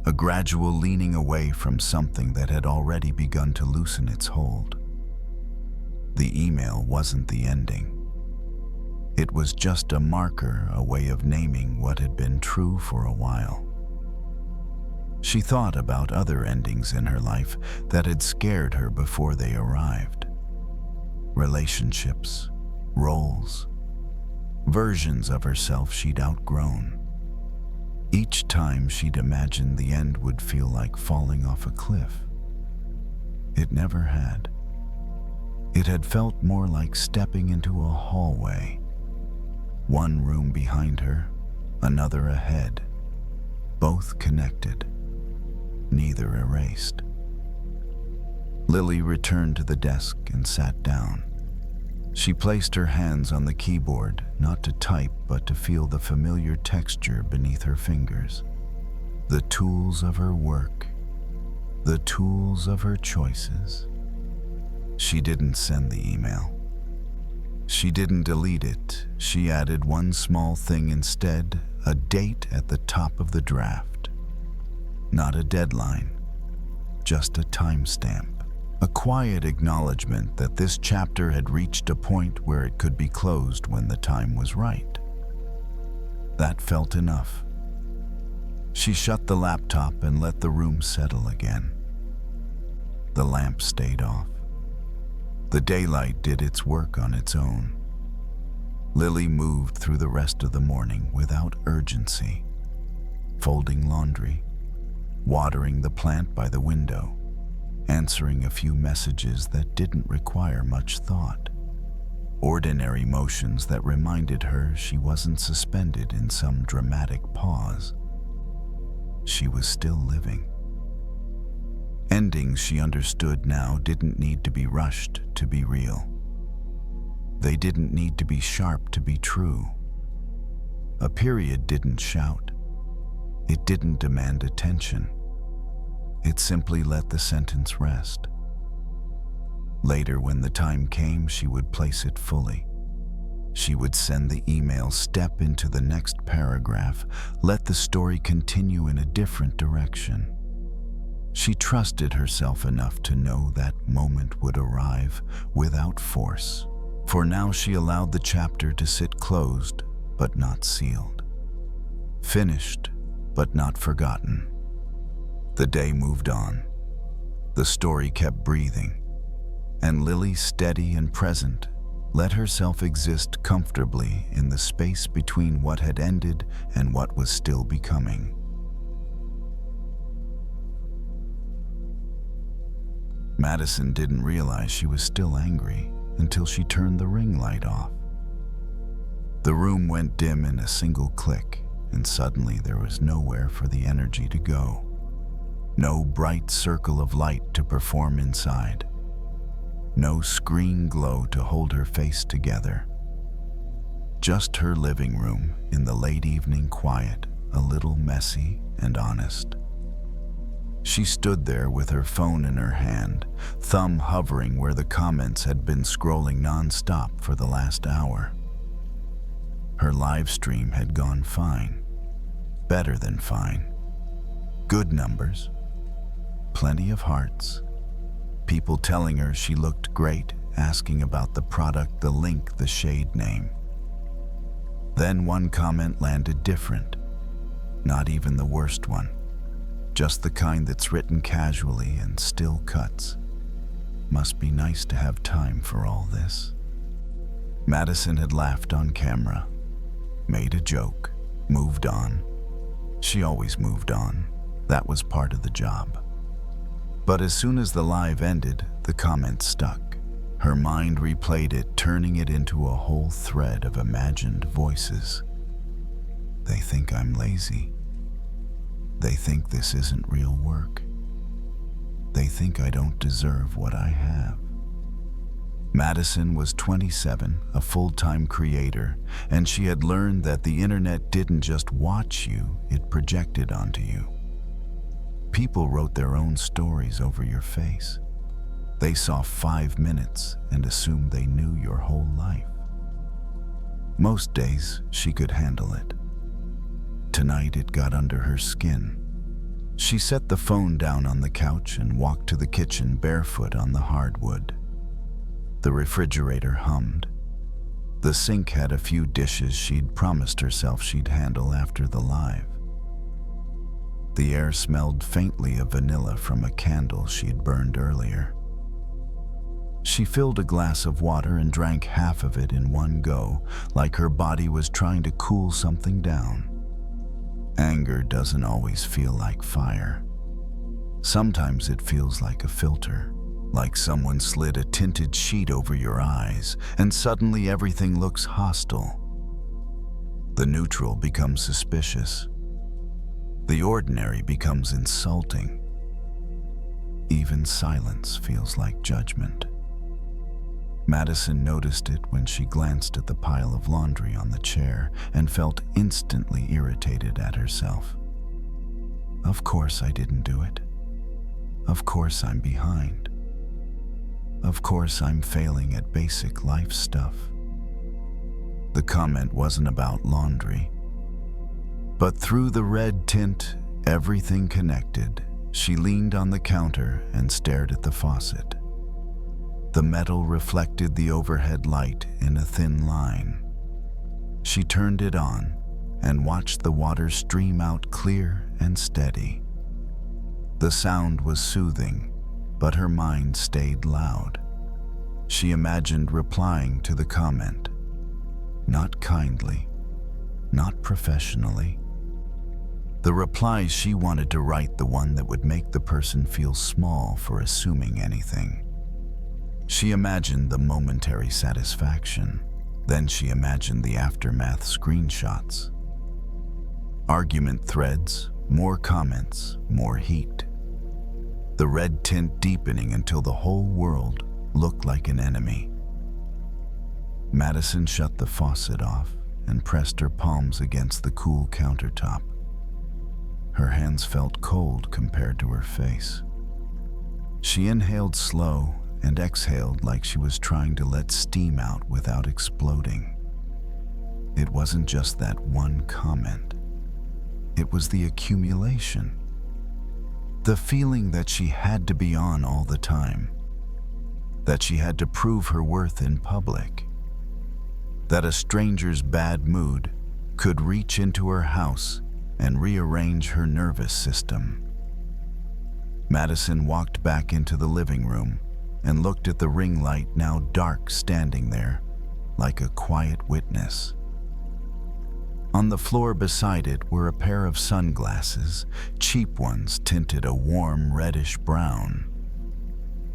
a gradual leaning away from something that had already begun to loosen its hold. The email wasn't the ending. It was just a marker, a way of naming what had been true for a while. She thought about other endings in her life that had scared her before they arrived. Relationships, roles, versions of herself she'd outgrown. Each time she'd imagined the end would feel like falling off a cliff. It never had. It had felt more like stepping into a hallway. One room behind her, another ahead, both connected, neither erased. Lily returned to the desk and sat down. She placed her hands on the keyboard, not to type but to feel the familiar texture beneath her fingers. The tools of her work, the tools of her choices. She didn't send the email. She didn't delete it. She added one small thing instead, a date at the top of the draft. Not a deadline, just a timestamp. A quiet acknowledgement that this chapter had reached a point where it could be closed when the time was right. That felt enough. She shut the laptop and let the room settle again. The lamp stayed off. The daylight did its work on its own. Lily moved through the rest of the morning without urgency, folding laundry, watering the plant by the window, answering a few messages that didn't require much thought. Ordinary motions that reminded her she wasn't suspended in some dramatic pause. She was still living. Endings she understood now didn't need to be rushed to be real. They didn't need to be sharp to be true. A period didn't shout. It didn't demand attention. It simply let the sentence rest. Later, when the time came, she would place it fully. She would send the email, step into the next paragraph, let the story continue in a different direction. She trusted herself enough to know that moment would arrive without force. For now, she allowed the chapter to sit closed, but not sealed. Finished, but not forgotten. The day moved on. The story kept breathing, and Lily, steady and present, let herself exist comfortably in the space between what had ended and what was still becoming. Madison didn't realize she was still angry until she turned the ring light off. The room went dim in a single click, and suddenly there was nowhere for the energy to go. No bright circle of light to perform inside. No screen glow to hold her face together. Just her living room in the late evening quiet, a little messy and honest. She stood there with her phone in her hand, thumb hovering where the comments had been scrolling non-stop for the last hour. Her live stream had gone fine. Better than fine. Good numbers. Plenty of hearts. People telling her she looked great, asking about the product, the link, the shade name. Then one comment landed different. Not even the worst one. Just the kind that's written casually and still cuts. Must be nice to have time for all this. Madison had laughed on camera, made a joke, moved on. She always moved on. That was part of the job. But as soon as the live ended, the comment stuck. Her mind replayed it, turning it into a whole thread of imagined voices. They think I'm lazy. They think this isn't real work. They think I don't deserve what I have. Madison was 27, a full-time creator, and she had learned that the internet didn't just watch you, it projected onto you. People wrote their own stories over your face. They saw 5 minutes and assumed they knew your whole life. Most days, she could handle it. Tonight, it got under her skin. She set the phone down on the couch and walked to the kitchen barefoot on the hardwood. The refrigerator hummed. The sink had a few dishes she'd promised herself she'd handle after the live. The air smelled faintly of vanilla from a candle she'd burned earlier. She filled a glass of water and drank half of it in one go, like her body was trying to cool something down. Anger doesn't always feel like fire. Sometimes it feels like a filter, like someone slid a tinted sheet over your eyes, and suddenly everything looks hostile. The neutral becomes suspicious. The ordinary becomes insulting. Even silence feels like judgment. Madison noticed it when she glanced at the pile of laundry on the chair and felt instantly irritated at herself. Of course I didn't do it. Of course I'm behind. Of course I'm failing at basic life stuff. The comment wasn't about laundry. But through the red tint, everything connected. She leaned on the counter and stared at the faucet. The metal reflected the overhead light in a thin line. She turned it on and watched the water stream out clear and steady. The sound was soothing, but her mind stayed loud. She imagined replying to the comment. Not kindly, not professionally. The reply she wanted to write, the one that would make the person feel small for assuming anything. She imagined the momentary satisfaction. Then she imagined the aftermath screenshots. Argument threads, more comments, more heat. The red tint deepening until the whole world looked like an enemy. Madison shut the faucet off and pressed her palms against the cool countertop. Her hands felt cold compared to her face. She inhaled slow and exhaled like she was trying to let steam out without exploding. It wasn't just that one comment. It was the accumulation. The feeling that she had to be on all the time. That she had to prove her worth in public. That a stranger's bad mood could reach into her house and rearrange her nervous system. Madison walked back into the living room and looked at the ring light, now dark, standing there like a quiet witness. On the floor beside it were a pair of sunglasses, cheap ones tinted a warm reddish brown.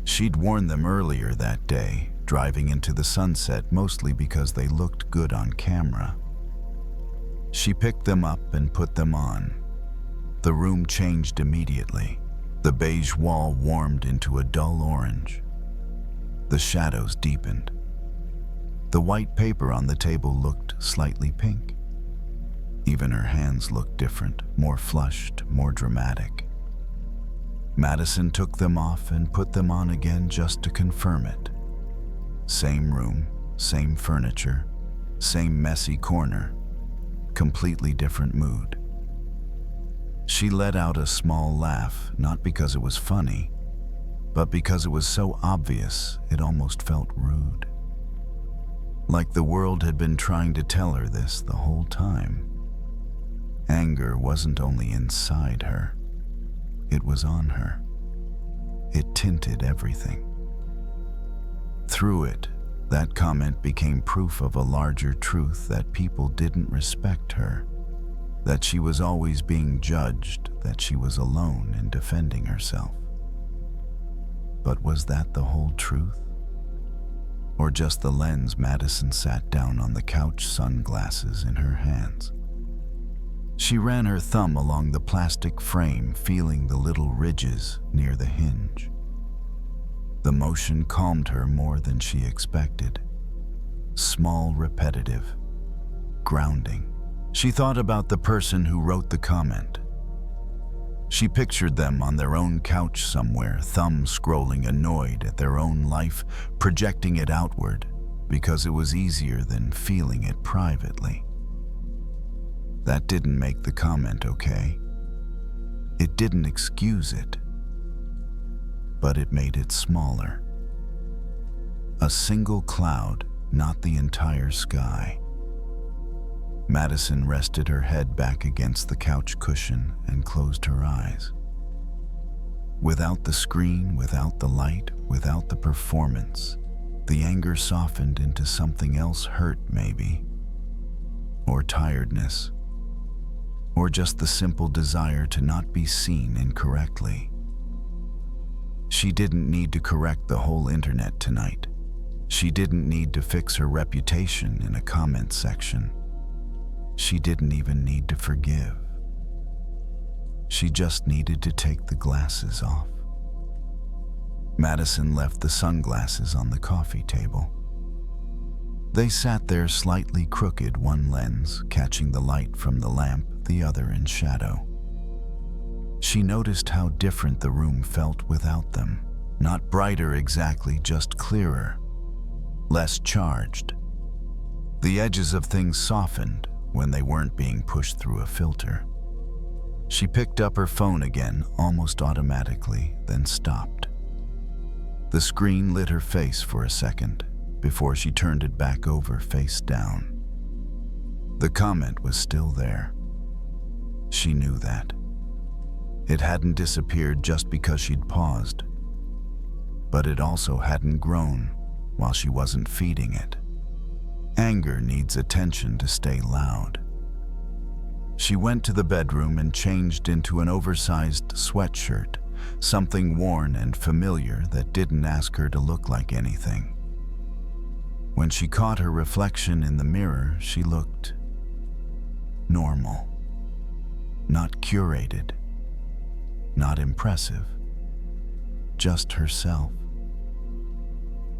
She'd worn them earlier that day, driving into the sunset, mostly because they looked good on camera. She picked them up and put them on. The room changed immediately. The beige wall warmed into a dull orange. The shadows deepened. The white paper on the table looked slightly pink. Even her hands looked different, more flushed, more dramatic. Madison took them off and put them on again just to confirm it. Same room, same furniture, same messy corner. Completely different mood. She let out a small laugh, not because it was funny, but because it was so obvious it almost felt rude. Like the world had been trying to tell her this the whole time. Anger wasn't only inside her, it was on her. It tinted everything. Through it, that comment became proof of a larger truth, that people didn't respect her, that she was always being judged, that she was alone in defending herself. But was that the whole truth? Or just the lens? Madison sat down on the couch, sunglasses in her hands. She ran her thumb along the plastic frame, feeling the little ridges near the hinge. The motion calmed her more than she expected. Small, repetitive, grounding. She thought about the person who wrote the comment. She pictured them on their own couch somewhere, thumb scrolling, annoyed at their own life, projecting it outward because it was easier than feeling it privately. That didn't make the comment okay. It didn't excuse it. But it made it smaller. A single cloud, not the entire sky. Madison rested her head back against the couch cushion and closed her eyes. Without the screen, without the light, without the performance, the anger softened into something else, hurt maybe, or tiredness, or just the simple desire to not be seen incorrectly. She didn't need to correct the whole internet tonight. She didn't need to fix her reputation in a comment section. She didn't even need to forgive. She just needed to take the glasses off. Madison left the sunglasses on the coffee table. They sat there slightly crooked, one lens catching the light from the lamp, the other in shadow. She noticed how different the room felt without them. Not brighter exactly, just clearer, less charged. The edges of things softened when they weren't being pushed through a filter. She picked up her phone again, almost automatically, then stopped. The screen lit her face for a second before she turned it back over face down. The comment was still there. She knew that. It hadn't disappeared just because she'd paused, but it also hadn't grown while she wasn't feeding it. Anger needs attention to stay loud. She went to the bedroom and changed into an oversized sweatshirt, something worn and familiar that didn't ask her to look like anything. When she caught her reflection in the mirror, she looked normal, not curated, not impressive, just herself.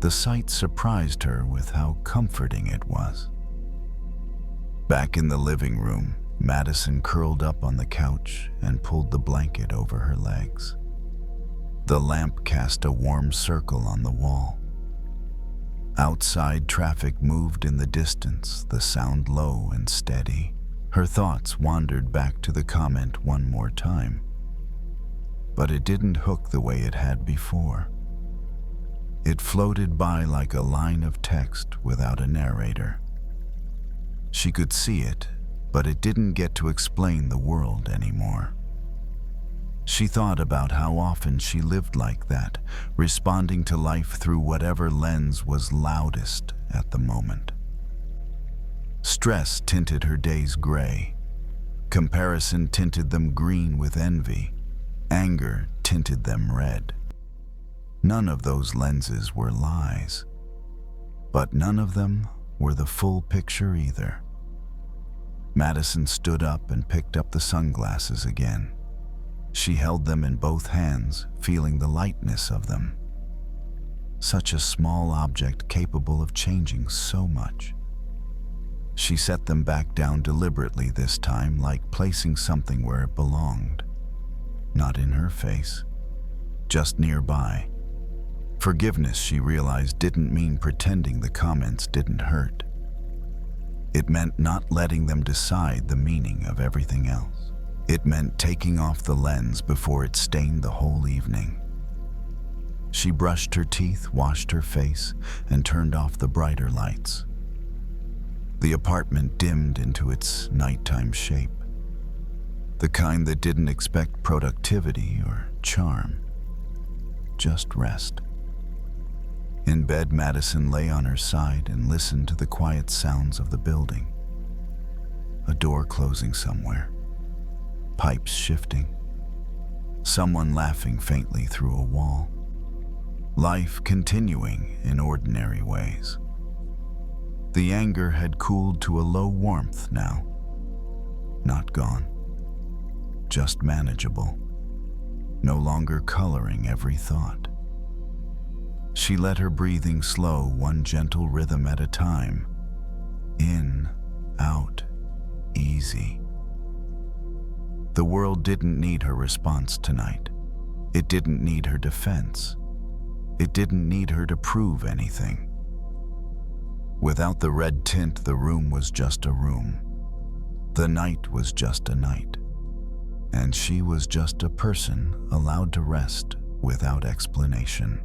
The sight surprised her with how comforting it was. Back in the living room, Madison curled up on the couch and pulled the blanket over her legs. The lamp cast a warm circle on the wall. Outside, traffic moved in the distance, the sound low and steady. Her thoughts wandered back to the comment one more time. But it didn't hook the way it had before. It floated by like a line of text without a narrator. She could see it, but it didn't get to explain the world anymore. She thought about how often she lived like that, responding to life through whatever lens was loudest at the moment. Stress tinted her days gray. Comparison tinted them green with envy. Anger tinted them red. None of those lenses were lies, but none of them were the full picture either. Madison stood up and picked up the sunglasses again. She held them in both hands, feeling the lightness of them. Such a small object capable of changing so much. She set them back down deliberately this time, like placing something where it belonged. Not in her face, just nearby. Forgiveness, she realized, didn't mean pretending the comments didn't hurt. It meant not letting them decide the meaning of everything else. It meant taking off the lens before it stained the whole evening. She brushed her teeth, washed her face, and turned off the brighter lights. The apartment dimmed into its nighttime shape, the kind that didn't expect productivity or charm, just rest. In bed, Madison lay on her side and listened to the quiet sounds of the building. A door closing somewhere, pipes shifting, someone laughing faintly through a wall. Life continuing in ordinary ways. The anger had cooled to a low warmth now. Not gone, just manageable, no longer coloring every thought. She let her breathing slow, one gentle rhythm at a time. In, out, easy. The world didn't need her response tonight. It didn't need her defense. It didn't need her to prove anything. Without the red tint, the room was just a room. The night was just a night. And she was just a person allowed to rest without explanation.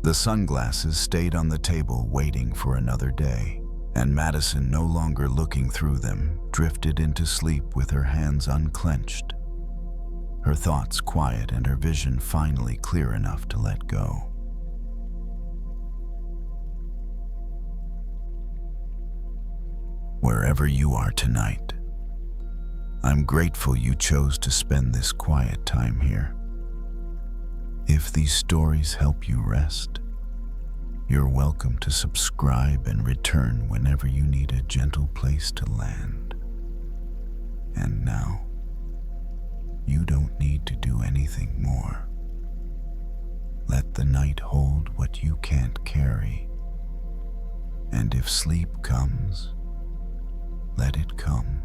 The sunglasses stayed on the table waiting for another day, and Madison, no longer looking through them, drifted into sleep with her hands unclenched, her thoughts quiet and her vision finally clear enough to let go. Wherever you are tonight, I'm grateful you chose to spend this quiet time here. If these stories help you rest, you're welcome to subscribe and return whenever you need a gentle place to land. And now, you don't need to do anything more. Let the night hold what you can't carry. And if sleep comes, let it come.